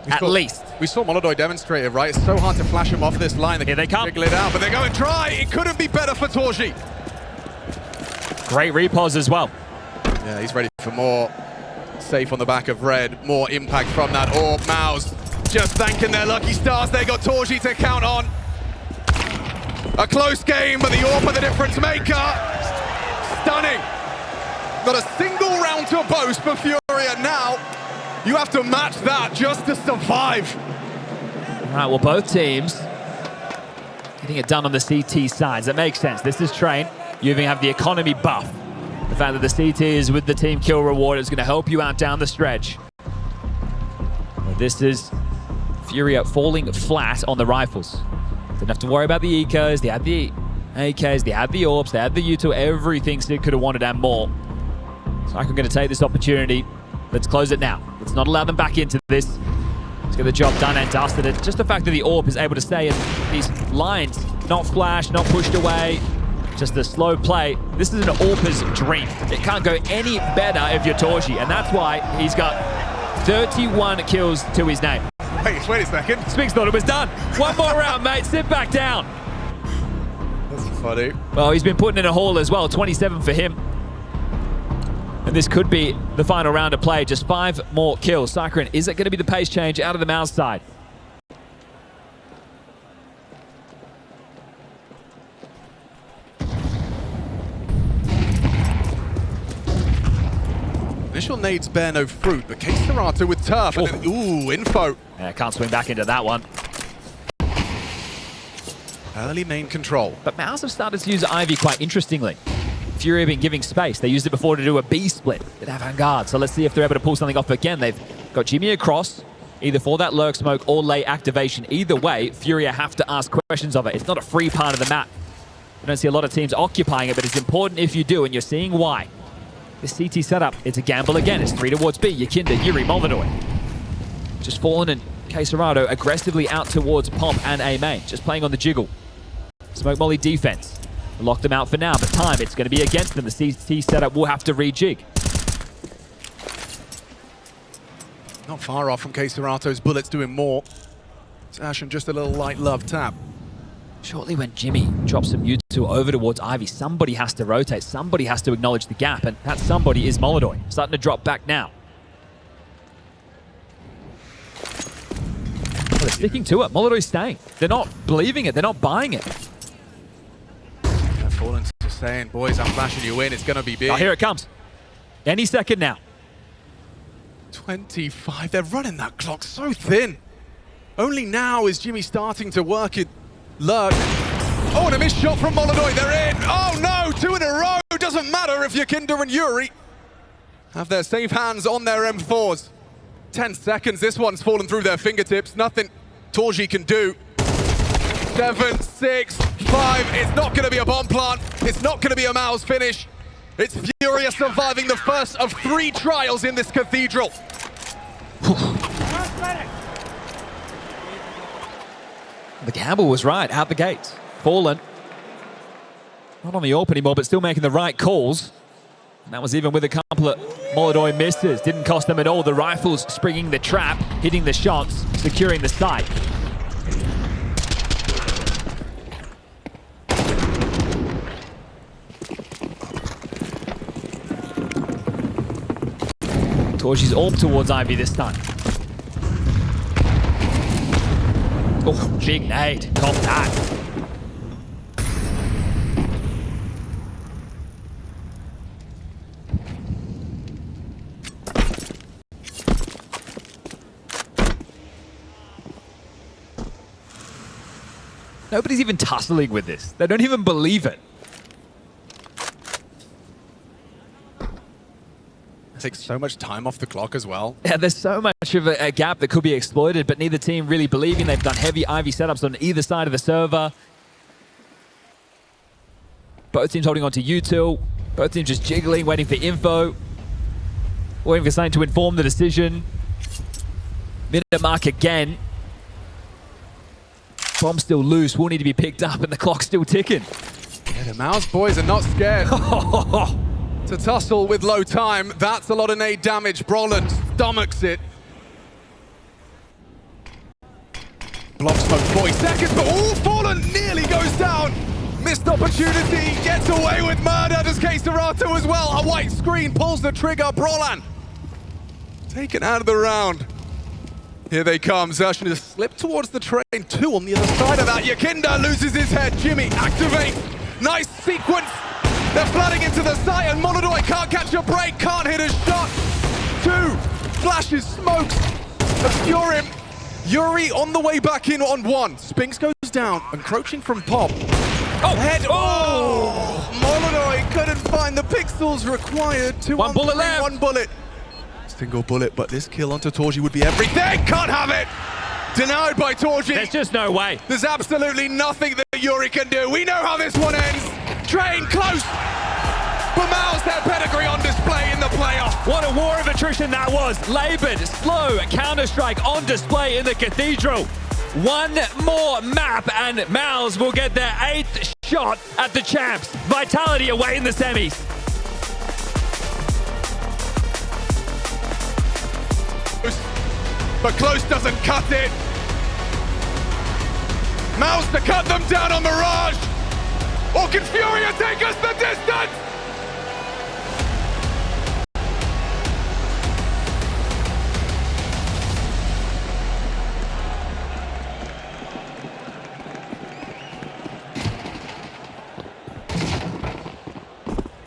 At least.
We saw Molodoi demonstrate it, right? It's so hard to flash him off this line.
Here they come.
Wiggle it out, but they're going dry. It couldn't be better for Torji.
Great repos as well.
Yeah, he's ready for more. Safe on the back of red. More impact from that orb. MOUZ just thanking their lucky stars. They got Torji to count on. A close game, but the orb are the difference maker. Stunning. Not a single round to boast for FURIA. Now, you have to match that just to survive.
All right, well, both teams getting it done on the CT sides. That makes sense. This is Train. You even have the economy buff. The fact that the CT is with the team kill reward is going to help you out down the stretch. Well, this is FURIA falling flat on the rifles. Didn't have to worry about the ecos. They had the AKs, they had the orbs, they had the U2, everything Sid could have wanted and more. So I'm going to take this opportunity. Let's close it now. Let's not allow them back into this. Let's get the job done and dusted. It's just the fact that the orb is able to stay in these lines, not flash, not pushed away. Just a slow play. This is an Orpa's dream. It can't go any better if you're Torji, and that's why he's got 31 kills to his name.
Wait a second.
Spinx thought it was done. One more round, mate. Sit back down.
That's funny.
Well, he's been putting in a haul as well. 27 for him. And this could be the final round of play. Just 5 more kills. Sakharin, is it going to be the pace change out of the MOUZ side?
Initial nades bear no fruit, but Case Serato with turf, and then, ooh, info.
Yeah, can't swing back into that one.
Early main control.
But MOUZ have started to use Ivy quite interestingly. FURIA have been giving space. They used it before to do a B split with Avant-Garde. So let's see if they're able to pull something off again. They've got Jimmy across, either for that lurk smoke or late activation. Either way, FURIA have to ask questions of it. It's not a free part of the map. I don't see a lot of teams occupying it, but it's important if you do, and you're seeing why. This CT setup, it's a gamble again. It's 3 towards B. Yakinda, Yuri, Molodoi. Just Fallen and Queserado aggressively out towards Pop and A main. Just playing on the jiggle. Smoke Molly defense. Lock them out for now, but time, it's going to be against them. The CT setup will have to rejig.
Not far off from Case Serato's bullets doing more. It's Ashen just a little light love tap.
Shortly when Jimmy drops some U2 over towards Ivy, somebody has to rotate, somebody has to acknowledge the gap, and that somebody is Molodoi. Starting to drop back now. Well, they're sticking to it. Molodoi's staying. They're not believing it. They're not buying it.
Yeah, Fallen's just saying, boys, I'm flashing you in. It's going to be big.
Oh, here it comes. Any second now.
25. They're running that clock so thin. Only now is Jimmy starting to work it. Lurk. Oh, and a missed shot from Molodoi. They're in. Oh, no. 2 in a row. Doesn't matter if Yakinda and Yuri have their safe hands on their M4s. 10 seconds. This one's fallen through their fingertips. Nothing Torji can do. 7, 6, 5. It's not going to be a bomb plant. It's not going to be a MOUZ finish. It's FURIA surviving the first of 3 trials in this cathedral.
The gamble was right, out the gates. Fallen. Not on the AWP anymore, but still making the right calls. And that was even with a couple of Molodoi misses. Didn't cost them at all. The rifles springing the trap, hitting the shots, securing the site. Torji's AWP towards Ivy this time. Oh, big nade. Cop that. Nobody's even tussling with this. They don't even believe it.
Takes so much time off the clock as well.
Yeah, there's so much of a gap that could be exploited, but neither team really believing. They've done heavy Ivy setups on either side of the server. Both teams holding on to U2. Both teams just jiggling, waiting for info. Waiting for something to inform the decision. Minute mark again. Bomb still loose, will need to be picked up, and the clock's still ticking.
Yeah, the MOUZ boys are not scared to tussle with low time. That's a lot of nade damage. Brolin stomachs it. Block smoke, 40 seconds, but Fallen nearly goes down. Missed opportunity, gets away with murder. Does Queserato as well. A white screen pulls the trigger. Brolan taken out of the round. Here they come. Xerxes has slipped towards the train. 2 on the other side of that. Yakinda loses his head. Jimmy activates. Nice sequence. They're flooding into the site, and Molodoi can't catch a break, can't hit a shot. 2 flashes, smokes, obscure him. Yuri on the way back in on 1. Spinx goes down, encroaching from Pop. Oh, head! Oh! Molodoi couldn't find the pixels required. 2
One
on
bullet
3,
left.
1 bullet. Single bullet, but this kill onto Torji would be everything. Can't have it! Denied by Torji.
There's just no way.
There's absolutely nothing that Yuri can do. We know how this one ends. Train close. But MOUZ, their pedigree on display in the playoff.
What a war of attrition that was. Labored, slow, Counter-Strike on display in the Cathedral. One more map and MOUZ will get their 8th shot at the champs. Vitality away in the semis.
But close doesn't cut it. MOUZ to cut them down on Mirage. Or can FURIA take us the distance?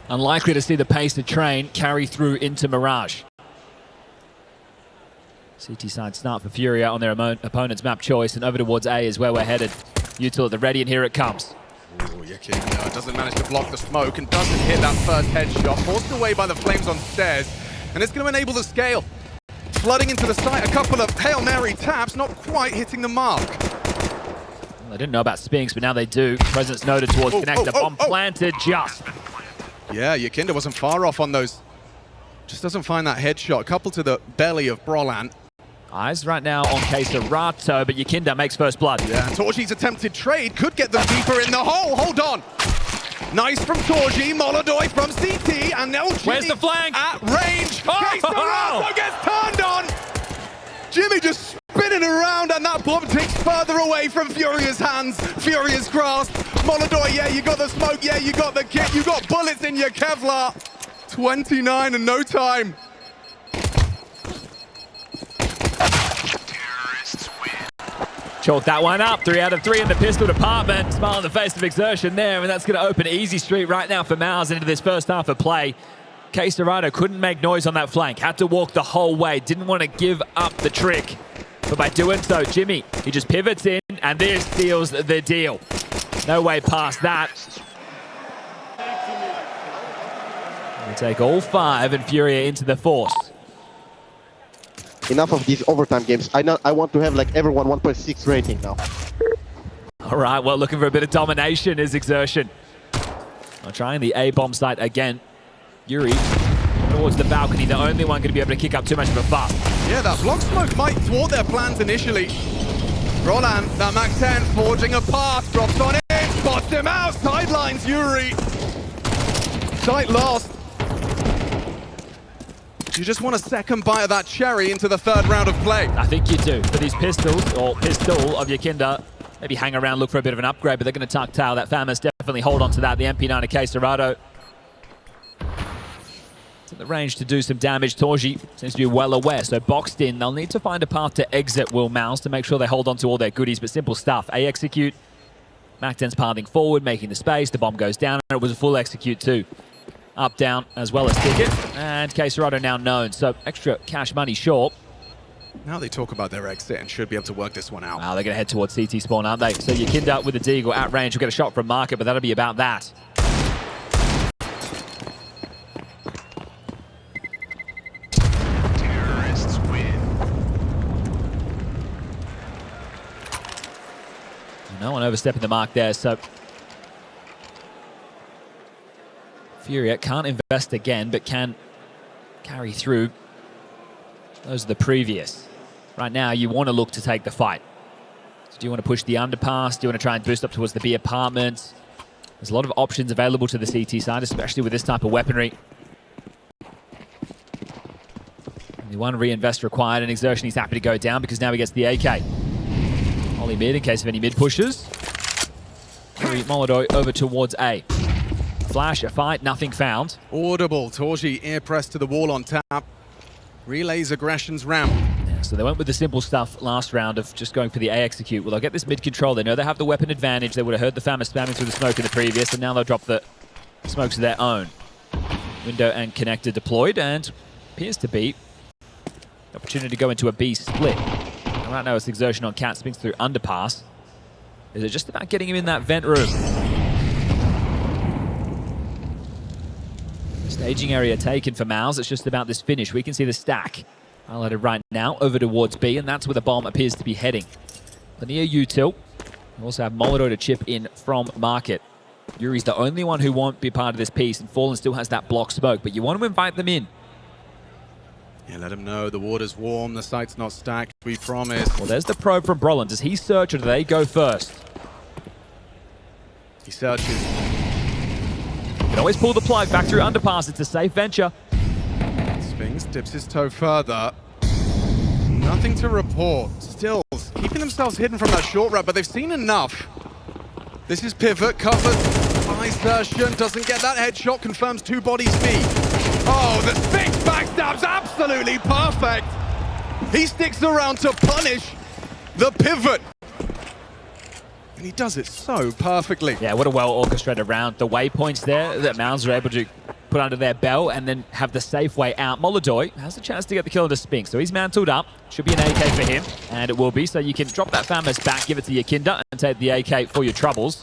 Unlikely to see the pace of train carry through into Mirage. CT side start for FURIA on their opponent's map choice, and over towards A is where we're headed. Util at the ready, and here it comes.
Oh, Yakin doesn't manage to block the smoke and doesn't hit that first headshot. Forced away by the flames on stairs, and it's going to enable the scale. Flooding into the site, a couple of Hail Mary taps, not quite hitting the mark.
Well, they didn't know about Spinx, but now they do. Presence noted towards Connector. Bomb planted just.
Yeah, Yakinda wasn't far off on those. Just doesn't find that headshot. A couple to the belly of Brolan.
Eyes right now on Queserato, but Yakinda makes first blood.
Yeah, Torji's attempted trade could get them deeper in the hole. Hold on. Nice from Torji, Molodoi from CT, and now Jimmy
Where's the flank?
at range.
Oh!
Queserato gets turned on. Jimmy just spinning around, and that bomb takes further away from FURIA's hands. FURIA's grasp. Molodoi, yeah, you got the smoke, yeah, you got the kit, you got bullets in your Kevlar. 29 and no time.
Chalk that one up. 3 out of 3 in the pistol department. Smile on the face of Exertion there, and that's going to open easy street right now for MOUZ into this first half of play. Queserato couldn't make noise on that flank. Had to walk the whole way. Didn't want to give up the trick. But by doing so, Jimmy, he just pivots in, and this seals the deal. No way past that. We take all 5 and FURIA into the force.
Enough of these overtime games. I want to have like everyone 1.6 rating now.
All right, well, looking for a bit of domination is Exertion. Trying the A bomb site again. Yuri towards the balcony, the only one going to be able to kick up too much of a fuss.
Yeah, that block smoke might thwart their plans initially. Roland, that Mac 10 forging a path, drops on in, spots him out, sidelines Yuri. Sight lost. You just want a second bite of that cherry into the 3rd round of play.
I think you do. For these pistols, or pistol of Yakinda, maybe hang around, look for a bit of an upgrade, but they're going to tuck tail. That Famous definitely hold on to that. The MP9 of Queserato. It's in the range to do some damage. Torji seems to be well aware, so boxed in. They'll need to find a path to exit Will MOUZ to make sure they hold on to all their goodies, but simple stuff. A execute. Mac-10's pathing forward, making the space. The bomb goes down, and it was a full execute too. Up, down, as well as ticket. And Queserato now known, so extra cash money short.
Now they talk about their exit and should be able to work this one out.
Wow, they're going to head towards CT spawn, aren't they? So Yakinda with the Deagle at range will get a shot from Market, but that'll be about that.
Terrorists win.
No one overstepping the mark there, so FURIA can't invest again, but can carry through. Those are the previous. Right now, you want to look to take the fight. So do you want to push the underpass? Do you want to try and boost up towards the B apartments? There's a lot of options available to the CT side, especially with this type of weaponry. Only one reinvest required, and Exertion he's happy to go down because now he gets the AK. Ollie mid in case of any mid pushes. Molodoi over towards A. Flash, a fight, nothing found.
Audible. Torji ear pressed to the wall on tap. Relays aggression's round.
Yeah, so they went with the simple stuff last round of just going for the A execute. Well, they'll get this mid control. They know they have the weapon advantage. They would have heard the Famous spamming through the smoke in the previous, and now they'll drop the smokes of their own. Window and connector deployed, and appears to be the opportunity to go into a B split. And right now it's Exertion on Cat, Spinx through underpass. Is it just about getting him in that vent room? Staging area taken for MOUZ. It's just about this finish. We can see the stack highlighted right now over towards B, and that's where the bomb appears to be heading. Plenty of util. We also have Molodoi to chip in from market. Yuri's the only one who won't be part of this piece, and Fallen still has that block smoke, but you want to invite them in.
Yeah, let him know the water's warm, the site's not stacked, we promise.
Well, there's the probe from Brolin. Does he search or do they go first?
He searches.
Can always pull the plug back through underpass. It's a safe venture.
Spinx dips his toe further. Nothing to report. Still keeping themselves hidden from that short route, but they've seen enough. This is pivot, covered by Exertion. Doesn't get that headshot, confirms 2 bodies B. Oh, the Spinx backstab's absolutely perfect. He sticks around to punish the pivot. And he does it so perfectly.
Yeah, what a well-orchestrated round. The waypoints there that MOUZ are able to put under their belt and then have the safe way out. Molodoi has a chance to get the kill into Spinx, so he's mantled up. Should be an AK for him, and it will be. So you can drop that Famous back, give it to your Kinder, and take the AK for your troubles.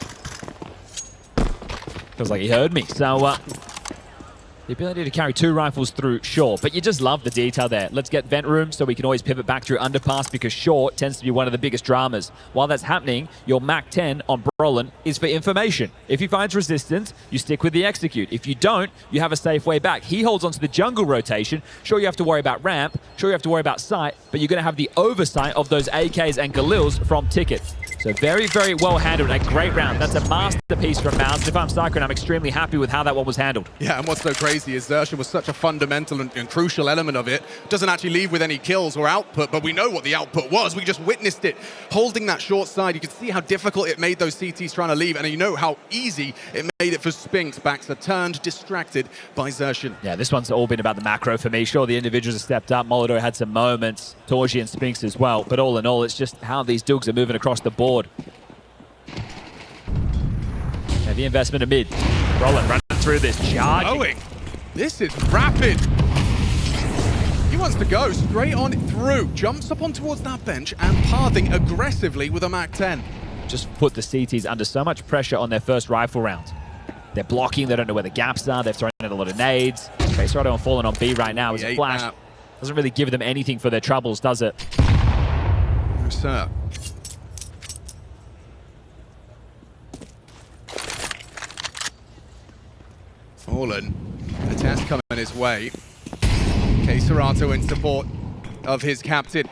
Feels like he heard me. So, the ability to carry 2 rifles through short, but you just love the detail there. Let's get vent room so we can always pivot back through underpass because short tends to be one of the biggest dramas. While that's happening, your MAC-10 on Brolin is for information. If he finds resistance, you stick with the execute. If you don't, you have a safe way back. He holds onto the jungle rotation. Sure, you have to worry about ramp. Sure, you have to worry about sight, but you're going to have the oversight of those AKs and Galils from Ticket. So very, very well handled. A great round. That's a masterpiece from MOUZ. If I'm Cyclone, I'm extremely happy with how that one was handled.
Yeah, and what's so crazy is Exertion was such a fundamental and crucial element of it. Doesn't actually leave with any kills or output, but we know what the output was. We just witnessed it. Holding that short side, you can see how difficult it made those CTs trying to leave, and you know how easy it made it for Spinx. Backs are turned, distracted by Exertion.
Yeah, this one's all been about the macro for me. Sure, the individuals have stepped up. Molodoi had some moments. Torji and Spinx as well. But all in all, it's just how these Dukes are moving across the board. Heavy investment amid. Brolin running through this, charging.
This is rapid. He wants to go straight on through. Jumps up on towards that bench and pathing aggressively with a MAC-10.
Just put the CTs under so much pressure on their first rifle round. They're blocking, they don't know where the gaps are, they're throwing in a lot of nades. Face right on falling on B right now is a flash. Doesn't really give them anything for their troubles, does it?
No, sir. Fallen. A test coming his way. Serato in support of his captain.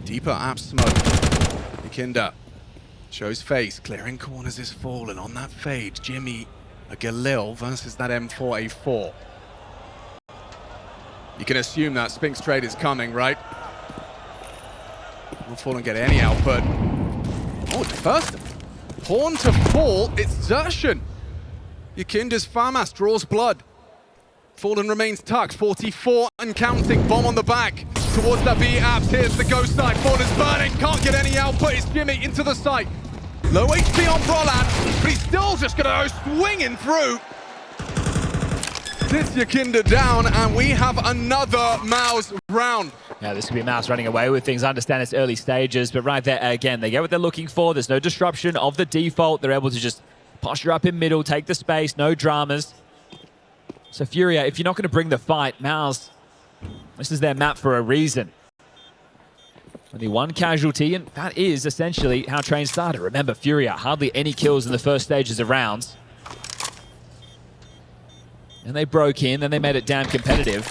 Deeper app smoke. Kinder shows face. Clearing corners is Fallen on that fade. Jimmy, a Galil versus that M4A4. You can assume that Spinx trade is coming, right? Will Fallen get any output? Oh, the first pawn to fall. It's Exertion. Yakinda's FAMAS draws blood. Fallen remains tucked, 44 and counting. Bomb on the back towards the B apps. Here's the ghost side. Fallen's burning, can't get any output. It's Jimmy into the site. Low HP on Brolan, but he's still just gonna go swinging through. Sits Yakinda down, and we have another MOUZ round.
Yeah, this could be MOUZ running away with things. I understand it's early stages, but right there, again, they get what they're looking for. There's no disruption of the default. They're able to just posture up in middle, take the space, no dramas. So FURIA, if you're not going to bring the fight, MOUZ, this is their map for a reason. Only one casualty, and that is essentially how train started. Remember, FURIA, hardly any kills in the first stages of rounds. And they broke in, then they made it damn competitive.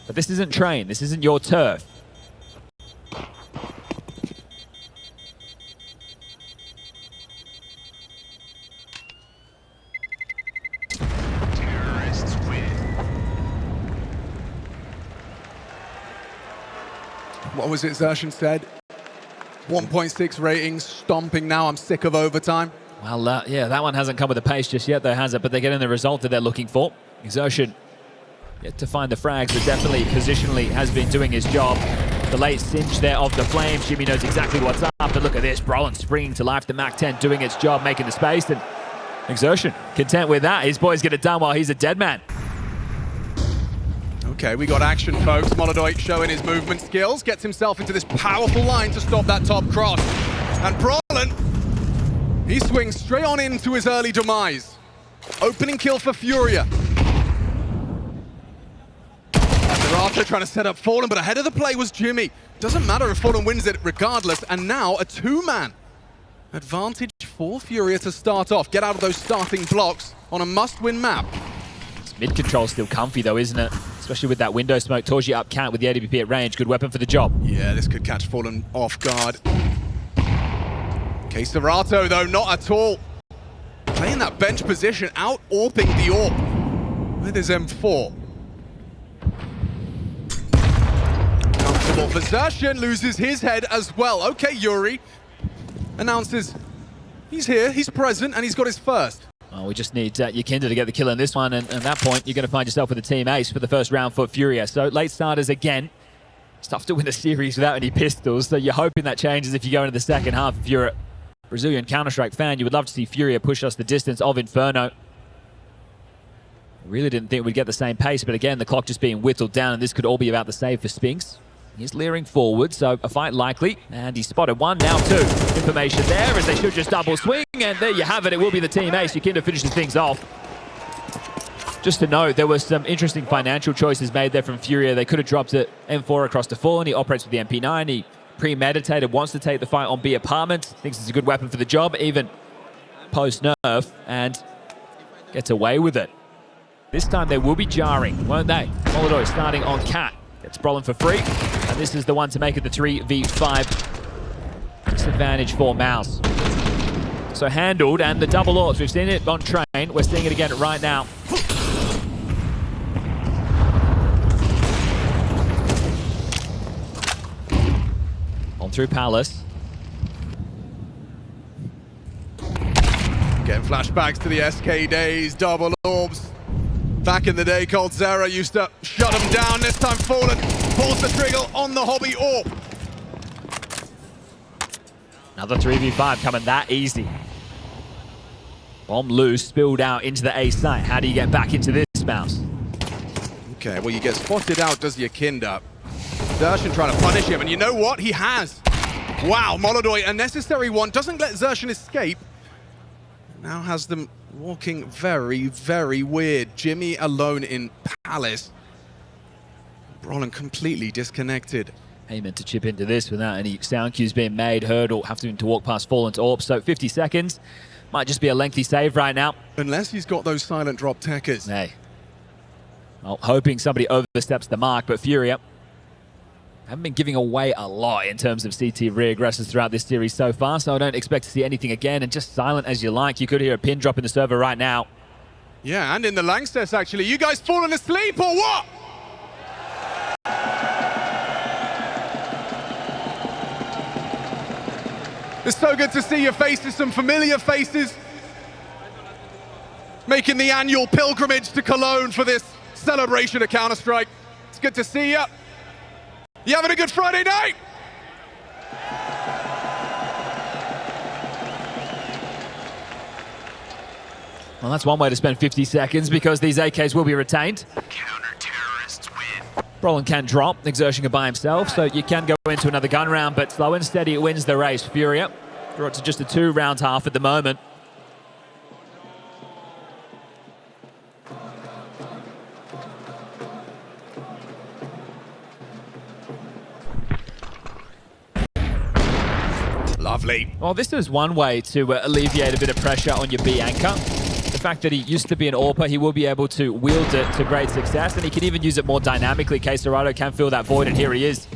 But this isn't train, this isn't your turf.
What was it Zershan said? 1.6 ratings, stomping now, I'm sick of overtime.
Well, yeah, that one hasn't come with a pace just yet, though, has it? But they're getting the result that they're looking for. Exertion yet to find the frags, but definitely positionally has been doing his job. The late cinch there of the flames. Jimmy knows exactly what's up, but look at this. Brolin springing to life. The MAC-10 doing its job, making the space, and Exertion content with that. His boys get it done while he's a dead man.
Okay, we got action, folks. Molodoi showing his movement skills, gets himself into this powerful line to stop that top cross. And Brolin, he swings straight on into his early demise. Opening kill for FURIA. Zerato trying to set up Fallen, but ahead of the play was Jimmy. Doesn't matter if Fallen wins it regardless, and now a two-man advantage for FURIA to start off. Get out of those starting blocks on a must-win map.
This mid control's still comfy though, isn't it? Especially with that window smoke. Torji up count with the AWP at range. Good weapon for the job.
Yeah, this could catch Fallen off guard. Okay, Zerato though, not at all. Playing that bench position, out-AWPing the AWP with his M4. Comfortable for Zershan, loses his head as well. Okay, Yuri announces he's here, he's present, and he's got his first.
Oh, we just need Yakinda to get the kill in this one, and at that point, you're going to find yourself with a team ace for the first round for FURIA. So late starters again. It's tough to win a series without any pistols, so you're hoping that changes if you go into the second half. If you're a Brazilian Counter-Strike fan, you would love to see FURIA push us the distance of Inferno. Really didn't think we'd get the same pace, but again, the clock just being whittled down, and this could all be about the save for Spinx. He's leering forward, so a fight likely. And he spotted one, now two. Information there as they should just double swing. And there you have it. It will be the team ace. Yakinda finishes things off. Just to note, there was some interesting financial choices made there from FURIA. They could have dropped it M4 across to Fallen. He operates with the MP9. He premeditated, wants to take the fight on B apartment. Thinks it's a good weapon for the job, even post-nerf. And gets away with it. This time they will be jarring, won't they? Molodoi starting on Cat. Gets Brolin for free. And this is the one to make it the 3v5. Disadvantage for MOUZ. So handled, and the double AWPs. We've seen it on train. We're seeing it again right now. On through Palace.
Getting flashbacks to the SK days, double AWPs. Back in the day, Cold Zera used to shut them down. This time Fallen pulls the trigger on the hobby AWP.
Another 3v5 coming that easy. Bomb loose, spilled out into the A site. How do you get back into this, MOUZ?
Okay, well, you get spotted out, does Yakinda. Zershan trying to punish him, and you know what? He has. Wow, Molodoi, a necessary one. Doesn't let Zershan escape. Now has them walking very, very weird. Jimmy alone in Palace. Brolin completely disconnected.
Payment to chip into this without any sound cues being made. Hurdle having to walk past Fallen to AWP. So 50 seconds. Might just be a lengthy save right now.
Unless he's got those silent drop techers.
Hey. Well, hoping somebody oversteps the mark, but FURIA haven't been giving away a lot in terms of CT re-aggressors throughout this series so far, so I don't expect to see anything again, and just silent as you like. You could hear a pin drop in the server right now.
Yeah, and in the Langsters, actually. You guys falling asleep or what? It's so good to see your faces, some familiar faces. Making the annual pilgrimage to Cologne for this celebration of Counter-Strike. It's good to see you. You having a good Friday night?
Well, that's one way to spend 50 seconds because these AKs will be retained.
Counter-terrorists win.
Brolin can drop, Exertion by himself, so you can go into another gun round, but slow and steady it wins the race. FURIA brought to just a 2-round half at the moment.
Lovely.
Well, this is one way to alleviate a bit of pressure on your B anchor. The fact that he used to be an AWPer, he will be able to wield it to great success, and he can even use it more dynamically. Zerato can fill that void, and here he is.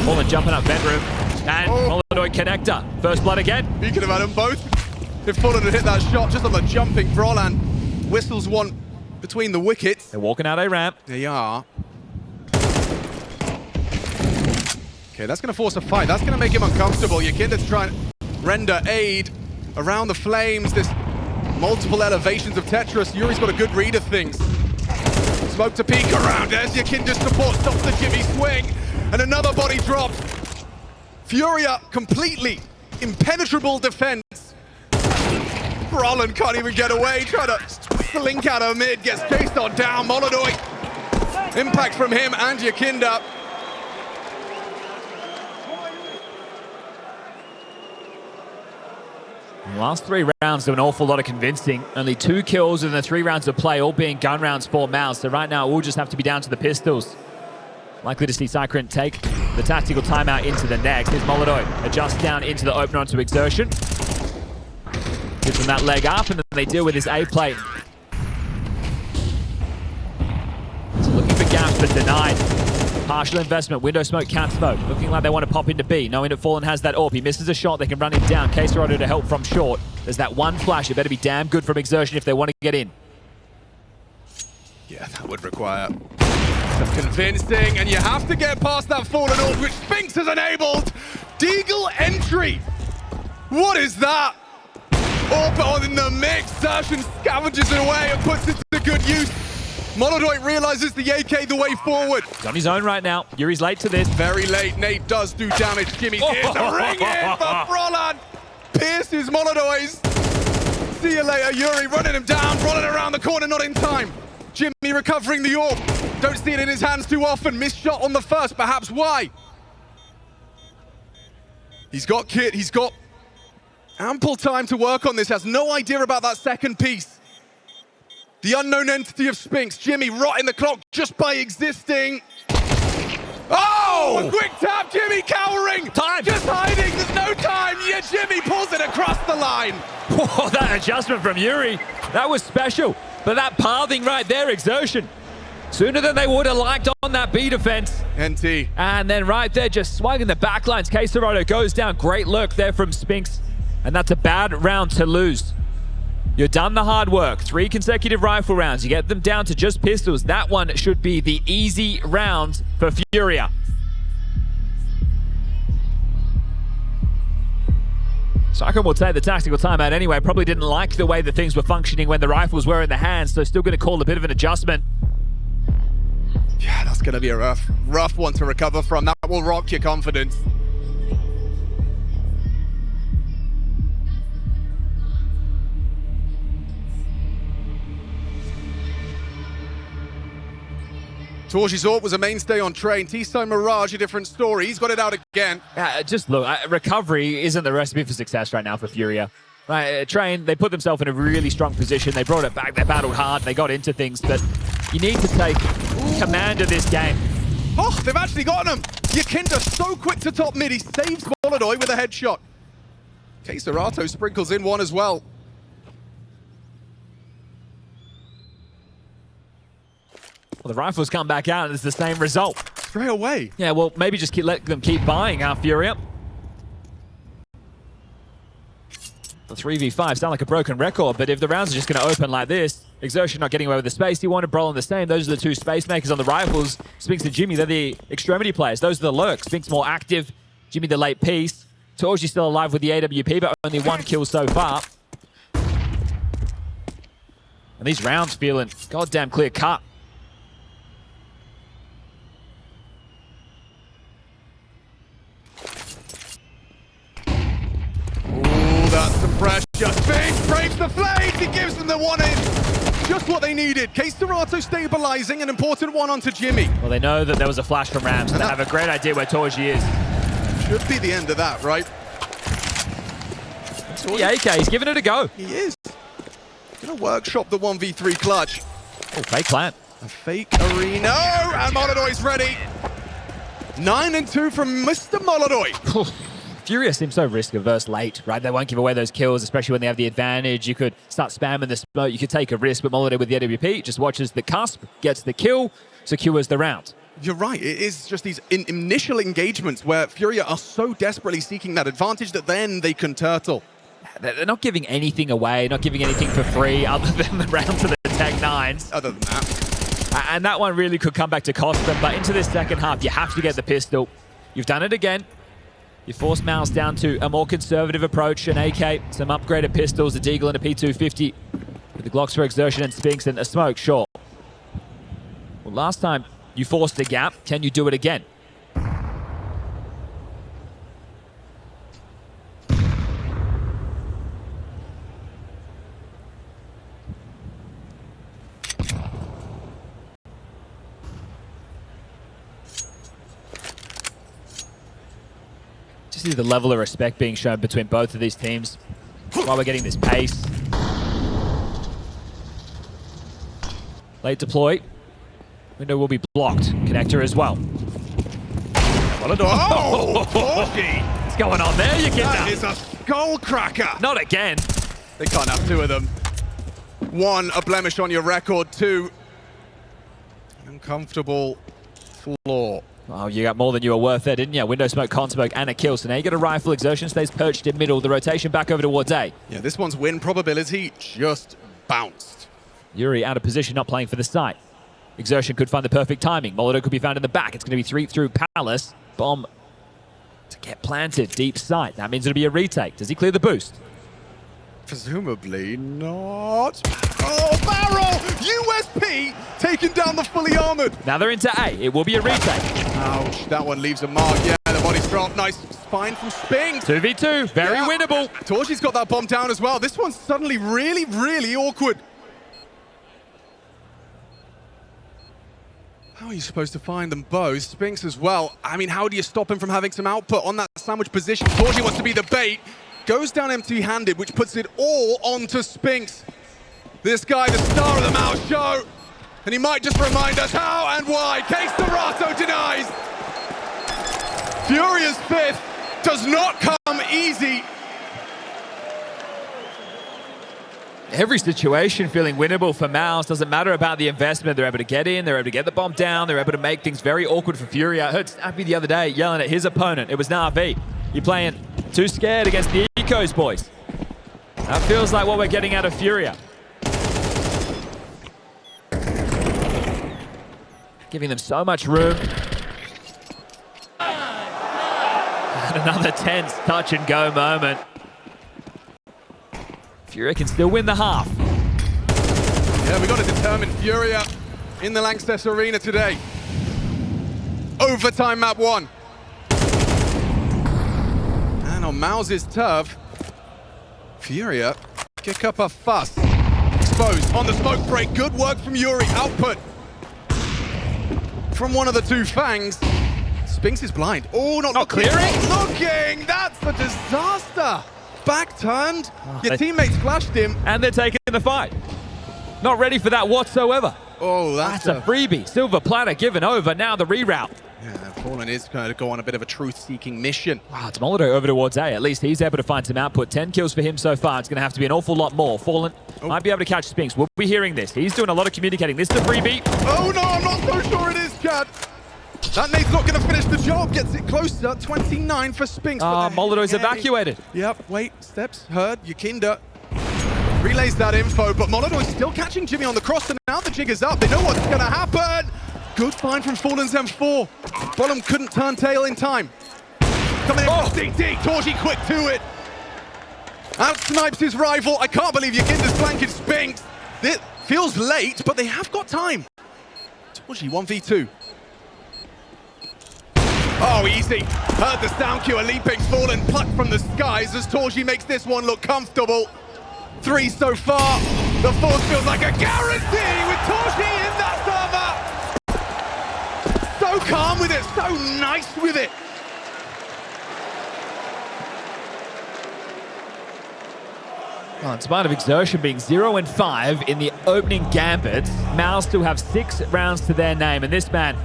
Fallen jumping up vent room, and Molodoi connector. First blood again.
He could have had them both. If Fallen had hit that shot just on the jumping, Brolin whistles one between the wickets.
They're walking out a ramp.
They are. Okay, that's going to force a fight. That's going to make him uncomfortable. Yakinda to try and render aid around the flames. This multiple elevations of Tetris. Yuri's got a good read of things. Smoke to peek around. There's Yakinda's support. Stops the Jimmy swing. And another body drops. FURIA completely impenetrable defense. Roland can't even get away. Trying to slink out of mid. Gets chased on down. Molodoi. Impact from him and Yakinda.
The last 3 rounds do an awful lot of convincing. Only 2 kills in the 3 rounds of play, all being gun rounds for MOUZ. So right now, it will just have to be down to the pistols. Likely to see Cycrin take the tactical timeout into the next. Here's Molodoi, adjusts down into the opener onto Exertion. Gives him that leg up, and then they deal with his A plate. So looking for gaps, but denied. Partial investment, window smoke, cat smoke. Looking like they want to pop into B, knowing that Fallen has that AWP. He misses a shot, they can run him down. Quesarado to help from short. There's that one flash, it better be damn good from Exertion if they want to get in.
Yeah, that would require some convincing, and you have to get past that Fallen AWP, which Spinx has enabled. Deagle entry. What is that? AWP on in the mix. Sershin scavenges it away and puts it to good use. Molodoi realizes the AK the way forward.
He's on his own right now. Yuri's late to this.
Very late. Nate does do damage. Jimmy here's the ring in for Roland. Pierces Molodoi's. See you later, Yuri running him down. Rolling around the corner, not in time. Jimmy recovering the AWP. Don't see it in his hands too often. Missed shot on the first, perhaps why? He's got kit. He's got ample time to work on this. Has no idea about that second piece. The unknown entity of Spinx. Jimmy rotting the clock just by existing. Oh! A quick tap, Jimmy cowering.
Time.
Just hiding, there's no time. Yeah, Jimmy pulls it across the line.
Oh, that adjustment from Yuri. That was special. But that pathing right there, Exertion. Sooner than they would have liked on that B defense.
NT.
And then right there, just swung in the backlines. Quesarado goes down. Great lurk there from Spinx. And that's a bad round to lose. You've done the hard work. 3 consecutive rifle rounds. You get them down to just pistols. That one should be the easy round for FURIA. Cycrin will take the tactical timeout anyway. Probably didn't like the way that things were functioning when the rifles were in the hands, so still going to call a bit of an adjustment.
Yeah, that's going to be a rough one to recover from. That will rock your confidence. Torji's AWP was a mainstay on train. T-Stone Mirage, a different story. He's got it out again.
Just look, recovery isn't the recipe for success right now for FURIA. Right, train, they put themselves in a really strong position. They brought it back. They battled hard. They got into things. But you need to take command of this game.
Oh, they've actually gotten him. Yakinda so quick to top mid. He saves Molodoi with a headshot. Quesarado sprinkles in one as well.
Well, the rifles come back out and it's the same result.
Straight away.
Yeah, well, maybe just let them keep buying FURIA. The 3v5 sound like a broken record, but if the rounds are just going to open like this, Exertion not getting away with the space, he wanted Brolin the same. Those are the 2 space makers on the rifles. Spinx and Jimmy, they're the extremity players. Those are the lurks. Spinx more active, Jimmy the late piece. Torji still alive with the AWP, but only 1 kill so far. And these rounds feeling goddamn clear cut.
That's some pressure. Spinx breaks the flames. He gives them the one in. Just what they needed. Quesarado stabilizing, an important one onto Jimmy.
Well, they know that there was a flash from Rams, so they have a great idea where Torji is.
Should be the end of that, right?
The AK, he's giving it a go.
He is. Gonna workshop the 1v3 clutch.
Oh, fake plant.
A fake arena. And Molodoi's ready. 9 and 2 from Mr. Molodoi.
FURIA seems so risk-averse late, right? They won't give away those kills, especially when they have the advantage. You could start spamming the smoke. You could take a risk, but Molodoi with the AWP just watches the cusp, gets the kill, secures the round.
You're right. It is just these initial engagements where FURIA are so desperately seeking that advantage that then they can turtle.
They're not giving anything away, not giving anything for free other than the round to the Tech 9s.
Other than that.
And that one really could come back to cost them. But into this second half, you have to get the pistol. You've done it again. You force MOUZ down to a more conservative approach, an AK, some upgraded pistols, a Deagle and a P250, with the Glocks for exertion and Spinx and a smoke, sure. Well, last time you forced a gap, can you do it again? Just see the level of respect being shown between both of these teams while we're getting this pace. Late deploy. Window will be blocked. Connector as well.
Oh, Porky!
What's going on there, you kid?
That is a skull cracker.
Not again.
They can't have two of them. One, a blemish on your record. Two, an uncomfortable floor.
Oh, you got more than you were worth there, didn't you? Window smoke, con smoke, and a kill. So now you get a rifle. Exertion stays perched in middle. The rotation back over towards A.
Yeah, this one's win probability just bounced.
Yuri out of position, not playing for the site. Exertion could find the perfect timing. Molotov could be found in the back. It's going to be 3 through Palace. Bomb to get planted. Deep sight. That means it'll be a retake. Does he clear the boost?
Presumably not. Oh, Barrel! USP taking down the fully armored.
Now they're into A. It will be a retake.
Ouch, that one leaves a mark. Yeah, the body's dropped. Nice spine from Spinx.
2v2. Very winnable.
Torchy's got that bomb down as well. This one's suddenly really, really awkward. How are you supposed to find them both? Spinx as well. I mean, how do you stop him from having some output on that sandwich position? Torchy wants to be the bait. Goes down empty-handed, which puts it all onto Spinx. This guy, the star of the MOUZ show. And he might just remind us how and why. Case Dorato denies. Furia's fifth does not come easy.
Every situation feeling winnable for MOUZ. Doesn't matter about the investment. They're able to get in. They're able to get the bomb down. They're able to make things very awkward for FURIA. I heard Snappy the other day yelling at his opponent. It was Na'Vi. You're playing too scared against the Ecos, boys. That feels like what we're getting out of FURIA. Giving them so much room. And another tense touch and go moment. FURIA can still win the half.
Yeah, we got to determine FURIA in the Lanxess Arena today. Overtime map 1. And on MOUZ's turf, FURIA kick up a fuss. Exposed on the smoke break. Good work from Yuri. Output from one of the two Fangs. Spinx is blind. Oh, not
clearing.
Not looking. That's the disaster. Back turned. Your teammates flashed him.
And they're taking the fight. Not ready for that whatsoever.
Oh,
That's a freebie. Silver platter given over. Now the reroute.
Yeah, Fallen is going to go on a bit of a truth-seeking mission.
Wow, it's Molotov over towards A. At least he's able to find some output. 10 kills for him so far. It's going to have to be an awful lot more. Fallen might be able to catch Spinx. We'll be hearing this. He's doing a lot of communicating. This is a freebie.
Oh, no, I'm not so sure it is, Chad. That nade's not going to finish the job. Gets it closer. 29 for Spinx.
Molotov's evacuated.
Yep, wait, steps, heard, Yakinda. Relays that info, but Molotov is still catching Jimmy on the cross, and now the jig is up. They know what's going to happen. Good find from Fallen's M4. Bottom couldn't turn tail in time. Coming in for CT. Torchy quick to it. Out snipes his rival. I can't believe Yakinda's flanking Spinx. It feels late, but they have got time. Torchy 1v2. Oh, easy. Heard the sound cue, a leaping Fallen plucked from the skies as Torchy makes this one look comfortable. 3 so far. The fourth feels like a guarantee with Torchy in that server. So calm with it, so nice with it.
Well, in spite of exertion being 0 and 5 in the opening gambits, MOUZ still have 6 rounds to their name, and this man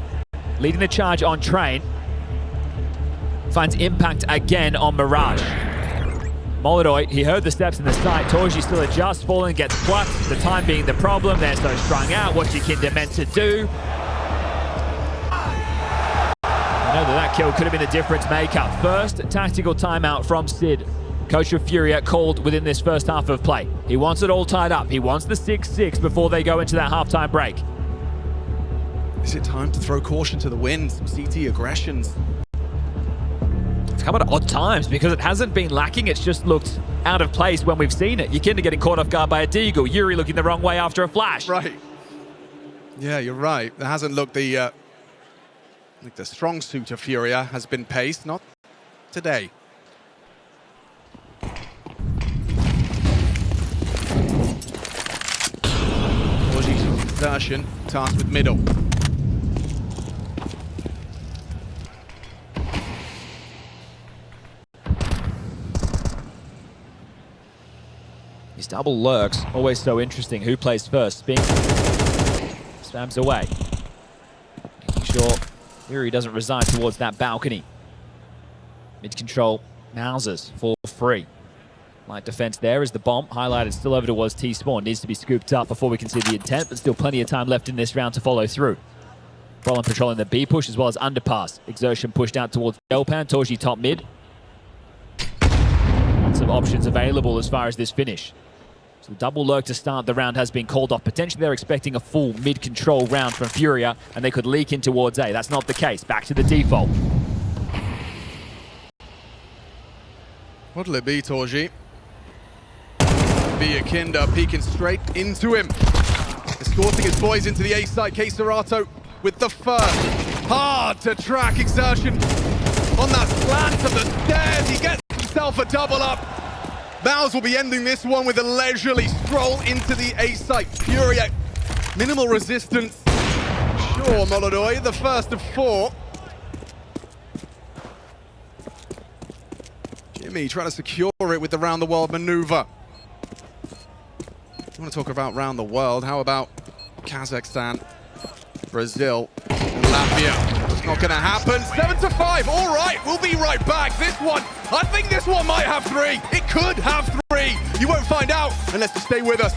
leading the charge on train finds impact again on Mirage. Molotov, he heard the steps in the site. Torchy still adjusts, Fallen gets plucked. The time being the problem. They're so strung out. What's Yakinda meant to do? I know that kill could have been the difference maker. First tactical timeout from Sid. Coach of FURIA called within this first half of play. He wants it all tied up. He wants the 6-6 before they go into that halftime break.
Is it time to throw caution to the wind? Some CT aggressions.
come at odd times because it hasn't been lacking. It's just looked out of place when we've seen it. Yikinda getting caught off guard by a deagle. Yuri looking the wrong way after a flash.
Right. Yeah, you're right. There hasn't looked the strong suit of FURIA has been paced, not today. Torji's exertion tasked with middle.
These double lurks, always so interesting. Who plays first? Spinx spams away. Making sure Yuri doesn't resign towards that balcony. Mid-control, MOUZes for free. Light defense there as the bomb highlighted still over towards T-Spawn. Needs to be scooped up before we can see the intent, but still plenty of time left in this round to follow through. Roland patrolling the B push as well as underpass. Exertion pushed out towards Elpan. Torji top mid. Lots of options available as far as this finish. So the double lurk to start the round has been called off. Potentially they're expecting a full mid-control round from FURIA, and they could leak in towards A. That's not the case. Back to the default.
What'll it be, Torji? Yikinda peeking straight into him. Escorting his boys into the A site. Serato with the first. Hard to track exertion on that slant of the stairs. He gets himself a double up. MOUZ will be ending this one with a leisurely stroll into the A site. FURIA, minimal resistance. Sure, Molodoi, the first of 4. Jimmy trying to secure it with the round the world maneuver. I want to talk about round the world. How about Kazakhstan, Brazil, and Latvia? It's not going to happen. 7-5. All right, we'll be right back. This one, I think this one might have 3. It could have 3. You won't find out unless you stay with us.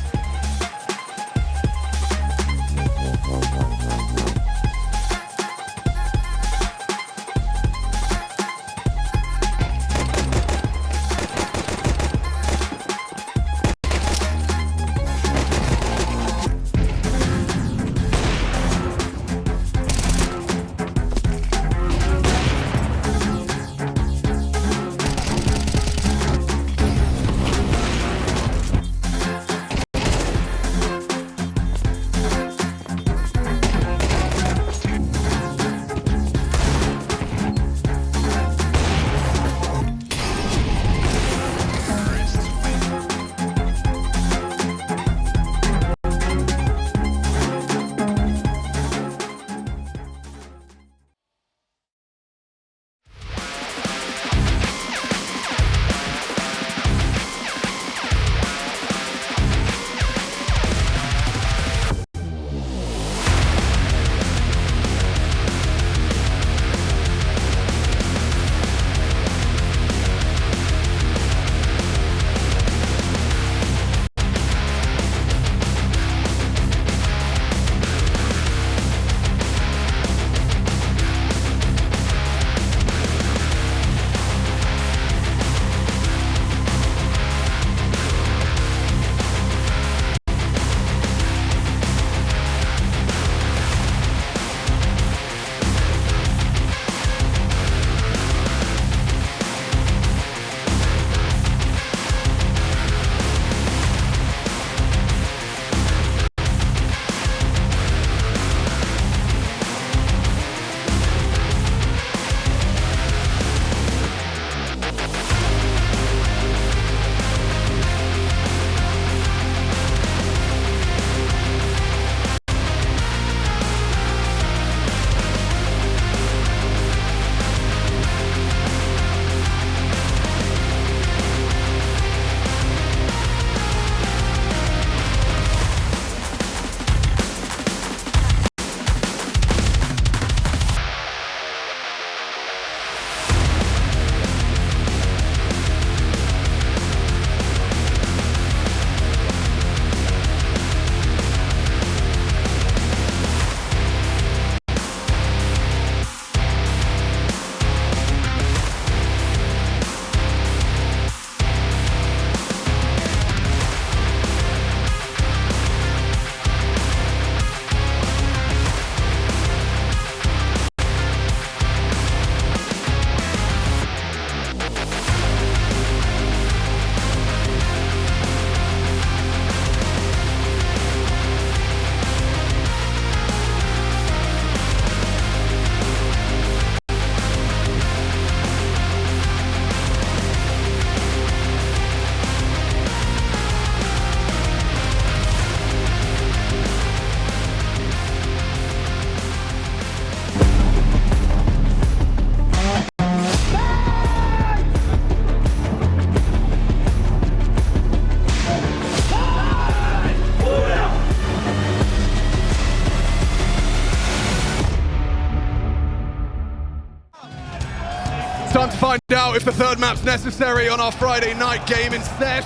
if the third map's necessary on our Friday night game in Sesh.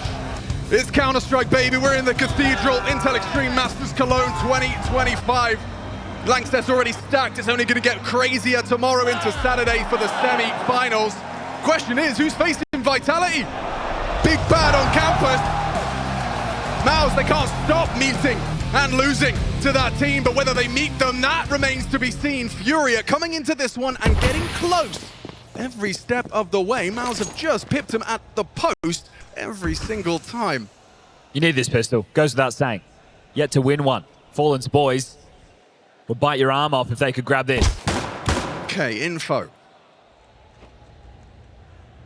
It's Counter-Strike, baby. We're in the Cathedral, Intel Extreme Masters Cologne 2025. Langstedt's already stacked. It's only going to get crazier tomorrow into Saturday for the semi-finals. Question is, who's facing Vitality? Big bad on campus. MOUZ, they can't stop meeting and losing to that team, but whether they meet them, that remains to be seen. FURIA coming into this one and getting close every step of the way. MOUZ have just pipped him at the post every single time.
You need this pistol. Goes without saying. Yet to win one. Fallen's boys would bite your arm off if they could grab this.
Okay, info.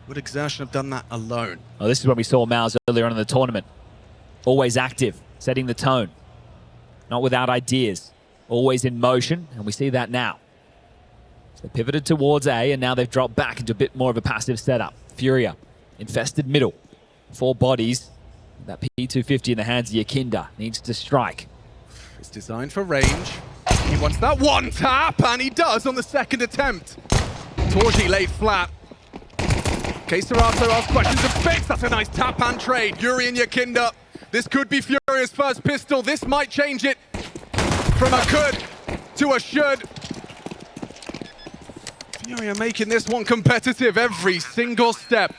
Would Exertion have done that alone?
Well, this is what we saw MOUZ earlier on in the tournament. Always active, setting the tone. Not without ideas. Always in motion, and we see that now. So they pivoted towards A, and now they've dropped back into a bit more of a passive setup. FURIA, infested middle. 4 bodies. That P250 in the hands of Yakinda needs to strike.
It's designed for range. He wants that one tap, and he does on the second attempt. Torji laid flat. Queserato asks questions of Spinx. That's a nice tap and trade. Yuri and Yakinda. This could be FURIA's first pistol. This might change it from a could to a should. FURIA making this one competitive every single step.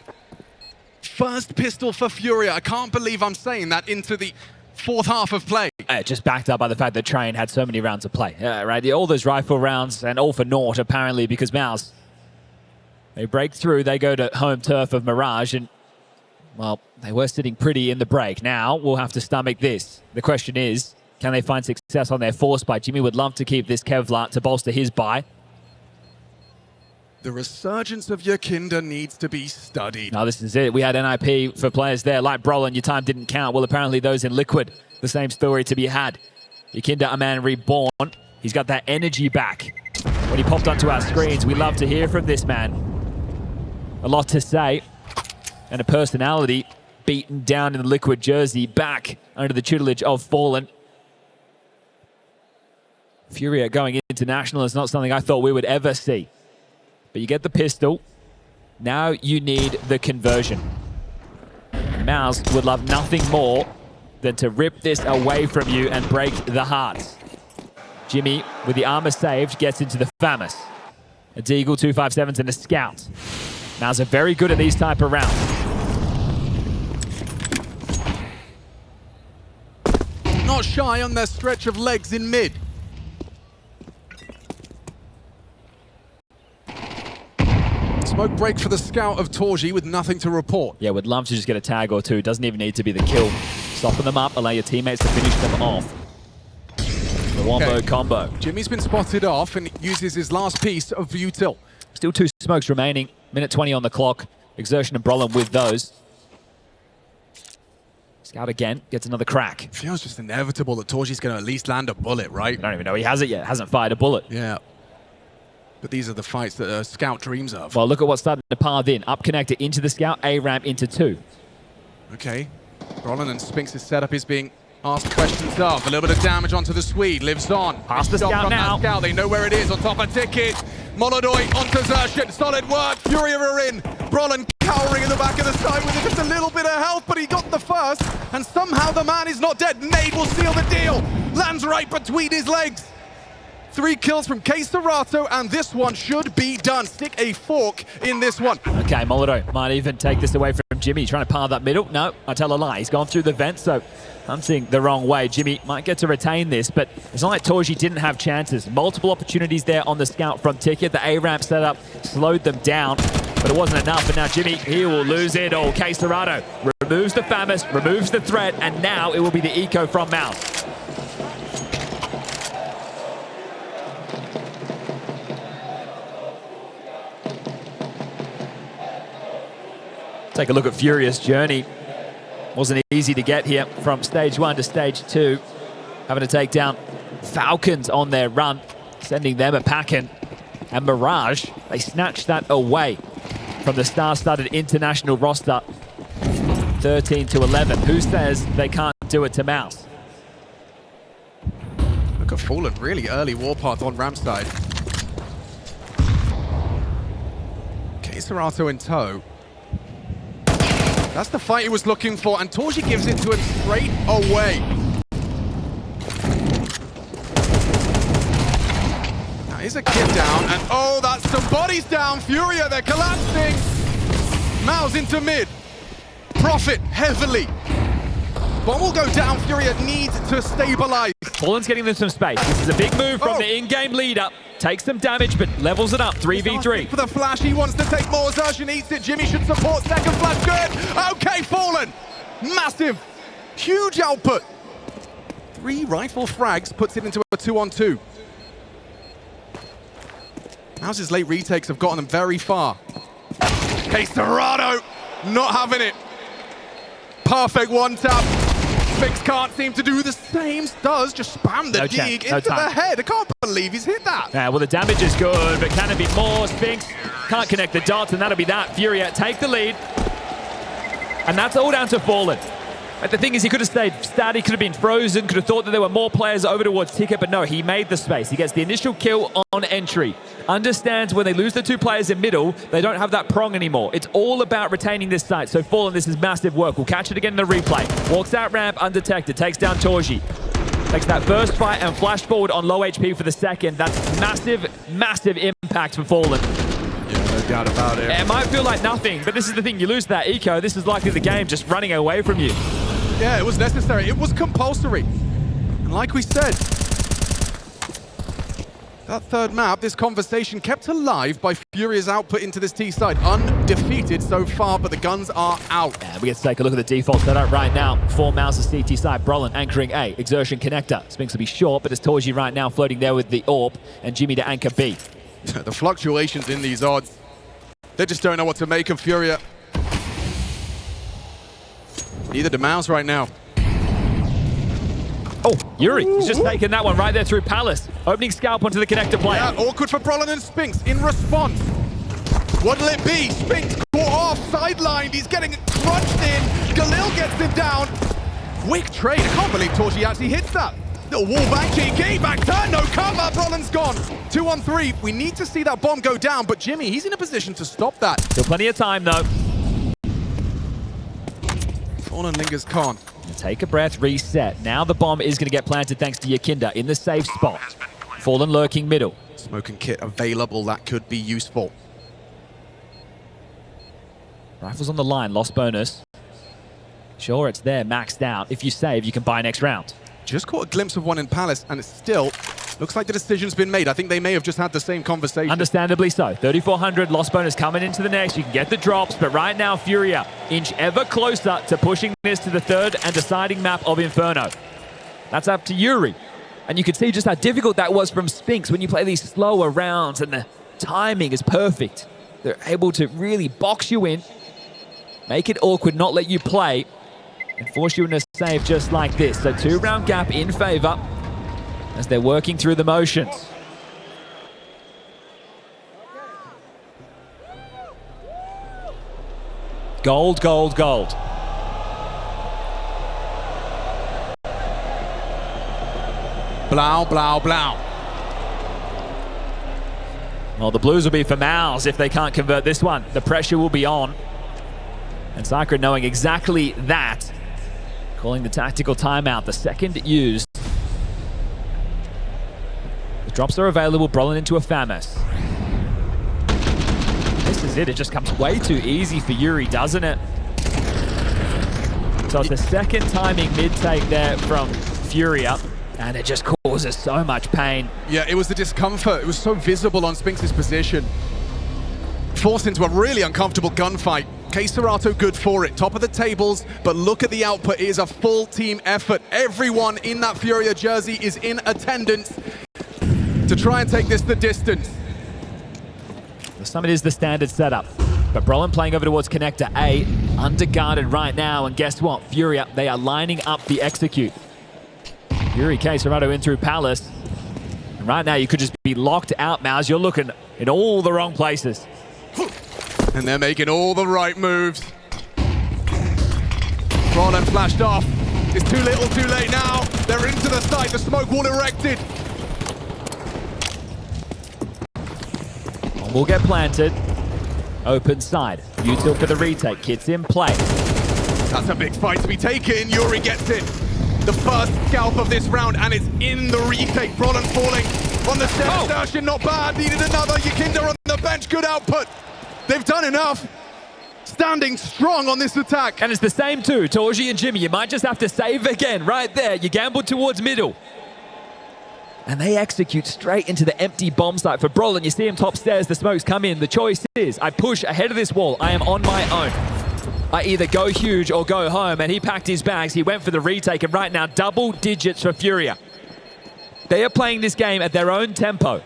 First pistol for FURIA. I can't believe I'm saying that into the fourth half of play.
Just backed up by the fact that Train had so many rounds of play. Right, all those rifle rounds and all for naught apparently because MOUZ, they break through, they go to home turf of Mirage and, well, they were sitting pretty in the break. Now we'll have to stomach this. The question is, can they find success on their force buy? Jimmy would love to keep this Kevlar to bolster his buy.
The resurgence of Yakinda needs to be studied.
No, this is it. We had NIP for players there like Brolin. Your time didn't count. Well, apparently those in Liquid, the same story to be had. Yakinda, a man reborn. He's got that energy back. When he popped onto our screens, we love to hear from this man. A lot to say. And a personality beaten down in the Liquid jersey, back under the tutelage of Fallen. FURIA going international is not something I thought we would ever see. But you get the pistol. Now you need the conversion. MOUZ would love nothing more than to rip this away from you and break the hearts. Jimmy, with the armor saved, gets into the FAMAS. A Deagle, 257s, and a Scout. MOUZ are very good at these type of rounds.
Not shy on their stretch of legs in mid. Smoke break for the Scout of Torji with nothing to report.
Yeah, would love to just get a tag or two. Doesn't even need to be the kill. Soften them up, allow your teammates to finish them off. The wombo combo.
Jimmy's been spotted off and uses his last piece of util.
Still 2 smokes remaining. Minute 20 on the clock. Exertion and Brolin with those. Scout again, gets another crack.
It feels just inevitable that Torji's going to at least land a bullet, right?
I don't even know he has it yet. Hasn't fired a bullet.
Yeah. But these are the fights that a Scout dreams of.
Well, look at what's starting to path in. Up connector into the Scout, A ramp into 2.
Okay. Brolin and Spinx's setup is being asked questions of. A little bit of damage onto the Swede. Lives on.
Past the Scout now.
Scout. They know where it is. On top of Ticket. Molodoi onto Zershit. Solid work. FURIA are in. Brolin cowering in the back of the side with just a little bit of health, but he got the first. And somehow the man is not dead. Nade will seal the deal. Lands right between his legs. 3 kills from Queserato, and this one should be done. Stick a fork in this one.
Okay, Molodoi might even take this away from Jimmy. Trying to par that middle. No, I tell a lie. He's gone through the vent, so hunting the wrong way. Jimmy might get to retain this, but it's not like Torji didn't have chances. Multiple opportunities there on the Scout from Ticket. The A-ramp setup slowed them down, but it wasn't enough. And now Jimmy, he will lose it all. Queserato removes the FAMAS, removes the threat, and now it will be the eco from MOUZ. Take a look at FURIA's journey. Wasn't easy to get here from stage 1 to stage 2. Having to take down Falcons on their run, sending them a packing. And Mirage, they snatched that away from the star-studded international roster. 13 to 11. Who says they can't do it to MOUZ?
Look at Fallen, really early warpath on ramp side. Queserato in tow. That's the fight he was looking for, and Torji gives it to him straight away. Now, is a kid down, and oh, that's some bodies down. FURIA, they're collapsing. MOUZ into mid. Profit heavily. Bomb will go down. FURIA needs to stabilize.
Fallen's getting them some space. This is a big move from the in-game leader. Takes some damage, but levels it up. 3v3.
For the flash, he wants to take more. Zertian eats it. Jimmy should support. Second flash, good. Okay, Fallen. Massive. Huge output. 3 rifle frags puts it into a 2-on-2. MOUZ's late retakes have gotten them very far. Hey, Serrano, not having it. Perfect one tap. Spinx can't seem to do the same. Does just spam the dig into the head. I can't believe he's hit that.
Yeah, well, the damage is good, but can it be more? Spinx can't connect the dots, and that'll be that. FURIA take the lead. And that's all down to Fallen. But the thing is, he could have stayed stat, he could have been frozen, could have thought that there were more players over towards Ticket, but no, he made the space. He gets the initial kill on entry. Understands when they lose the 2 players in middle, they don't have that prong anymore. It's all about retaining this site. So Fallen, this is massive work. We'll catch it again in the replay. Walks out ramp, undetected, takes down Torji. Takes that first fight and flash forward on low HP for the second. That's massive, massive impact for Fallen.
Yeah, no doubt about it.
It might feel like nothing, but this is the thing. You lose that eco, this is likely the game just running away from you.
Yeah, it was necessary. It was compulsory. And like we said, that third map, this conversation kept alive by FURIA's output into this T side. Undefeated so far, but the guns are out.
And we get to take a look at the default setup right now. 4 MOUZ's CT side. Brolin anchoring A. Exertion connector. Spinx will be short, but it's Torji right now floating there with the AWP, and Jimmy to anchor B.
The fluctuations in these odds, they just don't know what to make of FURIA. Neither do MOUZ right now.
Oh, Yuri, he's just taken that one right there through Palace. Opening scalp onto the connector player.
Yeah, awkward for Brolin and Spinx in response. What'll it be? Spinx caught off, sidelined. He's getting crunched in. Galil gets him down. Wick trade. I can't believe Torji actually hits that. Little wall back, GG, back turn, no cover. Brolin's gone. 2-on-3. We need to see that bomb go down, but Jimmy, he's in a position to stop that.
Still plenty of time, though.
Fallen lingers can't.
Take a breath, reset. Now the bomb is going to get planted thanks to Yakinda in the safe spot. Fallen lurking middle.
Smoke and kit available, that could be useful.
Rifles on the line, lost bonus. Sure, it's there, maxed out. If you save, you can buy next round.
Just caught a glimpse of one in Palace, and it still looks like the decision's been made. I think they may have just had the same conversation.
Understandably so. 3,400, lost bonus coming into the next. You can get the drops, but right now, FURIA inch ever closer to pushing this to the third and deciding map of Inferno. That's up to Yuri. And you can see just how difficult that was from Spinx when you play these slower rounds and the timing is perfect. They're able to really box you in, make it awkward, not let you play, and force you into a save just like this. So 2-round gap in favor as they're working through the motions. Gold, gold, gold.
Blau, blau, blau.
Well, the blues will be for MOUZ if they can't convert this one. The pressure will be on. And Sakura knowing exactly that, calling the tactical timeout, the second used. The drops are available, Brolin into a FAMAS. This is it, it just comes way too easy for Yuri, doesn't it? So it's the second timing mid-take there from FURIA, and it just causes so much pain.
Yeah, it was the discomfort. It was so visible on Spinx's position. Forced into a really uncomfortable gunfight. K-Serato good for it, top of the tables, but look at the output. It is a full team effort. Everyone in that FURIA jersey is in attendance to try and take this the distance.
The Summit is the standard setup, but Brolin playing over towards Connector A, underguarded right now, and guess what? FURIA, they are lining up the execute. Yuri K-Serato in through Palace, and right now you could just be locked out, MOUZ. You're looking in all the wrong places.
And they're making all the right moves. Brolin flashed off. It's too little, too late now. They're into the site, the smoke wall erected.
Will get planted. Open side. Util for the retake. Kit's in play.
That's a big fight to be taken. Yuri gets it. The first scalp of this round, and it's in the retake. Brolin falling on the stairs. Sershin not bad. Needed another. Yakinda on the bench. Good output. They've done enough. Standing strong on this attack.
And it's the same too, Torji and Jimmy. You might just have to save again right there. You gambled towards middle. And they execute straight into the empty bomb site for Brolin. You see him top stairs, the smokes come in. The choice is, I push ahead of this wall. I am on my own. I either go huge or go home. And he packed his bags. He went for the retake. And right now, double digits for FURIA. They are playing this game at their own tempo.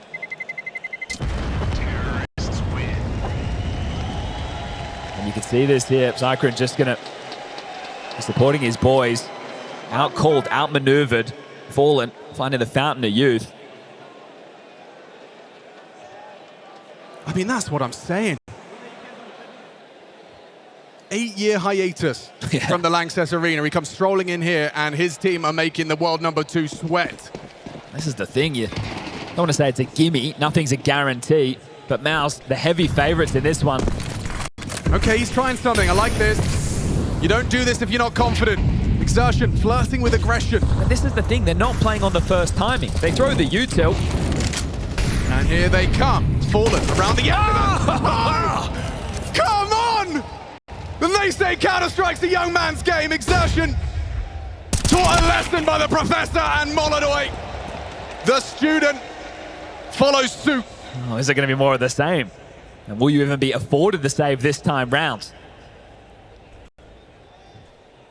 You can see this here. Zycron just going to be supporting his boys. Out-called, out-maneuvered, fallen, finding the fountain of youth.
I mean, that's what I'm saying. 8-year hiatus from the Lanxess Arena. He comes strolling in here, and his team are making the world #2 sweat.
This is the thing. You don't want to say it's a gimme. Nothing's a guarantee. But MOUZ, the heavy favorites in this one.
Okay, he's trying something. I like this. You don't do this if you're not confident. Exertion, flirting with aggression.
And this is the thing. They're not playing on the first timing. They throw the util.
And here they come. Fallen around the end. Come on! And they say Counter-Strike's a young man's game. Exertion taught a lesson by the professor, and Molodoi, the student, follows suit.
Oh, is it going to be more of the same? And will you even be afforded the save this time round?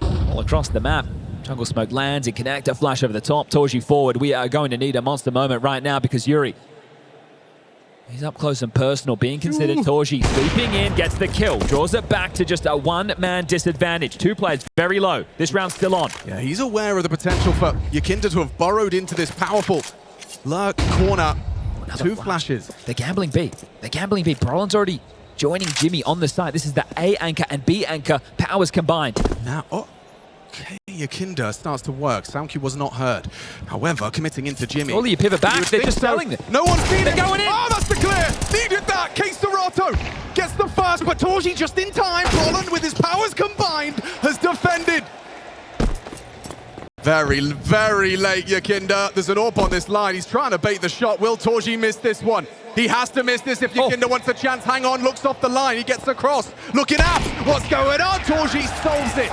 All across the map. Jungle smoke lands in connector, flash over the top. Torji forward. We are going to need a monster moment right now because Yuri, he's up close and personal, being considered. Torji sweeping in, gets the kill. Draws it back to just a one-man disadvantage. 2 players very low. This round's still on.
Yeah, he's aware of the potential for Yakinda to have burrowed into this powerful lurk corner.
Another
2
one.
flashes.
They're gambling B. They're gambling B. Brolin's already joining Jimmy on the side. This is the A anchor and B anchor powers combined.
Now, okay, Yakinda starts to work. Soundcue was not heard. However, committing into Jimmy.
Surely you pivot back.
would
They're
think
just
so.
selling them.
No one's seen
They're
it.
going in.
Oh, that's the clear. Needed that. Case Serato gets the first, but Torji just in time. Brolin, with his powers combined, has defended. Very, very late, Yakinda. There's an AWP on this line. He's trying to bait the shot. Will Torji miss this one? He has to miss this if Yakinda wants a chance. Hang on, looks off the line. He gets across. Looking up. What's going on? Torji solves it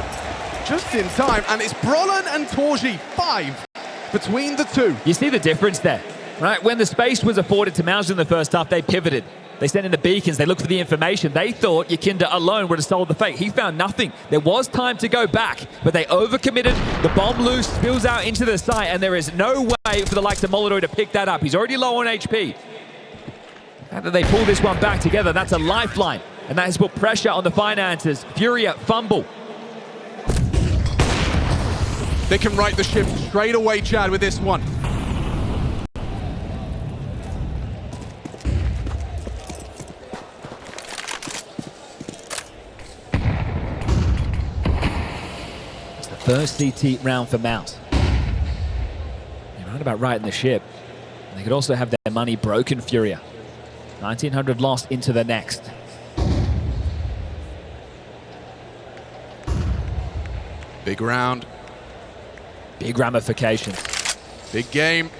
just in time. And it's Brolin and Torji, 5 between the two.
You see the difference there, right? When the space was afforded to MOUZ in the first half, they pivoted. They sent in the beacons. They looked for the information. They thought Yakinda alone would have sold the fake. He found nothing. There was time to go back, but they overcommitted. The bomb loose, spills out into the site, and there is no way for the likes of Molodoi to pick that up. He's already low on HP. How did they pull this one back together? That's a lifeline, and that has put pressure on the finances. FURIA fumble.
They can right the ship straight away, Chad, with this one.
First CT round for MOUZ. They're right about right in the ship. They could also have their money broken, FURIA. 1900 lost into the next.
Big round.
Big ramifications.
Big game.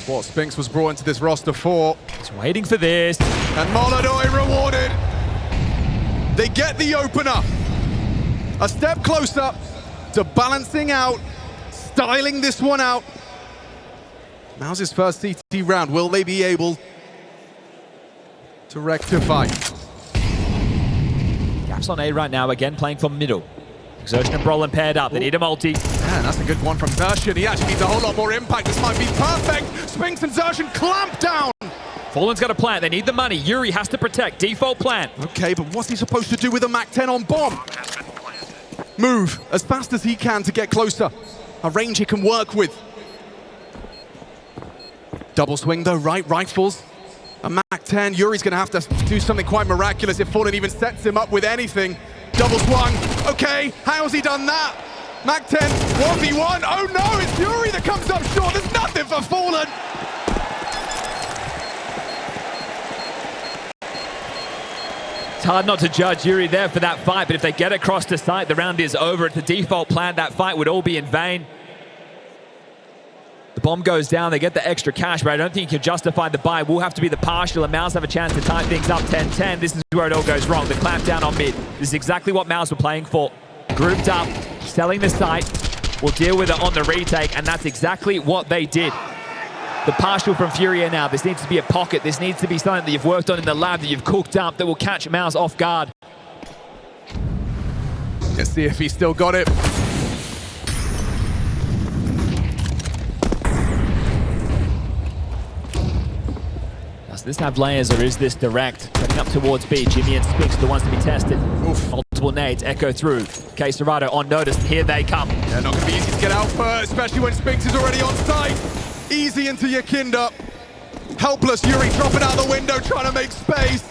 What Spinx was brought into this roster for.
He's waiting for this.
And Molodoi rewarded. They get the opener. A step closer to balancing out, styling this one out. MOUZ's first CT round. Will they be able to rectify?
Gaps on A right now, again playing from middle. Exertion and Brolin paired up. They need a multi.
Man, that's a good one from Zershin. He actually needs a whole lot more impact. This might be perfect. Spinx and Zershin clamp down.
Fallen's got a plant. They need the money. Yuri has to protect. Default plant.
Okay, but what's he supposed to do with a MAC-10 on bomb? Move as fast as he can to get closer. A range he can work with. Double swing though, right rifles. A MAC-10. Yuri's going to have to do something quite miraculous if Fallen even sets him up with anything. Double swung. Okay, how's he done that? MAC-10, 1v1. Oh no, it's Yuri that comes up short. There's nothing for Fallen.
hard not to judge Yuri there for that fight, but if they get across to site, the round is over. It's the default plan. That fight would all be in vain. The bomb goes down, they get the extra cash, but I don't think you can justify the buy. Will have to be the partial, and MOUZ have a chance to tie things up 10-10. This is where it all goes wrong. The clampdown on mid. This is exactly what MOUZ were playing for. Grouped up, selling the site. We'll deal with it on the retake, and that's exactly what they did. The partial from FURIA now. This needs to be a pocket. This needs to be something that you've worked on in the lab, that you've cooked up, that will catch MOUZ off guard.
Let's see if he's still got it.
Does this have layers, or is this direct? Heading up towards B. Jimmy and Spinx, the ones to be tested. Oof. Multiple nades echo through. Questerado on notice. Here they come.
They're not going to be easy to get out first, especially when Spinx is already on site. Easy into Yakinda. Helpless Yuri dropping out the window, trying to make space.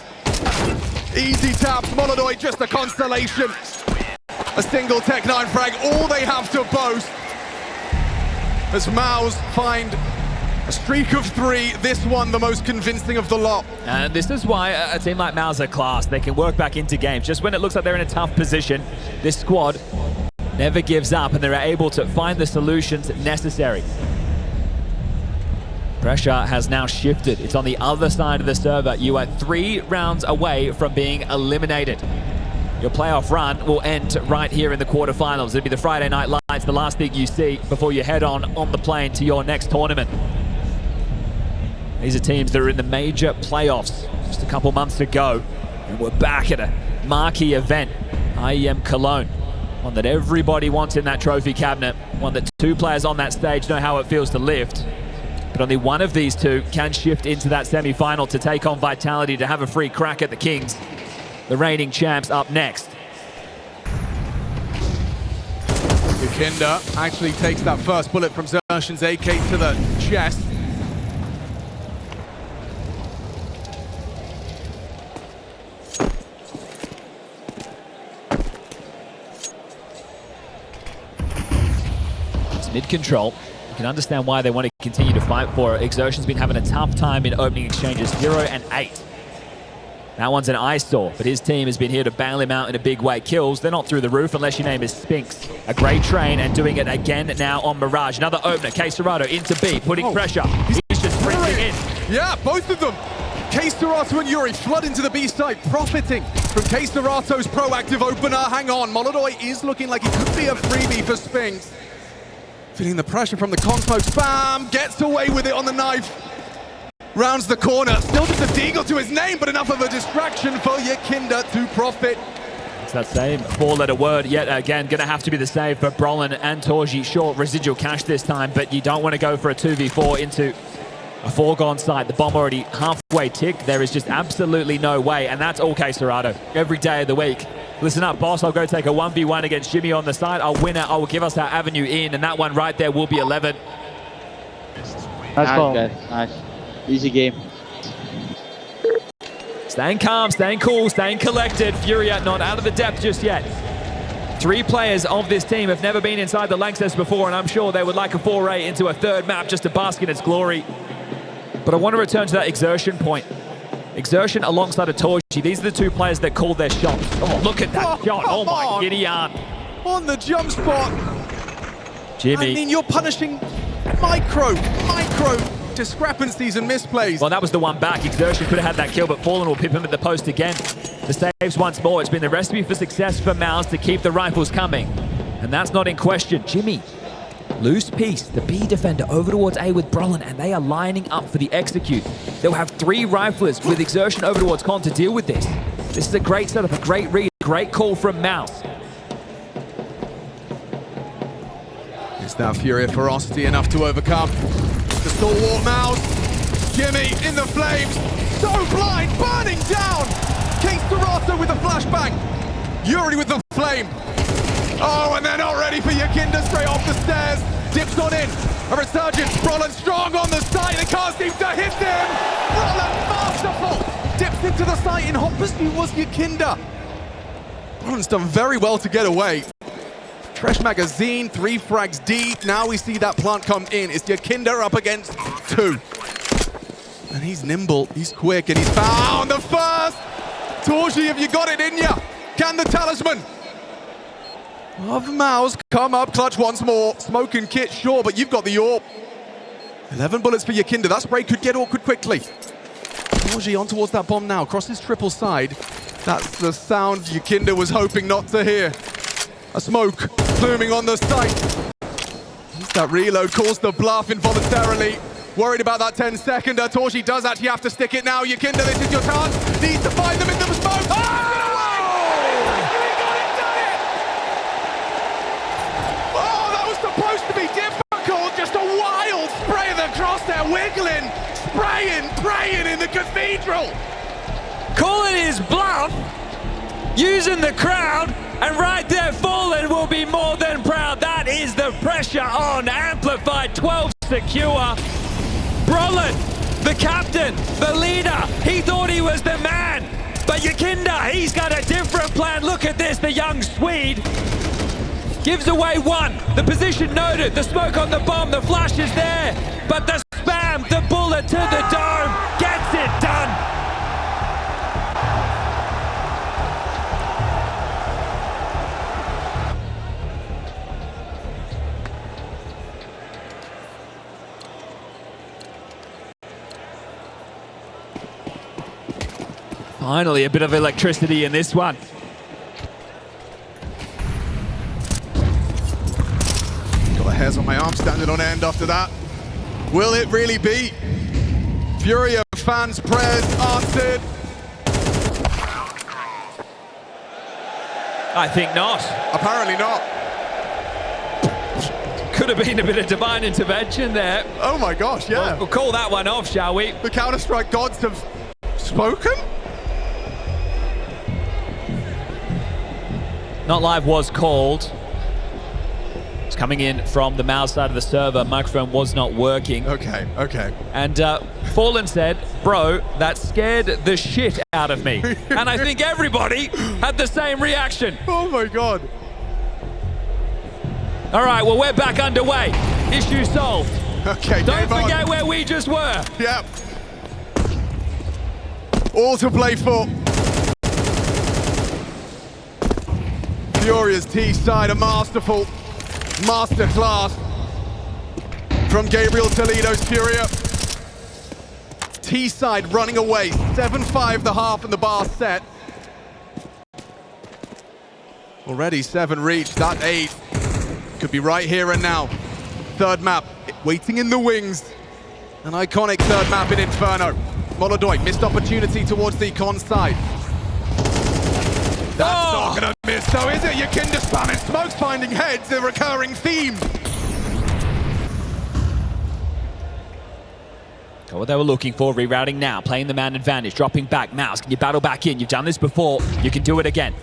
Easy taps. Molodoi just a constellation. A single Tech-9 frag. All they have to boast. As MOUZ find a streak of 3, this one the most convincing of the lot.
And this is why a team like MOUZ are class. They can work back into games. Just when it looks like they're in a tough position, this squad never gives up, and they're able to find the solutions necessary. Pressure has now shifted. It's on the other side of the server. You are 3 rounds away from being eliminated. Your playoff run will end right here in the quarterfinals. It'll be the Friday Night Lights, the last thing you see before you head on the plane to your next tournament. These are teams that are in the major playoffs just a couple months ago, and we're back at a marquee event, IEM Cologne, one that everybody wants in that trophy cabinet, one that 2 players on that stage know how it feels to lift, but only one of these 2 can shift into that semi-final to take on Vitality, to have a free crack at the Kings, the reigning champs, up next.
Yakinda actually takes that first bullet from Zershin's AK to the chest.
Mid-control. You can understand why they want to continue to fight for it. Exertion's been having a tough time in opening exchanges, 0 and 8. That one's an eyesore, but his team has been here to bail him out in a big way. Kills, they're not through the roof unless your name is Spinx. A great train, and doing it again now on Mirage. Another opener, Questerado into B, putting pressure. He's just sprinting in.
Yeah, both of them. Questerado and Yuri flood into the B side, profiting from Questerado's proactive opener. Hang on, Molodoi is looking like he could be a freebie for Spinx. Feeling the pressure from the con-smoke. Spam gets away with it on the knife. Rounds the corner. Still just a deagle to his name, but enough of a distraction for Yakinda to profit.
It's that same 4-letter word yet again. Going to have to be the save for Brolin and Torji. Short residual cash this time, but you don't want to go for a 2v4 into a foregone site. The bomb already halfway ticked. There is just absolutely no way, and that's all Questerado every day of the week. Listen up, boss, I'll go take a 1v1 against Jimmy on the side. I'll win it. I will give us our avenue in, and that one right there will be 11.
Nice ball. Nice. Easy game.
Staying calm, staying cool, staying collected. FURIA not out of the depth just yet. 3 players of this team have never been inside the Lanxess before, and I'm sure they would like a foray into a 3rd map just to bask in its glory. But I want to return to that Exertion point. Exertion alongside of Torji. These are the 2 players that called their shots. Oh, look at that shot. Oh my giddy aunt.
On the jump spot.
Jimmy.
I mean, you're punishing micro discrepancies and misplays.
Well, that was the one back. Exertion could have had that kill, but Fallen will pip him at the post again. The saves once more. It's been the recipe for success for MOUZ to keep the rifles coming. And that's not in question. Jimmy, loose piece, the B defender over towards A with Brolin, and they are lining up for the execute. They'll have 3 riflers with Exertion over towards Con to deal with this. This is a great setup, a great read, great call from MOUZ.
Is that FURIA ferocity enough to overcome the stalwart MOUZ? Jimmy in the flames, so blind, burning down. Questerado with a flashbang. Yuri with the flame. Oh, and they're not ready for Yakinda straight off the stairs. Dips on in. A resurgence. Brolin strong on the side. They can't seem to hit him. Brolin masterful. Dips into the site in hot pursuit was Yakinda. Brolin's done very well to get away. Fresh magazine, 3 frags deep. Now we see that plant come in. It's Yakinda up against 2. And he's nimble, he's quick, and he's found the first. Torji, have you got it in ya? Can the talisman of MOUZ come up clutch once more? Smoke and Kit, sure, but you've got the AWP. 11 bullets for Yakinda. That spray could get awkward quickly. Torji on towards that bomb now, crosses triple side. That's the sound Yakinda was hoping not to hear. A smoke pluming on the site. That reload caused the bluff involuntarily. Worried about that 10-seconder. Torji does actually have to stick it now. Yakinda, this is your chance. Needs to find them in the smoke. Oh! Oh, that was supposed to be difficult. Just a wild spray of the crosshair, wiggling, spraying, praying in the cathedral.
Calling his bluff, using the crowd, and right there, Fallen will be more than proud. That is the pressure on. Amplified, 12 secure. Brolin, the captain, the leader, he thought he was the man. But Yakinda, he's got a different plan. Look at this, the young Swede. Gives away one. The position noted, the smoke on the bomb, the flash is there. But the spam, the bullet to the dome, gets it done.
Finally, a bit of electricity in this one.
Got the hairs on my arm standing on end after that. Will it really be? FURIA fans' prayers answered.
I think not.
Apparently not.
Could have been a bit of divine intervention there.
Oh my gosh, yeah.
We'll call that one off, shall we?
The Counter-Strike gods have spoken?
Not live was called. It's coming in from the MOUZ side of the server. Microphone was not working.
Okay.
And Fallen said, bro, that scared the shit out of me. And I think everybody had the same reaction.
Oh my God.
All right, well, we're back underway. Issue solved.
Okay,
Don't forget where we just were.
Yep. All to play for. FURIA's T side, a masterful masterclass from Gabriel Toledo's FURIA. T side running away, 7-5 the half and the bar set. Already 7 reached, that 8 could be right here and now. Third map, waiting in the wings. An iconic third map in Inferno. Molodoi, missed opportunity towards the con side. That's not gonna miss though, is it? Yakinda spamming smokes, finding heads, a recurring theme.
Got what they were looking for, rerouting now, playing the man advantage, dropping back. MOUZ, can you battle back in? You've done this before, you can do it again.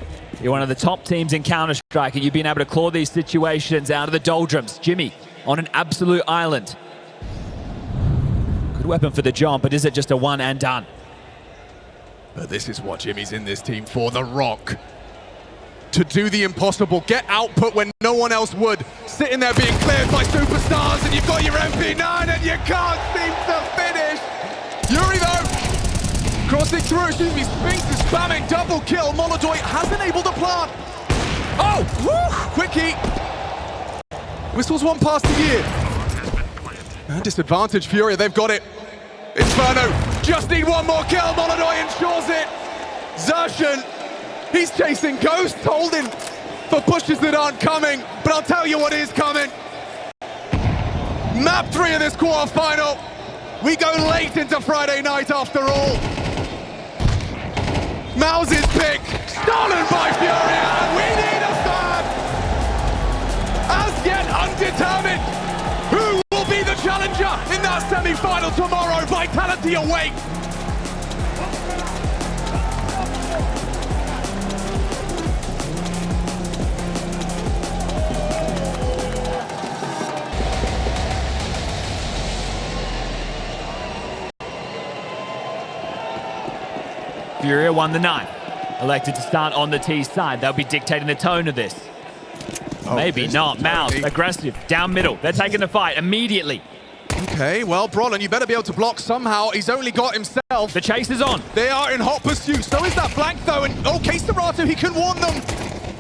You're one of the top teams in Counter-Strike, and you've been able to claw these situations out of the doldrums. Jimmy on an absolute island. Good weapon for the job, but is it just a one and done?
But this is what Jimmy's in this team for, the Rock. To do the impossible, get output when no one else would. Sitting there being cleared by superstars, and you've got your MP9 and you can't seem to finish. Yuri though, crossing through, excuse me, Spinx is spamming, double kill. Molodoi hasn't able to plant. Oh, woo, quickie. Whistles one past the year. And disadvantage FURIA, they've got it. Inferno, just need one more kill. Molodoi ensures it. Zershan, he's chasing ghosts, holding for pushes that aren't coming. But I'll tell you what is coming. Map 3 of this quarterfinal. We go late into Friday night after all. MOUZ's pick, stolen by FURIA, and we need a third. As yet undetermined. Who will be the challenger in that semi-final tomorrow? Vitality awake.
FURIA won the 9. Elected to start on the T side. They'll be dictating the tone of this. Maybe not. MOUZ, aggressive, down middle. They're taking the fight immediately.
Okay, well, Brolin, you better be able to block somehow. He's only got himself.
The chase is on.
They are in hot pursuit. So is that flank, though. And, oh, Serato, he can warn them.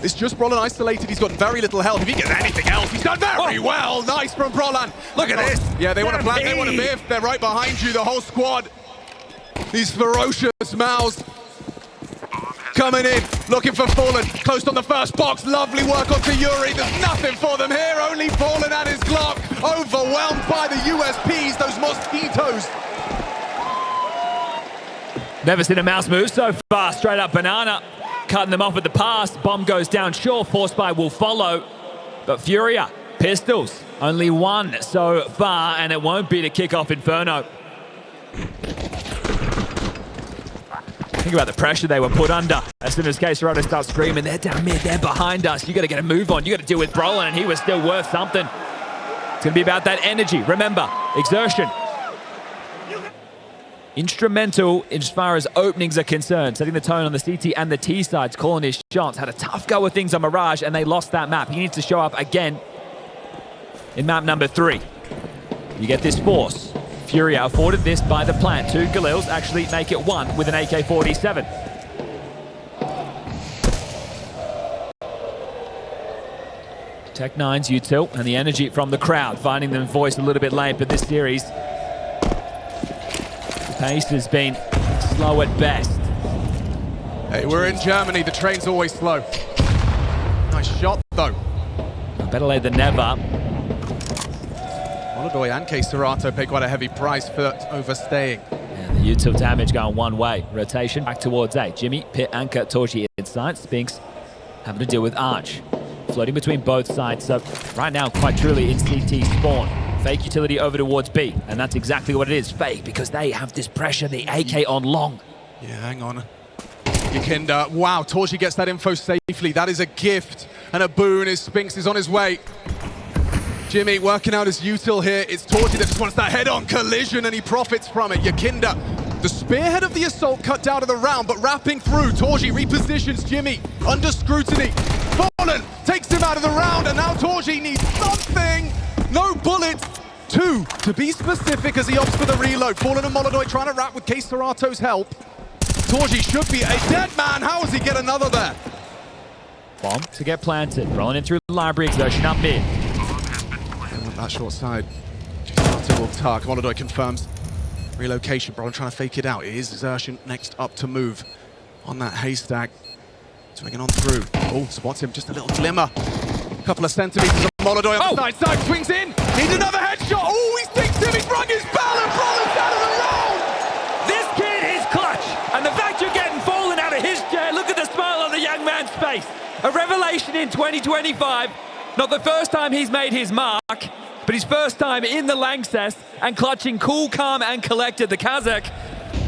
It's just Brolin isolated. He's got very little health. If he gets anything else, he's done very well. Nice from Brolin. Look at this. Yeah, they want to flank. They want to biff. They're right behind you, the whole squad. These ferocious MOUZ coming in, looking for Fallen. Close on the first box. Lovely work onto Yuri. There's nothing for them here. Only Fallen and his Glock. Overwhelmed by the USPs, those mosquitoes.
Never seen a MOUZ move so far. Straight up banana. Cutting them off at the pass. Bomb goes down short. Force buy will follow. But FURIA, pistols. Only one so far, and it won't be to kick off Inferno. Think about the pressure they were put under. As soon as Serato starts screaming, they're down mid, they're behind us. You got to get a move on. You got to deal with Brolin, and he was still worth something. It's going to be about that energy. Remember, exertion. Instrumental as far as openings are concerned, setting the tone on the CT and the T sides, calling his shots. Had a tough go of things on Mirage, and they lost that map. He needs to show up again in map number 3. You get this force. FURIA afforded this by the plant. 2 Galils actually make it 1 with an AK-47. Tech9's util and the energy from the crowd, finding them voiced a little bit late, but this series, the pace has been slow at best.
Hey, we're in Germany. The train's always slow. Nice shot, though.
Better late than never.
Molodoy and Serato pay quite a heavy price for overstaying.
And the util damage going one way. Rotation back towards A. Jimmy, Pit, Anchor, Torchi inside. Spinx having to deal with Arch. Floating between both sides. So right now, quite truly, it's CT spawn. Fake utility over towards B. And that's exactly what it is. Fake, because they have this pressure. The AK on long.
Yeah, hang on. Yakinda, wow, Torchi gets that info safely. That is a gift and a boon as Spinx is on his way. Jimmy working out his util here. It's Torchi that just wants that head-on collision, and he profits from it. Yakinda, the spearhead of the assault, cut down to the round, but wrapping through. Torchi repositions Jimmy under scrutiny. Fallen takes him out of the round, and now Torchi needs something. No bullets. 2, to be specific, as he opts for the reload. Fallen and Molodoy trying to wrap with Serato's help. Torchi should be a dead man. How does he get another there?
Bomb to get planted. Rolling in through the library. Exertion up mid.
That short side. Serato will tuck. Molodoy confirms relocation. Brolin trying to fake it out. It is Exertion next up to move on that haystack. Swinging on through. Oh, spots him. Just a little glimmer. A couple of centimeters of Molodoy on the side. Swings in. Needs another headshot. Oh, he stinks him. He's rung his bell, and Brolin's out of the round.
This kid is clutch. And the fact you're getting Fallen out of his chair, look at the smile on the young man's face. A revelation in 2025. Not the first time he's made his mark, but his first time in the Lanxess and clutching cool, calm, and collected. The Kazakh,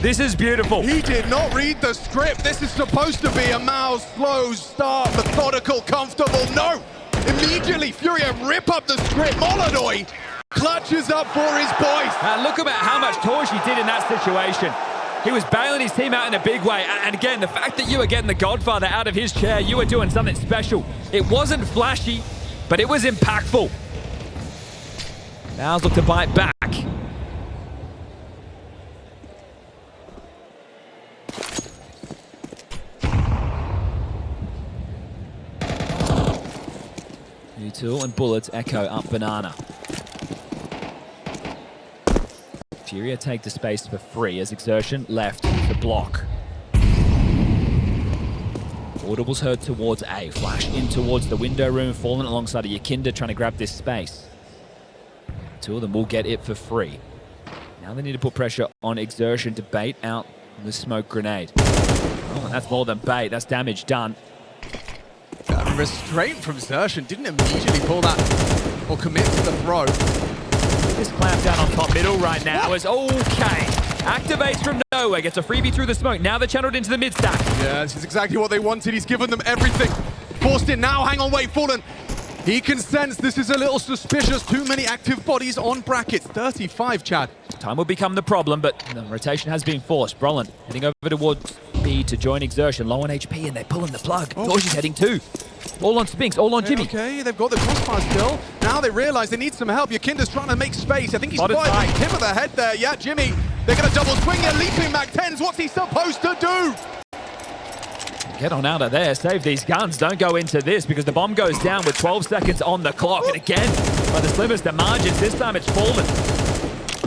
this is beautiful.
He did not read the script. This is supposed to be a MOUZ slow start, methodical, comfortable. No! Immediately, FURIA rip up the script. Molodoy clutches up for his boys.
And look about how much Torchi did in that situation. He was bailing his team out in a big way. And again, the fact that you were getting the Godfather out of his chair, you were doing something special. It wasn't flashy, but it was impactful. MOUZ look to bite back. Util and bullets echo up banana. FURIA take the space for free as Exertion left to block. Audibles heard towards A. Flash in towards the window room. Fallen alongside of Yakinda trying to grab this space. 2 of them will get it for free. Now they need to put pressure on Exertion to bait out the smoke grenade. Oh, and that's more than bait. That's damage done.
Restraint from Exertion. Didn't immediately pull that or commit to the throw.
This clamp down on top middle right now is okay. Activates from nowhere, gets a freebie through the smoke. Now they're channeled into the mid stack.
Yeah, this is exactly what they wanted. He's given them everything. Forced in now, hang on, wait, Fallen. He can sense this is a little suspicious. Too many active bodies on brackets. 35, Chad.
Time will become the problem, but the rotation has been forced. Brolin heading over towards speed to join Exertion, low on HP, and they're pulling the plug. Torchi's heading too. All on Spinx, all on Jimmy.
Okay, they've got the crossfire still. Now they realize they need some help. Yakinda's trying to make space. I think he's spotted the tip of the head there. Yeah, Jimmy, they're going to double swing here. Leaping Mac 10s. What's he supposed to do?
Get on out of there, save these guns, don't go into this because the bomb goes down with 12 seconds on the clock. And again, by the slimmest of margins, this time it's fallen.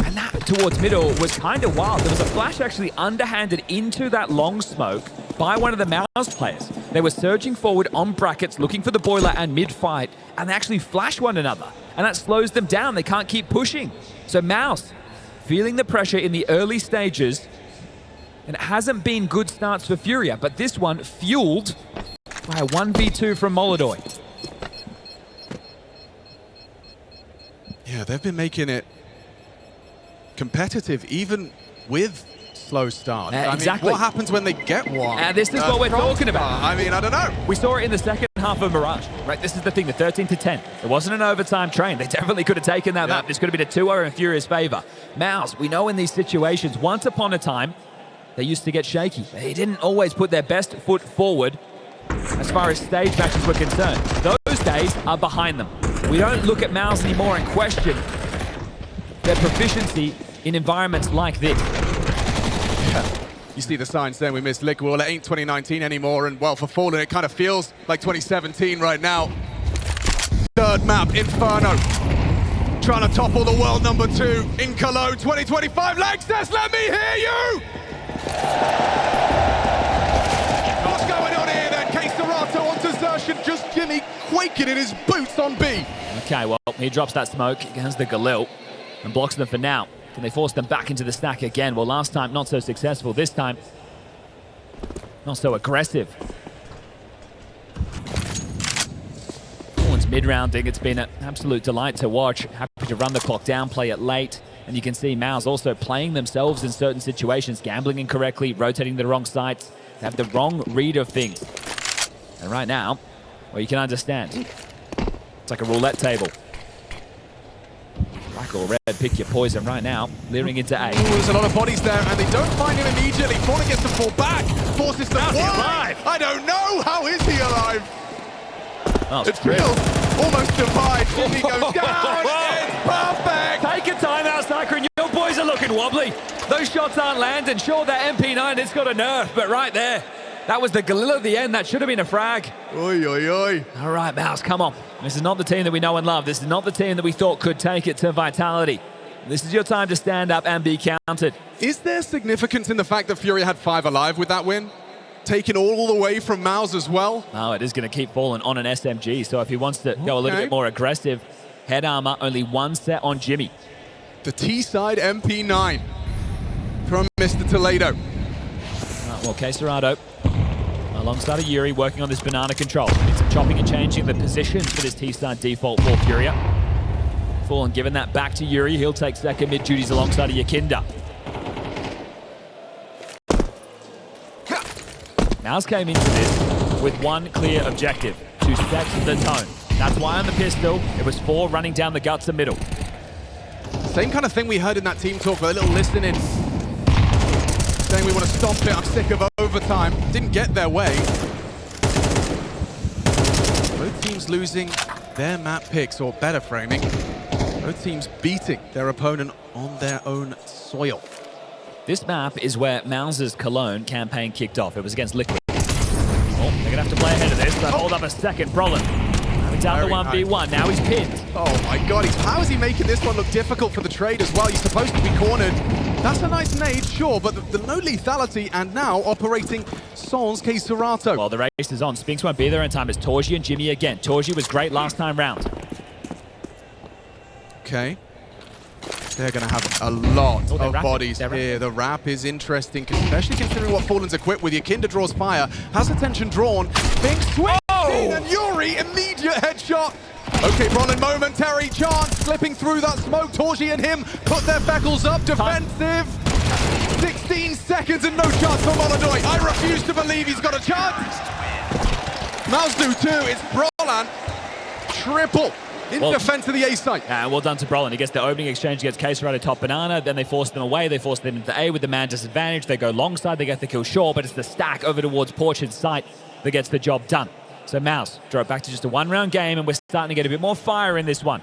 And that towards middle was kind of wild. There was a flash actually underhanded into that long smoke by one of the MOUZ players. They were surging forward on brackets, looking for the boiler and mid-fight, and they actually flash one another. And that slows them down, they can't keep pushing. So MOUZ, feeling the pressure in the early stages, and it hasn't been good starts for FURIA, but this one fueled by a 1v2 from Molodoy.
Yeah, they've been making it competitive, even with slow start.
Exactly.
I mean, what happens when they get one?
And this is what we're talking about.
I mean, I don't know.
We saw it in the second half of Mirage, right? This is the thing, the 13-10. It wasn't an overtime train. They definitely could have taken that map. This could have been a 2-0 in FURIA's favor. MOUZ, we know in these situations, once upon a time, they used to get shaky. They didn't always put their best foot forward as far as stage matches were concerned. Those days are behind them. We don't look at MOUZ anymore and question their proficiency in environments like this.
You see the signs saying we missed Liquid. Well, it ain't 2019 anymore, and well, for Fallen, it kind of feels like 2017 right now. Third map, Inferno. Trying to topple the world #2 in Cologne 2025. Lexus, let me hear you! What's going on here then? Serato on desertion, just Jimmy quaking in his boots on B.
Okay, well, he drops that smoke against the Galil and blocks them for now. Can they force them back into the stack again? Well, last time, not so successful. This time, not so aggressive. Fallen's mid-rounding. It's been an absolute delight to watch. Happy to run the clock down, play it late. And you can see MOUZ also playing themselves in certain situations, gambling incorrectly, rotating the wrong sites. They have the wrong read of things. And right now, well, you can understand. It's like a roulette table. Black or red, pick your poison right now. Leering into A.
Ooh, there's a lot of bodies there, and they don't find him immediately. Fallen gets to fall back, forces them.
Alive?
I don't know. How is he alive?
Oh,
It's real. Almost divide. Jimmy goes down. It's perfect.
Take a timeout, Saccharin. Your boys are looking wobbly. Those shots aren't landing. Sure, that MP9, it's got a nerf, but right there, that was the Galil at the end. That should have been a frag.
Oi, oi, oi.
All right, MOUZ, come on. This is not the team that we know and love. This is not the team that we thought could take it to Vitality. This is your time to stand up and be counted.
Is there significance in the fact that FURIA had 5 alive with that win? Taken all the way from MOUZ as well?
Oh, it is going to keep Fallen on an SMG, so if he wants to go a little bit more aggressive, head armor, only one set on Jimmy.
The T-side MP9 from Mr. Toledo.
Well, Serato, alongside of Yuri, working on this banana control. It's some chopping and changing the positions for this T-side default for FURIA. Fallen giving that back to Yuri. He'll take second mid duties alongside of Yakinda. MOUZ came into this with one clear objective, to set the tone. That's why on the pistol, it was 4 running down the guts and middle.
Same kind of thing we heard in that team talk with a little listening. Saying we want to stomp it, I'm sick of overtime. Didn't get their way. Both teams losing their map picks, or better framing. Both teams beating their opponent on their own soil.
This map is where MOUZ's Cologne campaign kicked off. It was against Liquid. Oh, they're going to have to play ahead of this. They'll hold up a second. Brolin having down the 1v1. Now he's pinned.
Oh my god, how is he making this one look difficult for the trade as well? He's supposed to be cornered. That's a nice nade, sure, but the no lethality, and now operating Sans Serato.
Well, the race is on. Spinx won't be there in time. It's Torji and Jimmy again. Torji was great last time round.
Okay. They're going to have a lot of bodies
here.
The wrap is interesting, especially considering what Fallen's equipped with. Yakinda draws fire, has attention drawn. Big swing in, and Yuri, immediate headshot. Okay, Brolin, momentary chance, slipping through that smoke. Torji and him put their beckles up, defensive. 16 seconds and no chance for Molodoy. I refuse to believe he's got a chance. MOUZ do too, it's Brolin. Triple in defense of the A site.
Yeah, well done to Brolin. He gets the opening exchange against Quesarado top banana. Then they force them away. They force them into A with the man disadvantage. They go long side. They get the kill short, but it's the stack over towards Porchard's site that gets the job done. So MOUZ drove back to just a one-round game, and we're starting to get a bit more fire in this one.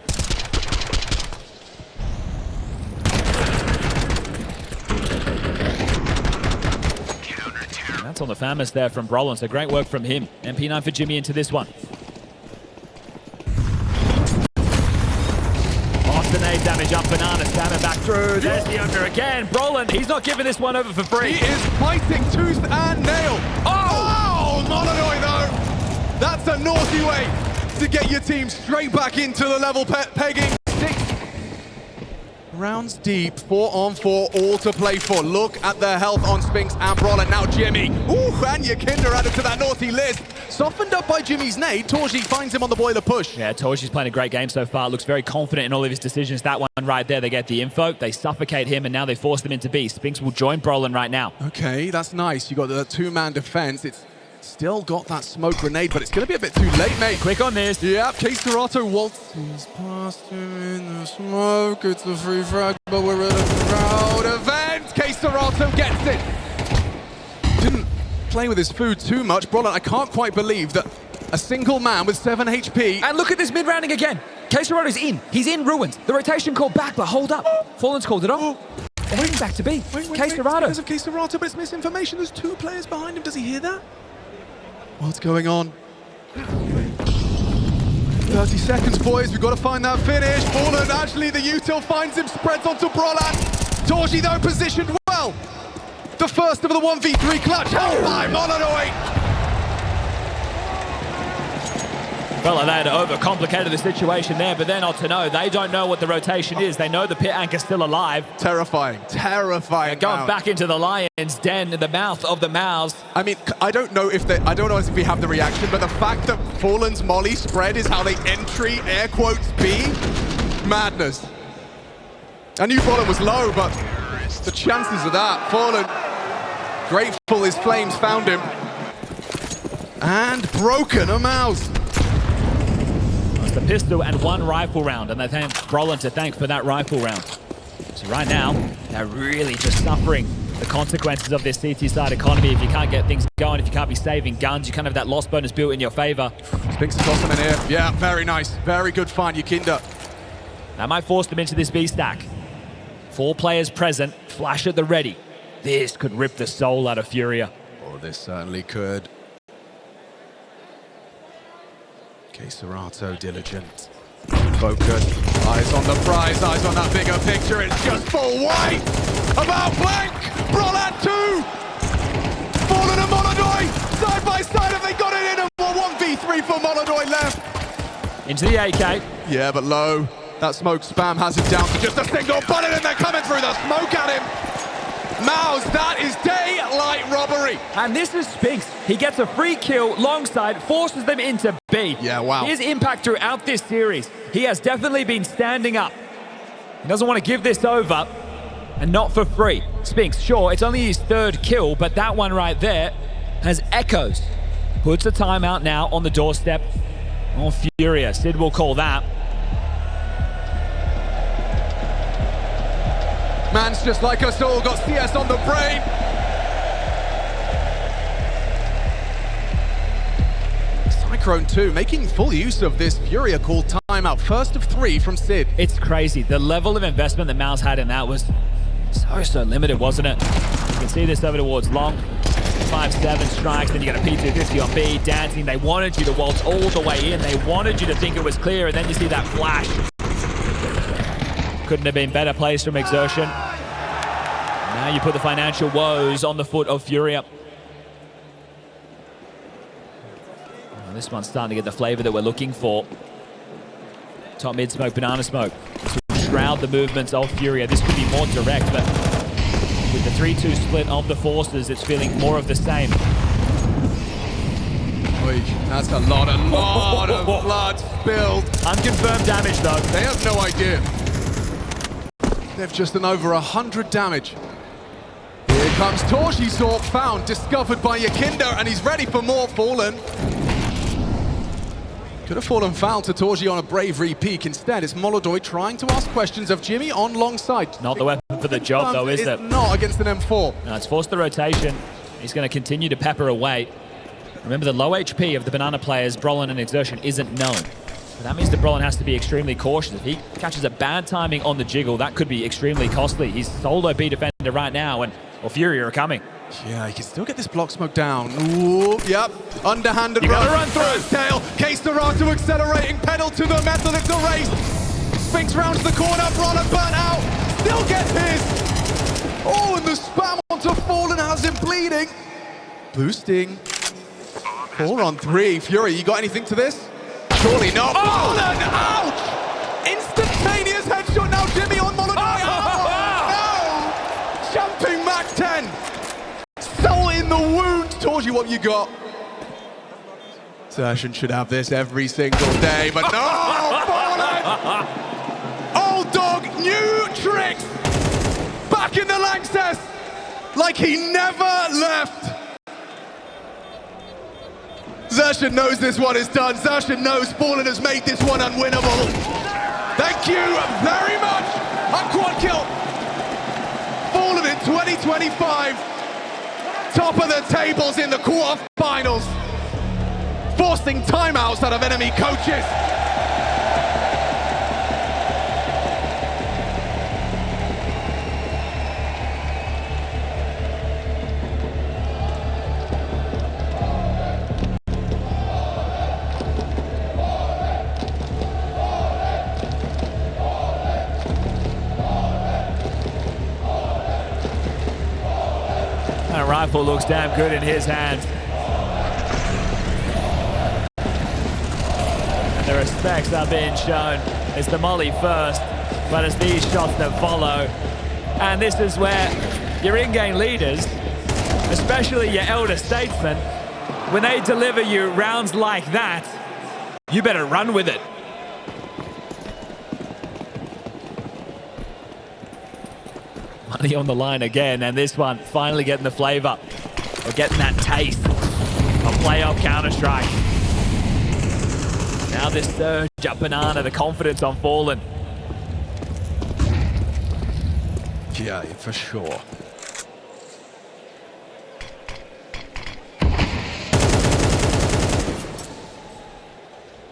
That's on the Famous there from Brolin, so great work from him. MP9 for Jimmy into this one. Grenade damage up banana, stabbing back through. There's the under again. Brolin, he's not giving this one over for free.
He is fighting tooth and nail. Oh, Molyneux though. That's a naughty way to get your team straight back into the level pegging. 6 rounds deep, 4-on-4, all to play for. Look at the health on Spinx and Brolin. Now Jimmy. Ooh, and Yakinda added to that naughty list. Softened up by Jimmy's nade, Torji finds him on the boiler push.
Yeah, Torji's playing a great game so far. Looks very confident in all of his decisions. That one right there, they get the info. They suffocate him, and now they force them into B. Spinx will join Brolin right now.
Okay, that's nice. You got the two-man defense. It's still got that smoke grenade, but it's going to be a bit too late, mate.
Quick on this.
Yeah, Quesarado waltzes past him in the smoke. It's a free frag, but we're in a crowd event. Quesarado gets it. Didn't play with his food too much. Brolin, I can't quite believe that a single man with 7 HP.
And look at this mid-rounding again. Quesarado's in. He's in ruins. The rotation called back, but hold up. Fallen's called it off. They're moving back to B. Quesarado.
Because of Quesarado, but it's misinformation. There's 2 players behind him. Does he hear that? What's going on? 30 seconds, boys. We've got to find that finish. Fallen, actually, the util finds him, spreads onto Brolin. Torji, though, positioned well. The first of the 1v3 clutch. Oh my, Molyneux!
Well, they had overcomplicated the situation there, but they're not to know. They don't know what the rotation is. They know the pit anchor's still alive.
Terrifying, terrifying.
Going back into the lion's den in the mouth of the MOUZ.
I mean, I don't know if we have the reaction, but the fact that Fallen's molly spread is how they entry air quotes B, madness. I knew Fallen was low, but the chances of that, Fallen, grateful his flames found him. And broken a MOUZ.
The pistol and 1 rifle round, and they thank Brolin to thank for that rifle round. So right now, they're really just suffering the consequences of this CT side economy. If you can't get things going, if you can't be saving guns, you can't have that loss bonus built in your favor.
Spinx has got them in here. Yeah, very nice. Very good find, Yakinda.
That might force them into this B stack. 4 players present, flash at the ready. This could rip the soul out of FURIA.
Oh, this certainly could. Quesarado, diligent, focused, eyes on the prize, eyes on that bigger picture. It's just full white. About blank. Brolin 2. Fallen and Molyneux side by side. Have they got it in? And 1v3 for Molyneux left.
Into the AK.
Yeah, but low. That smoke spam has him down to just a single bullet, and they're coming through the smoke at him. MOUZ, that is daylight robbery.
And this is Spinx. He gets a free kill longside, forces them into B.
Yeah, wow.
His impact throughout this series, he has definitely been standing up. He doesn't want to give this over, and not for free. Spinx, sure, it's only his 3rd kill, but that one right there has echoes. Puts a timeout now on the doorstep. Oh, FURIA, Sid will call that.
Man's just like us all, got CS on the brain. Cyclone 2 making full use of this FURIA called timeout. First of 3 from Sid.
It's crazy. The level of investment that MOUZ had in that was so limited, wasn't it? You can see this over towards long. 5-7 strikes, then you got a P250 on B, dancing. They wanted you to waltz all the way in. They wanted you to think it was clear, and then you see that flash. Couldn't have been better placed from Exertion. Now you put the financial woes on the foot of FURIA. Well, this one's starting to get the flavor that we're looking for. Top mid smoke, banana smoke. This will shroud the movements of FURIA. This could be more direct, but with the 3-2 split of the forces, it's feeling more of the same.
Oy, that's a lot of blood spilled.
Unconfirmed damage, though.
They have no idea. They've just done over 100 damage. Here comes Torji Zork, found, discovered by Yakinda, and he's ready for more. Fallen. Could have fallen foul to Torji on a bravery peek. Instead, it's Molodoi trying to ask questions of Jimmy on long side.
Not the weapon for the job, though, is it?
Not against an M4.
No, it's forced the rotation. He's going to continue to pepper away. Remember, the low HP of the Banana players, Brolin and Exertion, isn't known. But that means that Brolin has to be extremely cautious. If he catches a bad timing on the jiggle, that could be extremely costly. He's solo B defender right now, and FURIA are coming.
Yeah, he can still get this block smoke down. Ooh, yep. Underhanded
You gotta run through.
Tail. Case Dorado accelerating. Pedal to the metal. It's a race. Spinx rounds the corner. Brolin burnt out. Still gets his. Oh, and the spam onto Fallen has him bleeding. Boosting. 4 on 3. FURIA, you got anything to this? Surely not. Fallen! Ouch! Instantaneous headshot now. Jimmy on Molodoi. No! Jumping Mac 10. Salt in the wound. Torji, what you got? Exertion should have this every single day, but no! Fallen! Old dog, new tricks! Back in the Lanxess! Like he never left! Exertion knows this one is done. Exertion knows Fallen has made this one unwinnable. Thank you very much! A quad kill! Fallen in 2025. Top of the tables in the quarterfinals, forcing timeouts out of enemy coaches.
That rifle looks damn good in his hands. And the respects are being shown. It's the molly first, but it's these shots that follow. And this is where your in-game leaders, especially your elder statesmen, when they deliver you rounds like that, you better run with it. Money on the line again, and this one finally getting the flavor of getting that taste of playoff Counter-Strike. Now this surge up Banana, the confidence on Fallen.
Yeah, for sure.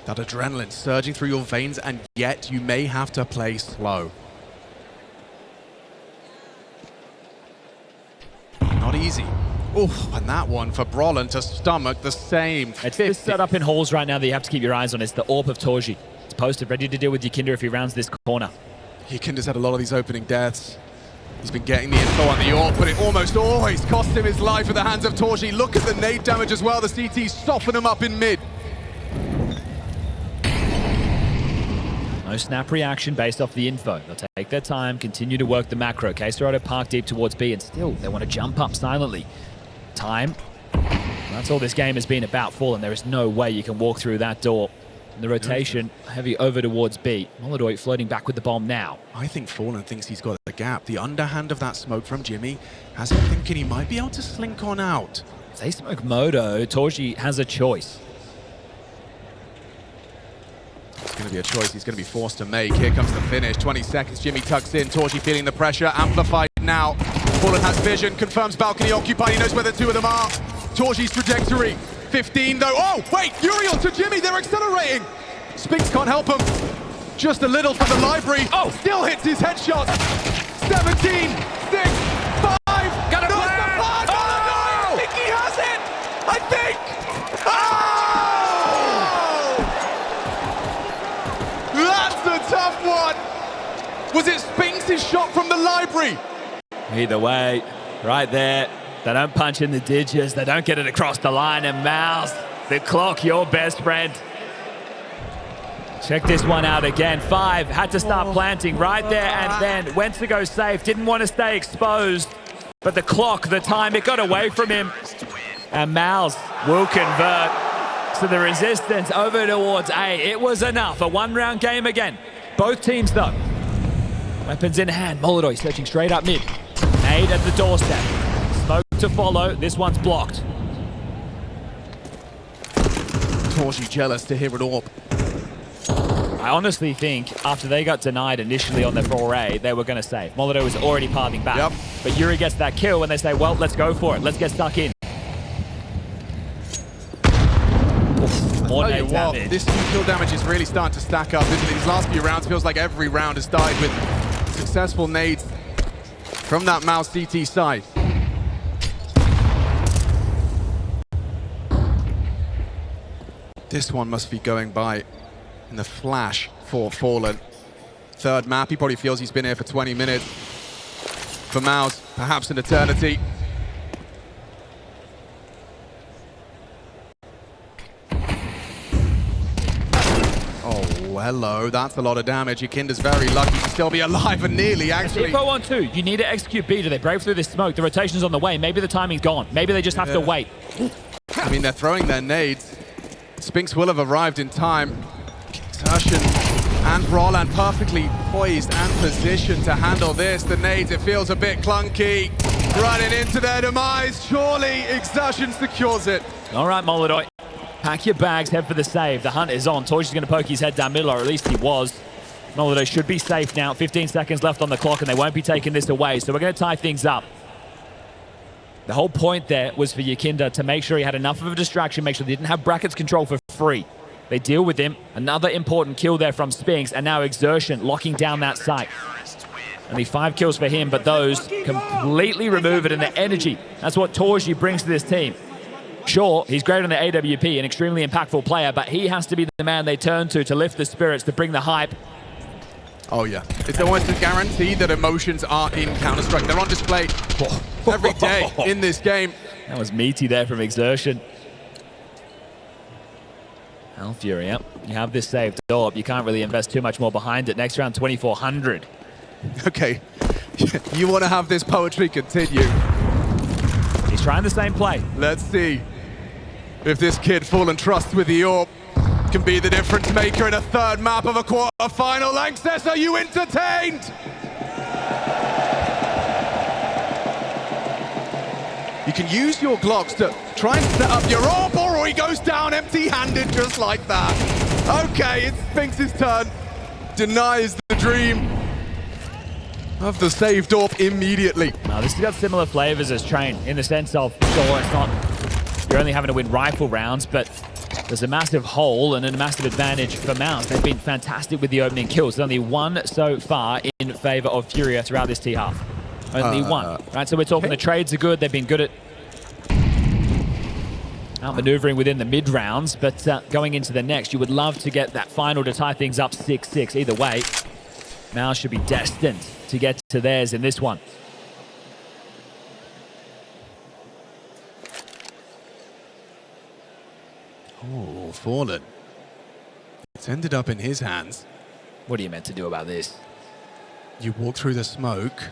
That adrenaline surging through your veins, and yet you may have to play slow. Not easy. Oh, and that one for Brolin to stomach the same.
It's this setup in halls right now that you have to keep your eyes on. It's the AWP of Torji. It's posted, ready to deal with Yakinda if he rounds this corner.
Yakinda's had a lot of these opening deaths. He's been getting the info on the AWP, but it almost always cost him his life at the hands of Torji. Look at the nade damage as well. The CT soften him up in mid.
No snap reaction based off the info. They'll take their time, continue to work the macro. K-Dorado park deep towards B, and still they want to jump up silently. Time. That's all this game has been about, Fallen. There is no way you can walk through that door. And the rotation heavy over towards B. Molodoi floating back with the bomb now.
I think Fallen thinks he's got the gap. The underhand of that smoke from Jimmy has him thinking he might be able to slink on out.
If they smoke Modo, Torji has a choice.
It's going to be a choice he's going to be forced to make. Here comes the finish. 20 seconds. Jimmy tucks in. Torji feeling the pressure. Amplified now. Fallen has vision. Confirms balcony occupied. He knows where the two of them are. Torji's trajectory. 15 though. Oh, wait. Uriel to Jimmy. They're accelerating. Spinx can't help him. Just a little from the library. Oh, still hits his headshot. 17, 6, 5.
Got a
No,
plan.
it's the plan.
Oh!
No, I think he has it. I think. Oh! That's a tough one. Was it Spinx's shot from the library?
Either way, right there. They don't punch in the digits. They don't get it across the line. And MOUZ, the clock, your best friend. Check this one out again. 5 had to start planting right there and then went to go safe. Didn't want to stay exposed. But the clock, the time, it got away from him. And MOUZ will convert. So the resistance over towards A. It was enough. A one-round game again. Both teams, though. Weapons in hand. Molodoi searching straight up mid. Nade at the doorstep. Smoke to follow. This one's blocked.
Torji jealous to hear it all.
I honestly think after they got denied initially on their foray, they were going to save. Molotov was already pathing back.
Yep.
But Yuri gets that kill and they say, well, let's go for it. Let's get stuck in. Oof, more nade damage.
This kill damage is really starting to stack up, isn't it? These last few rounds feels like every round has started with successful nades from that MOUZ CT side. This one must be going by in the flash for Fallen. Third map, he probably feels he's been here for 20 minutes. For MOUZ, perhaps an eternity. Oh, hello, that's a lot of damage. Yakinda's very lucky to still be alive and nearly, actually.
If 0-1-2, you need to execute B. Do they break through this smoke? The rotation's on the way. Maybe the timing's gone. Maybe they just have to wait.
I mean, they're throwing their nades. Spinx will have arrived in time. Exertion and Roland perfectly poised and positioned to handle this. The nades, it feels a bit clunky. Running into their demise. Surely Exertion secures it.
All right, Molotov. Pack your bags, head for the save. The hunt is on. Torji's going to poke his head down middle, or at least he was. Molotov should be safe now. 15 seconds left on the clock, and they won't be taking this away. So we're going to tie things up. The whole point there was for Yakinda to make sure he had enough of a distraction, make sure they didn't have brackets control for free. They deal with him. Another important kill there from Spinx, and now Exertion locking down that site. Only 5 kills for him, but those completely remove it, and the energy. That's what Torji brings to this team. Sure, he's great on the AWP, an extremely impactful player, but he has to be the man they turn to lift the spirits, to bring the hype.
Oh yeah, it's almost a guarantee that emotions are in Counter-Strike. They're on display every day in this game.
That was meaty there from Exertion. Well, FURIA, you have this saved up. You can't really invest too much more behind it. Next round, 2,400.
Okay, you want to have this poetry continue.
He's trying the same play.
Let's see if this kid Fallen trusts with the AWP can be the difference maker in a third map of a quarter-final. Lanxess, are you entertained? You can use your Glocks to try and set up your AWP, or he goes down empty-handed just like that. Okay, it's Spinx's turn. Denies the dream of the saved AWP immediately.
Now, this has got similar flavors as Train in the sense of, sure, it's not, you're only having to win rifle rounds, but there's a massive hole and a massive advantage for MOUZ. They've been fantastic with the opening kills. There's only one so far in favor of FURIA throughout this T-half. Only one, right? So we're talking the trades are good. They've been good at outmaneuvering within the mid rounds, but going into the next, you would love to get that final to tie things up 6-6. Either way, MOUZ should be destined to get to theirs in this one.
Oh, Fallen. It's ended up in his hands.
What are you meant to do about this?
You walk through the smoke.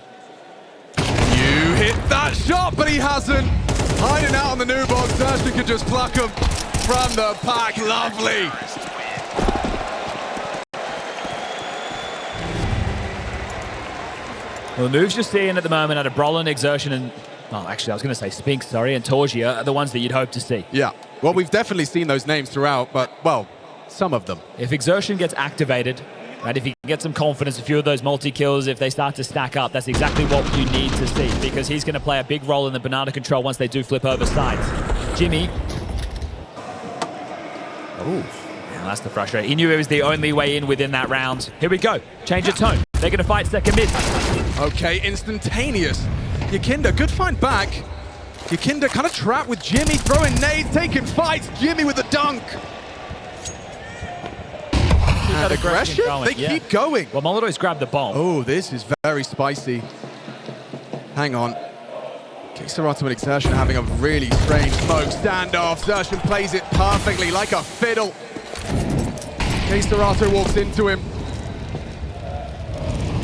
You hit that shot, but he hasn't. Hiding out on the new box, Ashley could just pluck him from the pack. Lovely.
Well, the moves you're seeing at the moment out of Brolin, Exertion, and, well, actually, I was going to say Spinx, sorry, and Torji are the ones that you'd hope to see.
Yeah. Well, we've definitely seen those names throughout, but, well, some of them.
If Exertion gets activated, right, if he can get some confidence, a few of those multi-kills, if they start to stack up, that's exactly what you need to see, because he's going to play a big role in the banana control once they do flip over sides. Jimmy. Oh, that's the frustration. He knew it was the only way in within that round. Here we go. Change of tone. They're going to fight second mid.
Okay, instantaneous. Yakinda, good find back. Yakinda kind of trapped with Jimmy, throwing nades, taking fights. Jimmy with the dunk. And aggression? They keep going.
Well, Molotov's grabbed the bomb.
Oh, this is very spicy. Hang on. Xerato and Exertion having a really strange smoke standoff. Exertion plays it perfectly, like a fiddle. Xerato walks into him.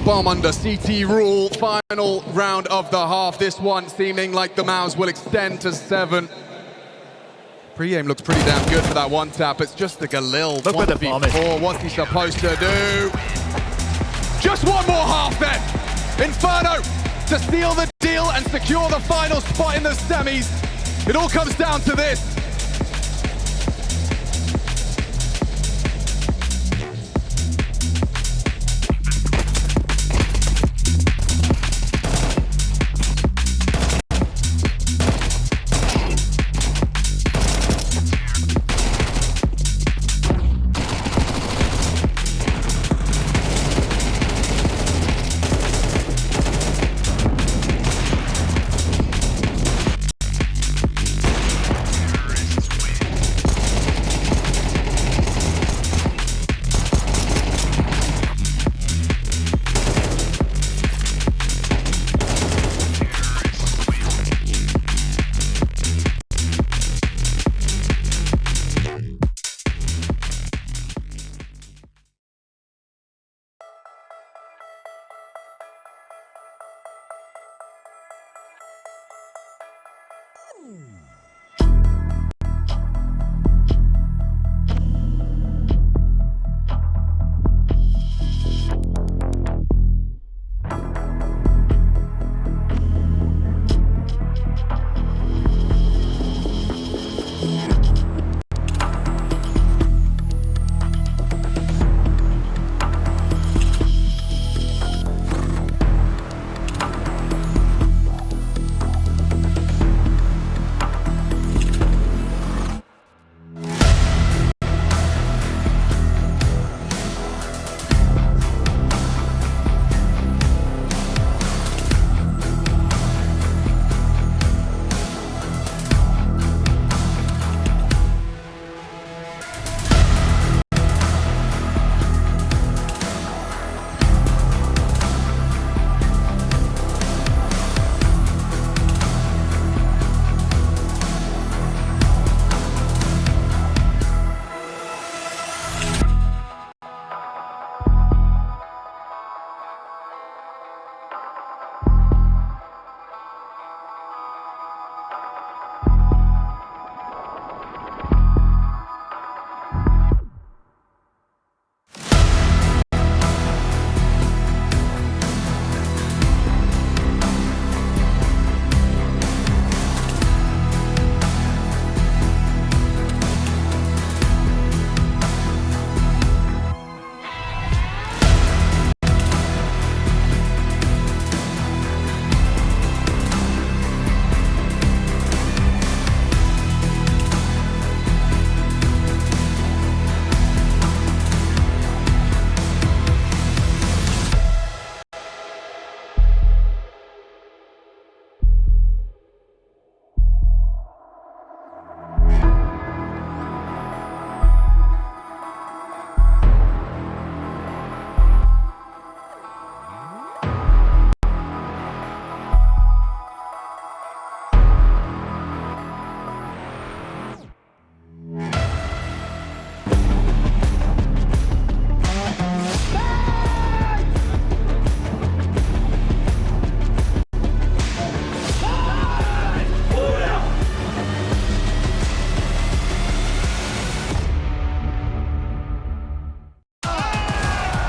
Bomb under CT rule. Final round of the half. This one seeming like the MOUZ will extend to 7. Pre-aim looks pretty damn good for that one tap. It's just the Galil.
Look where the bomb is.
What's he supposed to do? Just one more half then. Inferno to seal the deal and secure the final spot in the semis. It all comes down to this.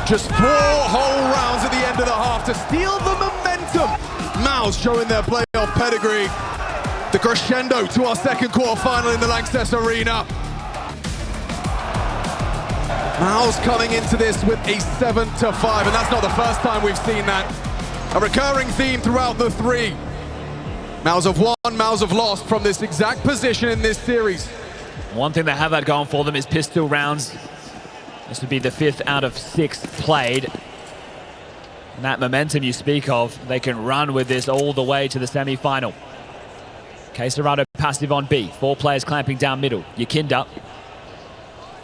Just 4 whole rounds at the end of the half to steal the momentum. MOUZ showing their playoff pedigree. The crescendo to our second quarterfinal in the Lanxess Arena. MOUZ coming into this with a 7-5, and that's not the first time we've seen that. A recurring theme throughout the 3. MOUZ have won, MOUZ have lost from this exact position in this series.
One thing they have had going for them is pistol rounds. This would be the 5th out of 6 played. And that momentum you speak of, they can run with this all the way to the semi-final. Queserado passive on B. 4 players clamping down middle. Yakinda,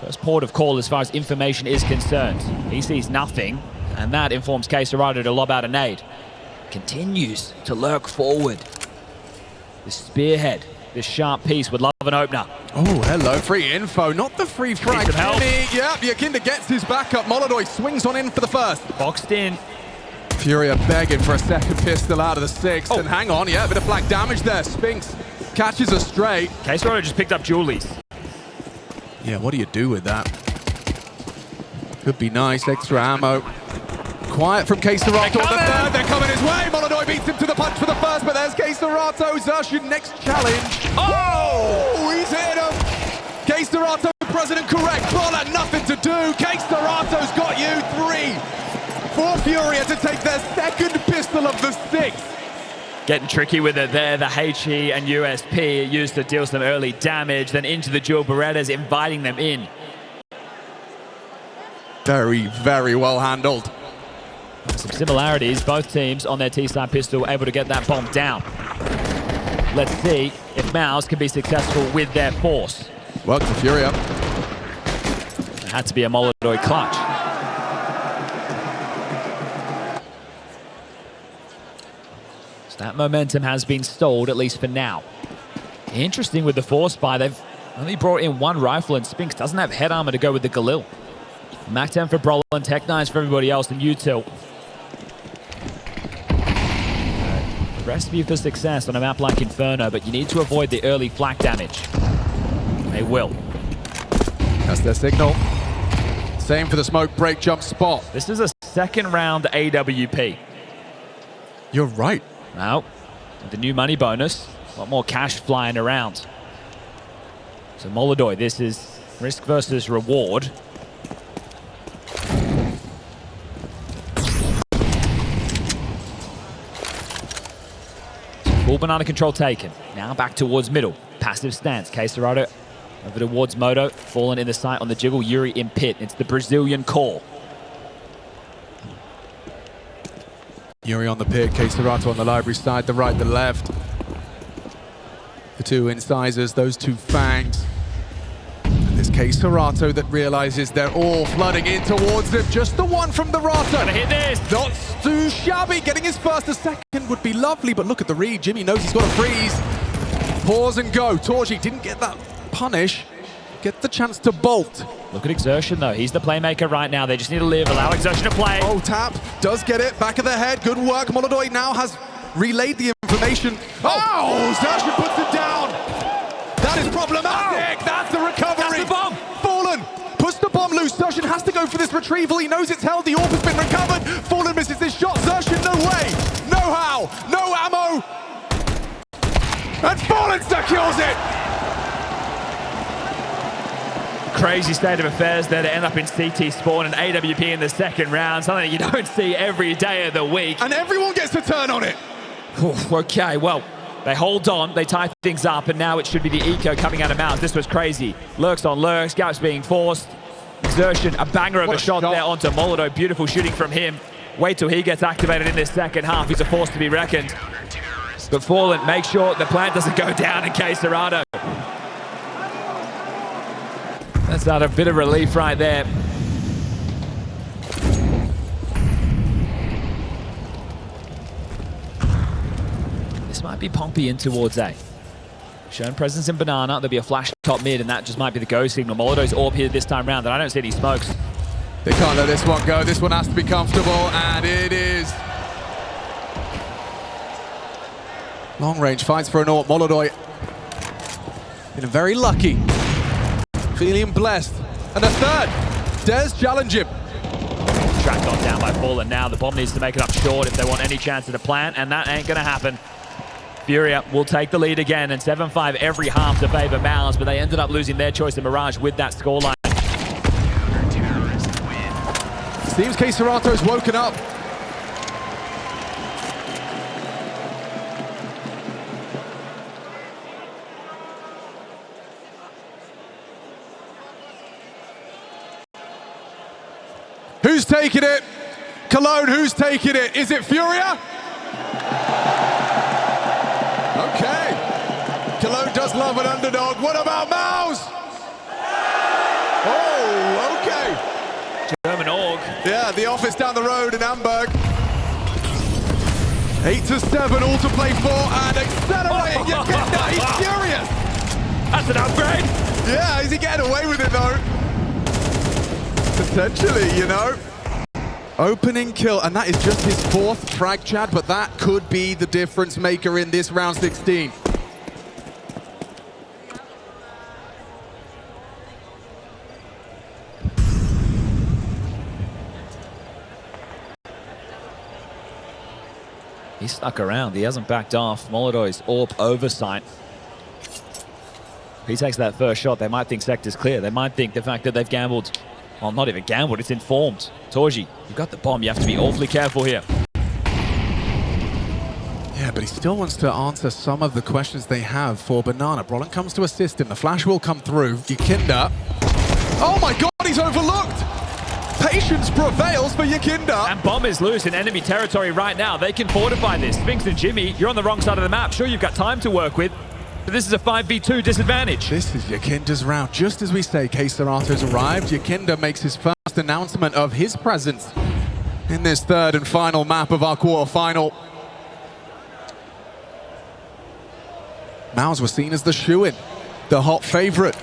first port of call as far as information is concerned. He sees nothing, and that informs Queserado to lob out a nade. Continues to lurk forward. The spearhead, this sharp piece would love an opener.
Oh, hello, free info, not the free frag.
Needs some help.
Yep, Yakinda gets his backup. Molodoi swings on in for the first.
Boxed in.
FURIA begging for a second pistol out of the 6th. And hang on, yeah, a bit of flak damage there. Spinx catches a straight.
Queserado just picked up Julie's.
Yeah, what do you do with that? Could be nice, extra ammo. Quiet from Queserado on the 3rd. They're coming his way. Molodoi beats him to the punch for the first, but there's Queserado. Zershun next challenge. Oh, he's hit him. Queserado present and correct. Brawler, nothing to do. Queserado's got you 3 for FURIA to take their second pistol of the 6th.
Getting tricky with it there. The HE and USP used to deal some early damage, then into the dual Berettas, inviting them in.
Very, very well handled.
Some similarities, both teams on their T-side pistol able to get that bomb down. Let's see if MOUZ can be successful with their force.
Worked for FURIA.
It had to be a Molodoi clutch. So that momentum has been stalled, at least for now. Interesting with the force buy, they've only brought in 1 rifle, and Spinx doesn't have head armor to go with the Galil. Mac 10 for Brawler and Tech 9s for everybody else, and util. Recipe for success on a map like Inferno, but you need to avoid the early flak damage. They will.
That's their signal. Same for the smoke break jump spot.
This is a 2nd round AWP.
You're right.
Now, with the new money bonus, a lot more cash flying around. So Molodoi, this is risk versus reward. Full banana control taken. Now back towards middle. Passive stance. Queserado over towards Moto. Fallen in the sight on the jiggle. Yuri in pit. It's the Brazilian call.
Yuri on the pit. Queserado on the library side. The right, the left. The 2 incisors. Those 2 fangs. And there's Queserado that realizes they're all flooding in towards him. Just the one from the Rata.
Gotta hit this.
Not too shabby. Getting his first. A second would be lovely, but look at the read. Jimmy knows he's got to freeze. Pause and go. Torji didn't get that punish. Get the chance to bolt.
Look at Exertion, though. He's the playmaker right now. They just need to live. Allow Exertion to play.
Oh, tap. Does get it. Back of the head. Good work. Molodoi now has relayed the information. Oh, Zershun puts it down. That is problematic. Oh. That's the recovery.
That's the bomb.
Fallen puts the bomb loose. Zershun has to go for this retrieval. He knows it's held. The AWP has been recovered. Fallen misses this shot. Zershun, no way. No how. No ammo. And Fallen secures it.
Crazy state of affairs there to end up in CT spawn and AWP in the 2nd round. Something you don't see every day of the week.
And everyone gets to turn on it.
Okay, well, they hold on, they tie things up, and now it should be the eco coming out of MOUZ. This was crazy. Lurks on lurks, gaps being forced. Exertion, a banger of a shot there onto Molodoi. Beautiful shooting from him. Wait till he gets activated in this 2nd half. He's a force to be reckoned. But Fallen, make sure the plant doesn't go down in Queserado. That's not a bit of relief right there. This might be Pompey in towards A. Showing presence in banana. There'll be a flash top mid, and that just might be the go signal. Molodoi's AWP here this time round, and I don't see any smokes.
They can't let this one go. This one has to be comfortable, and it is. Long range fights for an AWP. Molodoi been very lucky. Feeling blessed. And a 3rd. Des challenge him.
crack gone down by Fallen now. The bomb needs to make it up short if they want any chance at a plant, and that ain't going to happen. FURIA will take the lead again, and 7-5 every half to favor MOUZ, but they ended up losing their choice of Mirage with that scoreline.
Seems K-Serato's woken up. Who's taking it? Cologne, who's taking it? Is it FURIA? Okay. Cologne does love an underdog. What about MOUZ? Oh, okay.
German org.
Yeah, the office down the road in Hamburg. 8-7, all to play for, and accelerating. Yakinda, he's furious.
That's an upgrade.
Yeah, is he getting away with it though? Potentially, you know. Opening kill, and that is just his 4th frag, Chad, but that could be the difference maker in this round 16.
He's stuck around. He hasn't backed off. Molodow's AWP oversight. If he takes that first shot, they might think sector's clear. They might think the fact that they've gambled, well, not even gambled, it's informed. Torji, you've got the bomb. You have to be awfully careful here.
Yeah, but he still wants to answer some of the questions they have for Banana. Brolin comes to assist him. The flash will come through. Yakinda. Oh my God, he's overlooked. Patience prevails for Yakinda.
And bomb is loose in enemy territory right now. They can fortify this. Spinx and Jimmy, you're on the wrong side of the map. Sure, you've got time to work with, but this is a 5v2 disadvantage.
This is Yakinda's round. Just as we say, K-Serato's arrived. Yakinda makes his first announcement of his presence in this 3rd and final map of our quarterfinal. MOUZ was seen as the shoo-in, the hot favorite.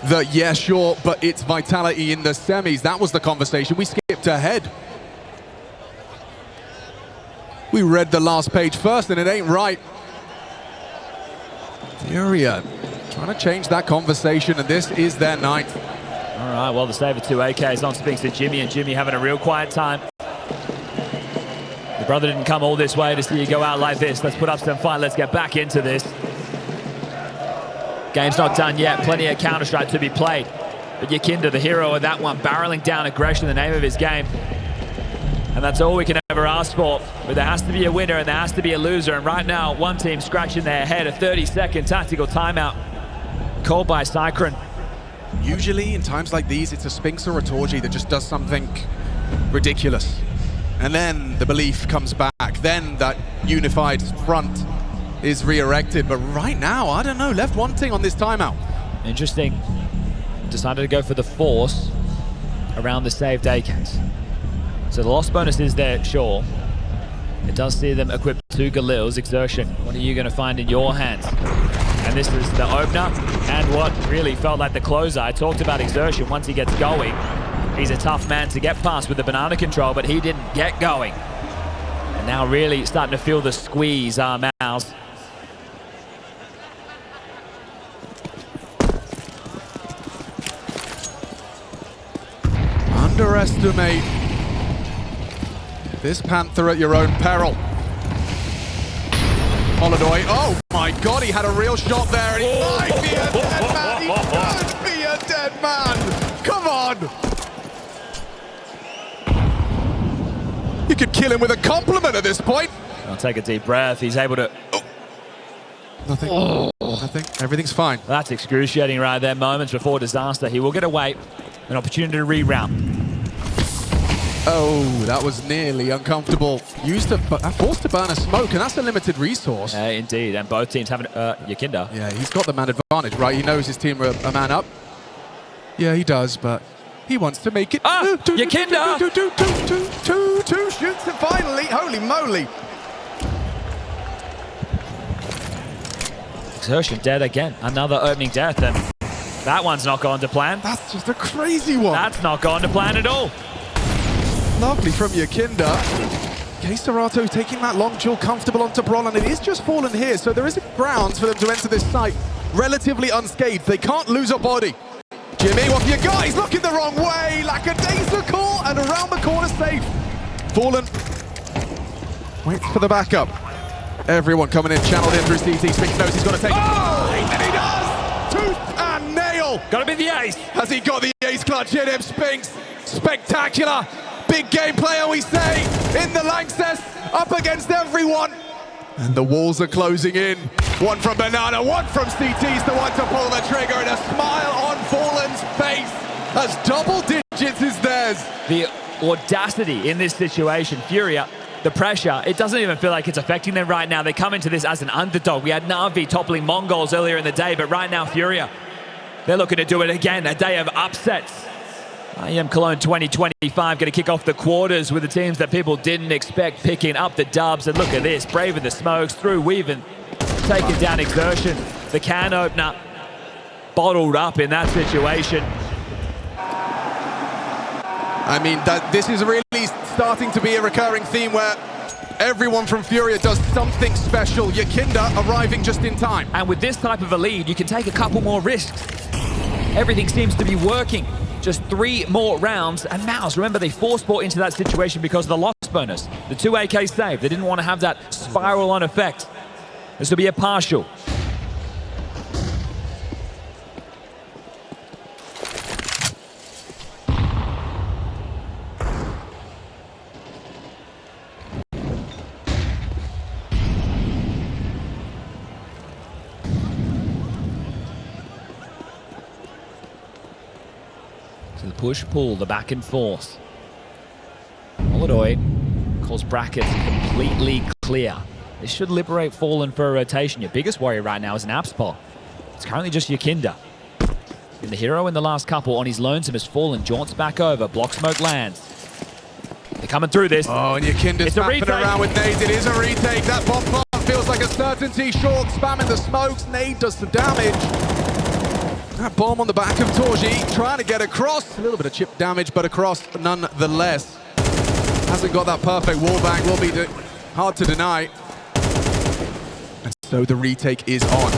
The yeah, sure, but it's vitality in the semis. That was the conversation. We skipped ahead. We read the last page first, and it ain't right. FURIA trying to change that conversation, and this is their 9th.
All right, well, the save of 2 AKs on Spinx and Jimmy having a real quiet time. The brother didn't come all this way to see you go out like this. Let's put up some fight. Let's get back into this. Game's not done yet. Plenty of Counter-Strike to be played. But Yakinda, the hero of that one, barreling down aggression, the name of his game. And that's all we can ever ask for. But there has to be a winner and there has to be a loser. And right now, one team scratching their head. A 30-second tactical timeout called by Cycron.
Usually, in times like these, it's a Spinx or a Torji that just does something ridiculous. And then the belief comes back. Then that unified front is re-erected. But right now, I don't know, left wanting on this timeout.
Interesting. Decided to go for the force around the saved AKs. So the loss bonus is there, sure. It does see them equipped 2 Galils. Exertion, what are you going to find in your hands? And this is the opener, and what really felt like the closer. I talked about Exertion. Once he gets going, he's a tough man to get past with the banana control, but he didn't get going. And now really starting to feel the squeeze, MOUZ.
Underestimate this Panther at your own peril. Molodow, oh my God, he had a real shot there, and he might be a dead man. He could be a dead man. Come on. You could kill him with a compliment at this point.
I'll take a deep breath. He's able to...
Nothing. Nothing. Everything's fine.
That's excruciating right there. Moments before disaster. He will get away. An opportunity to reroute.
Oh, that was nearly uncomfortable. Forced to burn a smoke, and that's a limited resource.
Indeed, and both teams having Yakinda.
Yeah, he's got the man advantage, right? He knows his team are a man up. Yeah, he does, but he wants to make it.
Yakinda!
Two shoots, and finally, holy moly.
Exertion dead again. Another opening death, and that one's not gone to plan.
That's just a crazy one.
That's not gone to plan at all.
Lovely from Yakinda. K-Serato taking that long duel comfortable onto Brolin. It is just fallen here, so there isn't grounds for them to enter this site relatively unscathed. They can't lose a body. Jimmy, what have you got? He's looking the wrong way. Lackadaisical, and around the corner safe. Fallen waits for the backup. Everyone coming in, channeled in through CT. Spinx knows he's got to take it. Oh! And he does! Tooth and nail!
Gotta be the ace.
Has he got the ace clutch in him, Spinx? Spectacular. Big game player, we say, in the Lanxess, up against everyone. And the walls are closing in. One from Banana, one from CT's the one to pull the trigger, and a smile on Fallen's face as double digits is theirs.
The audacity in this situation, FURIA, the pressure, it doesn't even feel like it's affecting them right now. They come into this as an underdog. We had Na'Vi toppling Mongols earlier in the day, but right now, FURIA, they're looking to do it again, a day of upsets. IEM Cologne 2025 going to kick off the quarters with the teams that people didn't expect picking up the dubs. And look at this, braving the smokes, through weaving, taking down Exertion. The can opener bottled up in that situation.
I mean, this is really starting to be a recurring theme where everyone from FURIA does something special. Yakinda arriving just in time.
And with this type of a lead, you can take a couple more risks. Everything seems to be working. Just 3 more rounds, and MOUZ, remember, they force-bought into that situation because of the loss bonus. The 2 AK save, they didn't want to have that spiral-on effect. This will be a partial. So the push-pull, the back and forth. Holiday calls brackets completely clear. This should liberate Fallen for a rotation. Your biggest worry right now is an Abspot. It's currently just Yakinda. And the hero in the last couple on his lonesome as Fallen jaunts back over. Block smoke lands. They're coming through this.
Oh, and Yakinda's mapping around with nades. It is a retake. That bomb plant feels like a certainty. Short spamming the smokes. Nade does some damage. That bomb on the back of Torji, trying to get across. A little bit of chip damage, but across nonetheless. Hasn't got that perfect wallbang, will be hard to deny. And so the retake is on.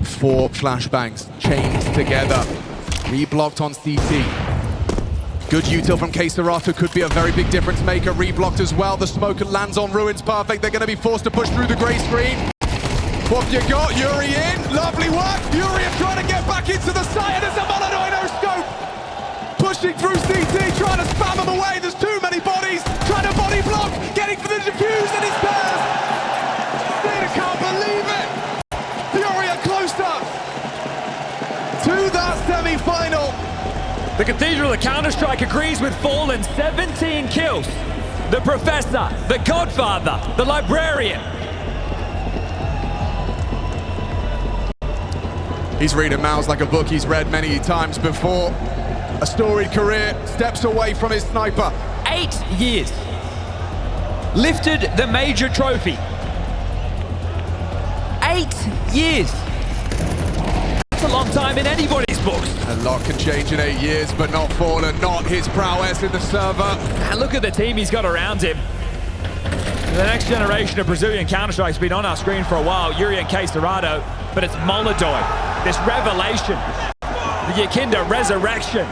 4 flashbangs chained together. Reblocked on CT. Good util from K-Serato could be a very big difference maker. Reblocked as well. The smoke lands on Ruins perfect. They're going to be forced to push through the grey screen. What have you got? Yuri in. Lovely work. Yuri trying to get back into the site. And it's a Molodoi no scope. Pushing through CT, trying to spam him away. There's too many bodies. Trying to body block. Getting for the defuse, and it's theirs. They can't believe it. FURIA closer to that semi-final.
The Cathedral of Counter-Strike agrees with Fallen. 17 kills. The Professor, the Godfather, the Librarian.
He's reading MOUZ like a book he's read many times before. A storied career, steps away from his sniper.
8 years. Lifted the major trophy. 8 years. That's a long time in anybody's books.
A lot can change in 8 years, but not Fallen, not his prowess in the server.
And look at the team he's got around him. The next generation of Brazilian Counter-Strike's been on our screen for a while, Yuri and K-Serato, but it's Molodoi, this revelation, the Yakinda resurrection.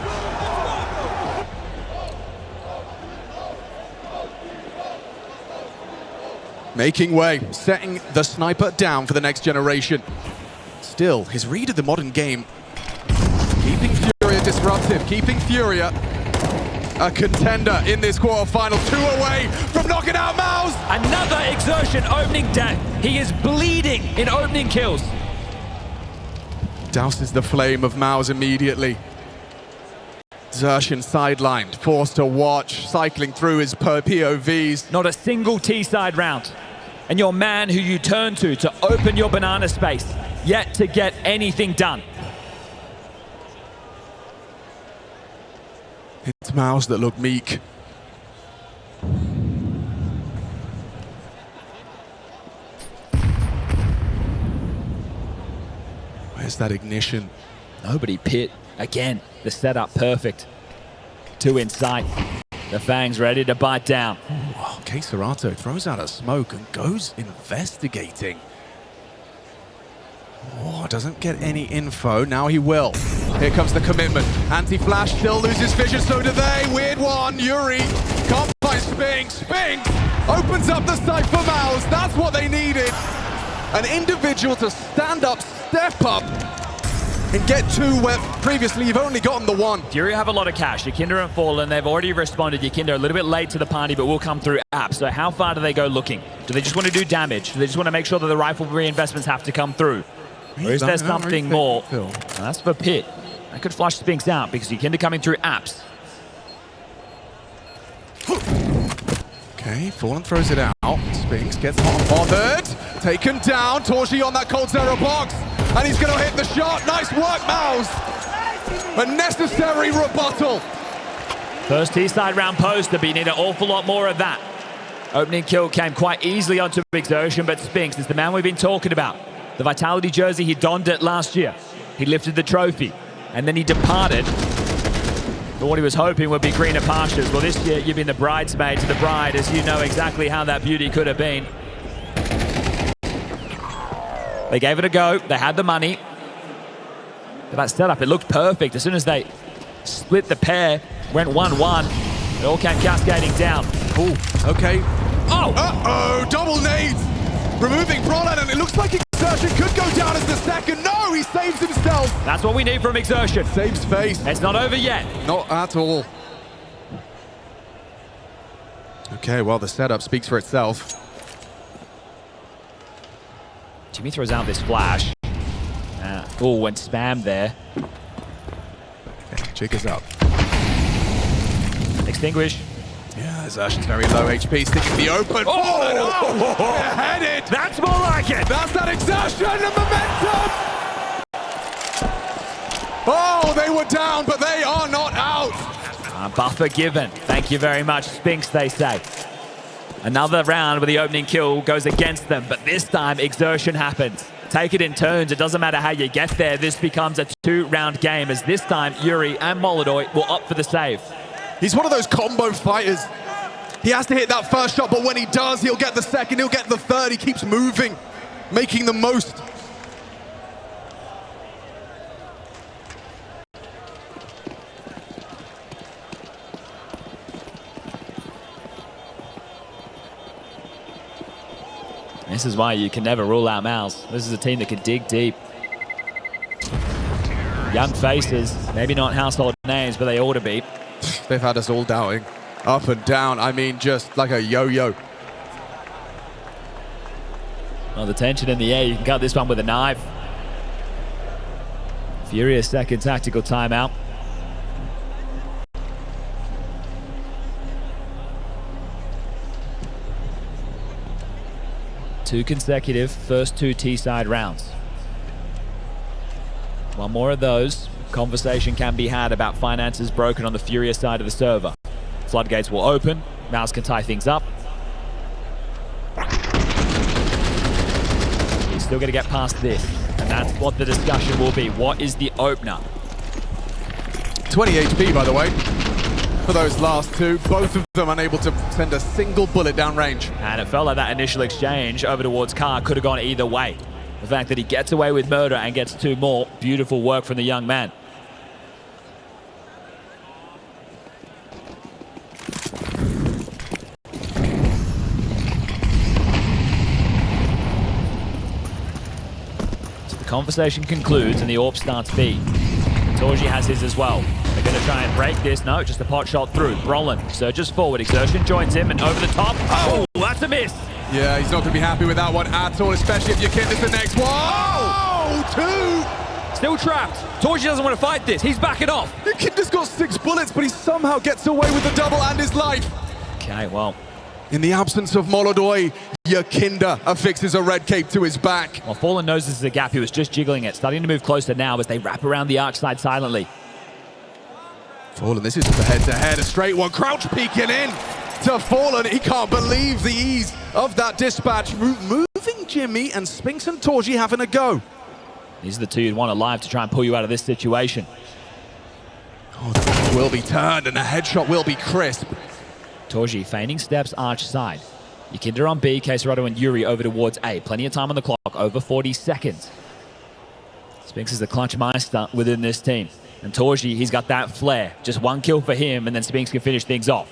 Making way, setting the sniper down for the next generation. Still, his read of the modern game, keeping FURIA disruptive, keeping FURIA a contender in this quarterfinal. 2 away from knocking out MOUZ.
Another Exertion opening death. He is bleeding in opening kills.
Douses the flame of MOUZ immediately. Exertion sidelined, forced to watch, cycling through his POVs.
Not a single T-side round. And your man who you turn to open your banana space, yet to get anything done.
It's MOUZ that look meek. Where's that ignition?
Nobody pit. Again, the setup perfect. 2 in sight. The Fangs ready to bite down.
Oh, K-Serato throws out a smoke and goes investigating. Oh, doesn't get any info. Now he will. Here comes the commitment. Anti-flash still loses vision, so do they. Weird one. Yuri can't find Spinx. Spinx opens up the site for MOUZ. That's what they needed. An individual to stand up, step up, and get two where previously you've only gotten the one.
FURIA have a lot of cash. Yakinda and Fallen, they've already responded. Yakinda a little bit late to the party, but will come through apps. So how far do they go looking? Do they just want to do damage? Do they just want to make sure that the rifle reinvestments have to come through? Or is there something more? Well, that's for Pit. That could flush Spinx out because Yakinda coming through apps.
Okay, Fallen throws it out. Spinx gets bothered. Taken down. Torji on that cold zero box. And he's going to hit the shot. Nice work, MOUZ. A necessary rebuttal.
First T-side round poster, but you need an awful lot more of that. Opening kill came quite easily onto Exertion, but Spinx is the man we've been talking about. The Vitality jersey, he donned it last year. He lifted the trophy, and then he departed for what he was hoping would be greener pastures. Well, this year you've been the bridesmaid to the bride, as you know exactly how that beauty could have been. They gave it a go. They had the money. That setup, it looked perfect. As soon as they split the pair, went 1-1, it all came cascading down.
Ooh, okay.
Oh!
Uh-oh, double nades. Removing Brolin, and it looks like Exertion could go down as the second. No, he saves himself.
That's what we need from Exertion.
Saves face.
It's not over yet.
Not at all. Okay, well, the setup speaks for itself.
Jimmy throws out this flash. Oh, went spam there.
Okay, Chick is up.
Extinguish.
Yeah, Exertion's very low HP, sticking the open. Oh, headed.
That's more like it.
That's that Exertion and momentum. Oh, they were down, but they are not out.
Buffer given. Thank you very much, Spinx, they say. Another round where the opening kill goes against them, but this time Exertion happens. Take it in turns. It doesn't matter how you get there. This becomes a 2-round game, as this time Yuri and Molodoi will opt for the save.
He's one of those combo fighters. He has to hit that first shot, but when he does, he'll get the second, he'll get the third. He keeps moving, making the most.
This is why you can never rule out MOUZ. This is a team that can dig deep. Young faces, maybe not household names, but they ought to be.
They've had us all doubting. Up and down, I mean, just like a yo-yo.
Well, the tension in the air, you can cut this one with a knife. Furious second tactical timeout. Two consecutive first two T-side rounds. One more of those. Conversation can be had about finances broken on the Furia side of the server. Floodgates will open. MOUZ can tie things up. He's still going to get past this. And that's what the discussion will be. What is the opener?
20 HP, by the way, for those last two. Both of them unable to send a single bullet down range.
And it felt like that initial exchange over towards Carr could have gone either way. The fact that he gets away with murder and gets two more. Beautiful work from the young man. So the conversation concludes and the AWP starts B. Torji has his as well. They're going to try and break this. No, just a pot shot through. Brolin surges forward. Exertion joins him and over the top. Oh, that's a miss.
Yeah, he's not going to be happy with that one at all, especially if Yakinda's the next one. Oh, two!
Still trapped. Torji doesn't want to fight this. He's backing off.
Yakinda's got 6 bullets, but he somehow gets away with the double and his life.
Okay, well.
In the absence of Molodoi, Yakinda affixes a red cape to his back.
Well, Fallen knows this is a gap. He was just jiggling it. Starting to move closer now as they wrap around the arch side silently.
Fallen, this is the head-to-head. A straight one. Crouch peeking in to Fallen. He can't believe the ease of that dispatch. Moving Jimmy and Spinx and Torji having a go.
These are the two you'd want alive to try and pull you out of this situation.
Oh, the back will be turned and the headshot will be crisp.
Torji feigning steps arch side. Yakinda on B, Quesarado and Yuri over towards A. Plenty of time on the clock, over 40 seconds. Spinx is the clutch meister within this team. And Torji, he's got that flair. Just one kill for him, and then Spinx can finish things off.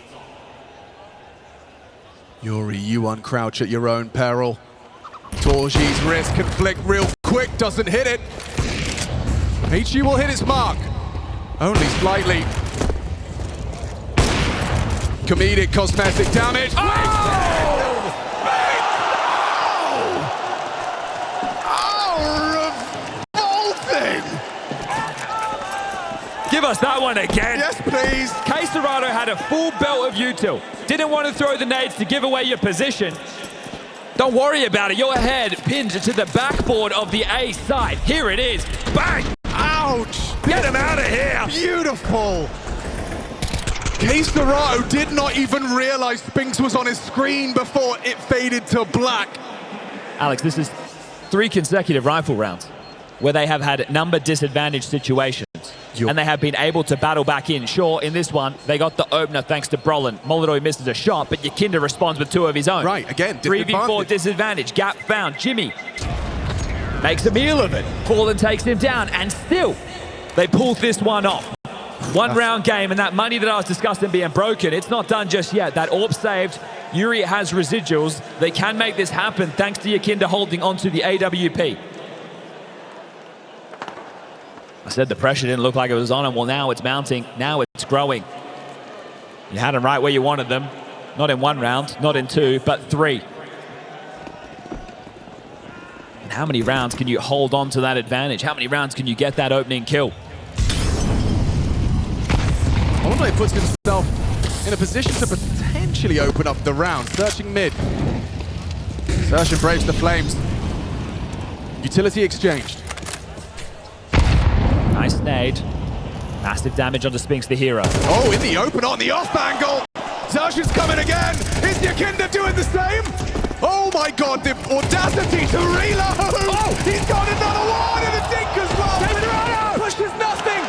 Yuri, you uncrouch at your own peril. Torji's wrist can flick real quick, doesn't hit it. HG will hit its mark. Only slightly. Comedic cosmetic damage.
Give us that one again.
Yes, please.
Questerado had a full belt of util. Didn't want to throw the nades to give away your position. Don't worry about it. You're ahead, pinned to the backboard of the A side. Here it is. Bang!
Ouch!
Get him out of here.
Beautiful. Questerado did not even realize Spinx was on his screen before it faded to black.
Alex, this is 3 consecutive rifle rounds where they have had number disadvantage situations. And they have been able to battle back in. Sure, in this one, they got the opener thanks to Brolin. Molodoi misses a shot, but Yakinda responds with 2 of his own.
Right, again,
3v4 disadvantage. Gap found. Jimmy makes a meal of it. Fallen takes him down, and still, they pull this one off. One round game, and that money that I was discussing being broken, it's not done just yet. That AWP saved. Yuri has residuals. They can make this happen thanks to Yakinda holding onto the AWP. I said the pressure didn't look like it was on him. Well, now it's mounting. Now it's growing. You had them right where you wanted them. Not in 1 round, not in 2, but 3. And how many rounds can you hold on to that advantage? How many rounds can you get that opening kill?
Molodoi puts himself in a position to potentially open up the round. Searching mid. Sershin braves the flames. Utility exchanged.
Nice nade. Massive damage onto Spinx, the hero.
Oh, in the open on the off angle. Sershin's coming again. Is Yakinda doing the same? Oh my God, the audacity to reload. Oh, he's got another one and a dink as well. Pushes nothing.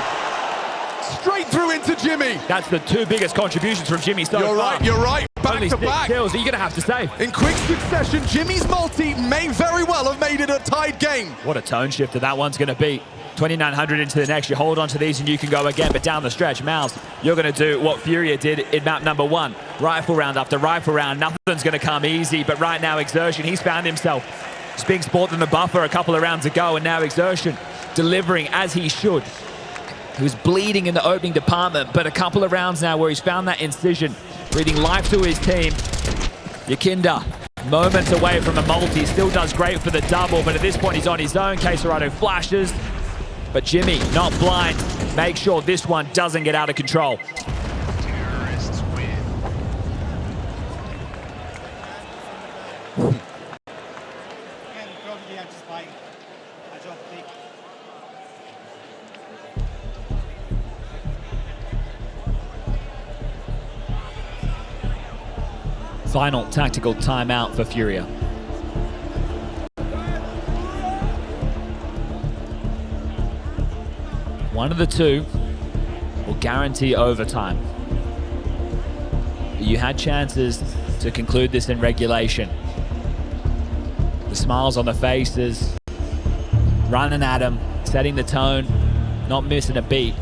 Straight through into Jimmy.
That's the 2 biggest contributions from Jimmy so far.
You're right. Back
Only
to
6
back.
kills that you're going to have to save.
In quick succession, Jimmy's multi may very well have made it a tied game.
What a tone shifter that one's going to be. 2,900 into the next. You hold on to these and you can go again, but down the stretch, MOUZ, you're going to do what FURIA did in map number 1. Rifle round after rifle round. Nothing's going to come easy, but right now, Exertion, he's found himself. Spinx bought them the buffer a couple of rounds ago, and now Exertion delivering as he should. He was bleeding in the opening department, but a couple of rounds now where he's found that incision, breathing life to his team. Yakinda, moments away from a multi, still does great for the double, but at this point he's on his own. Questerado flashes, but Jimmy, not blind, make sure this one doesn't get out of control.
Terrorists win.
Final tactical timeout for FURIA. One of the 2 will guarantee overtime. You had chances to conclude this in regulation. The smiles on the faces, running at him, setting the tone, not missing a beat.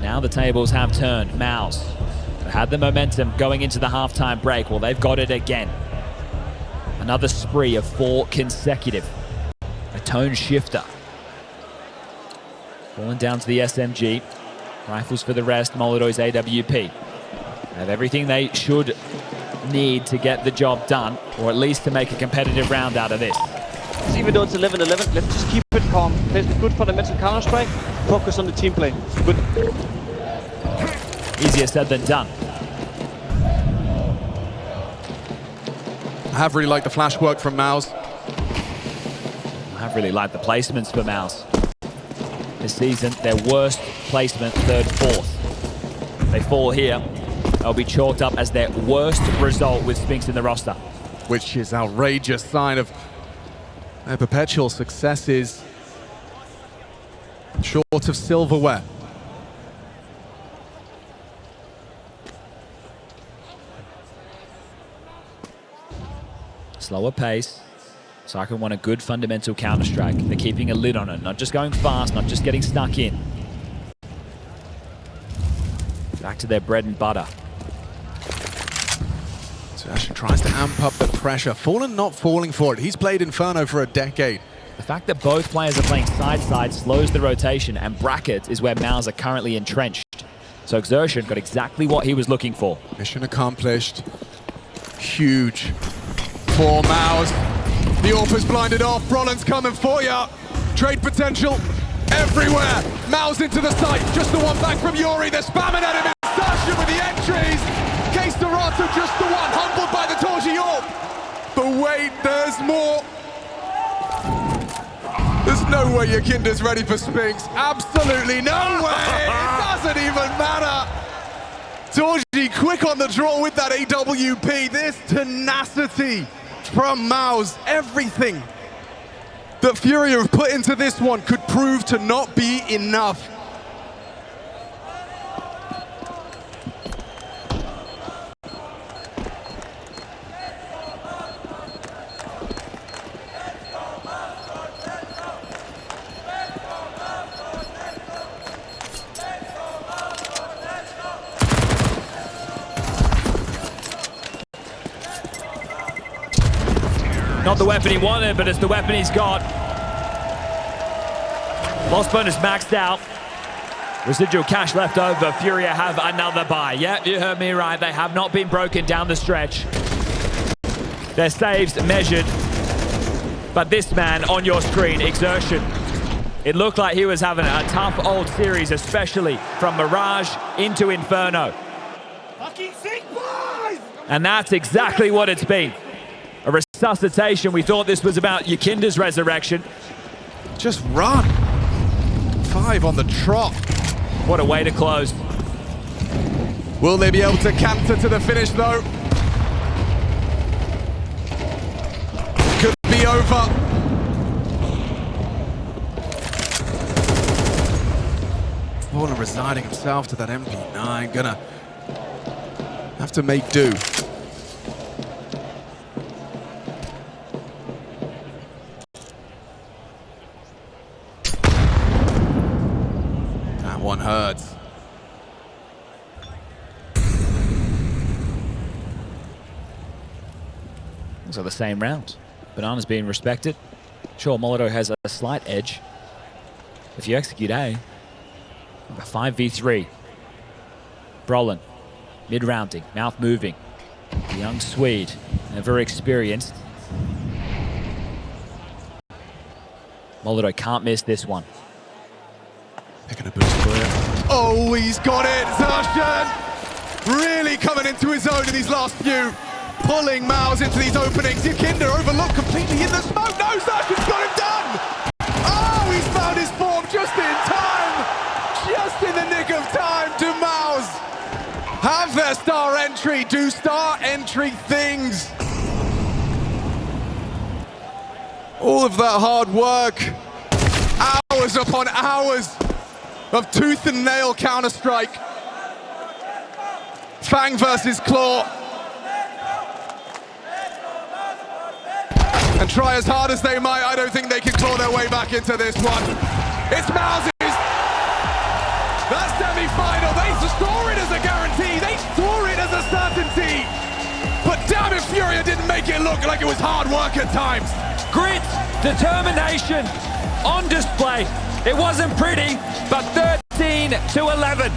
Now the tables have turned. MOUZ had the momentum going into the halftime break. Well, they've got it again. Another spree of 4 consecutive. A tone shifter. Falling down to the SMG. Rifles for the rest. Molodoi's AWP. They have everything they should need to get the job done, or at least to make a competitive round out of this.
Even though it's 11-11, let's just keep it calm. Play the good fundamental Counter-Strike. Focus on the team play. Good.
Easier said than done.
I have really liked the flash work from MOUZ.
I have really liked the placements for MOUZ. This season, their worst placement, 3rd, 4th. They fall here. They'll be chalked up as their worst result with Spinx in the roster.
Which is outrageous sign of their perpetual successes short of silverware.
Slower pace. Cyclone want a good fundamental counter-strike. They're keeping a lid on it, not just going fast, not just getting stuck in. Back to their bread and butter.
Xertion tries to amp up the pressure. Fallen not falling for it. He's played Inferno for a decade.
The fact that both players are playing side-side slows the rotation, and brackets is where MOUZ are currently entrenched. So Xertion got exactly what he was looking for.
Mission accomplished. Huge for MOUZ. The AWP's blinded off. Brolin's coming for ya. Trade potential everywhere. MOUZ into the site. Just the one back from Yuri. They're spamming at him. Xertion with the entries. Case Dorato just the one. Humbled by the Torji AWP. But wait, there's more. There's no way Yakinda's ready for Spinx. Absolutely no way. It doesn't even matter. Torji quick on the draw with that AWP. This tenacity from MOUZ. Everything that FURIA have put into this one could prove to not be enough.
Not the weapon he wanted, but it's the weapon he's got. Lost bonus maxed out. Residual cash left over. FURIA have another buy. Yep, you heard me right. They have not been broken down the stretch. Their saves measured. But this man on your screen, Xertion, it looked like he was having a tough old series, especially from Mirage into Inferno.
Fucking sick, boys!
And that's exactly what it's been. A resuscitation. We thought this was about Yakinda's resurrection.
Just run. 5 on the trot.
What a way to close.
Will they be able to canter to the finish though? Could be over. Fallen resigning himself to that MP9. Gonna have to make do. That one hurts.
So the same round. Banana's being respected. Sure, Molotov has a slight edge. If you execute A, a 5v3. Brolin, mid-rounding, mouth moving. The young Swede, and very experienced. Molotov can't miss this one.
Picking a boost clear. Oh, he's got it! Xertion really coming into his own in these last few. Pulling MOUZ into these openings. Yakinda overlooked completely in the smoke. No, Xertion's got him done! Oh, he's found his form just in time! Just in the nick of time to MOUZ. Have their star entry, do star entry things. All of that hard work. Hours upon hours of tooth and nail counter-strike. Fang versus Claw. And try as hard as they might, I don't think they can claw their way back into this one. It's MOUZ's. That semi-final, they score it as a guarantee. They score it as a certainty. But damn if FURIA didn't make it look like it was hard work at times.
Grit, determination on display. It wasn't pretty, but 13-11.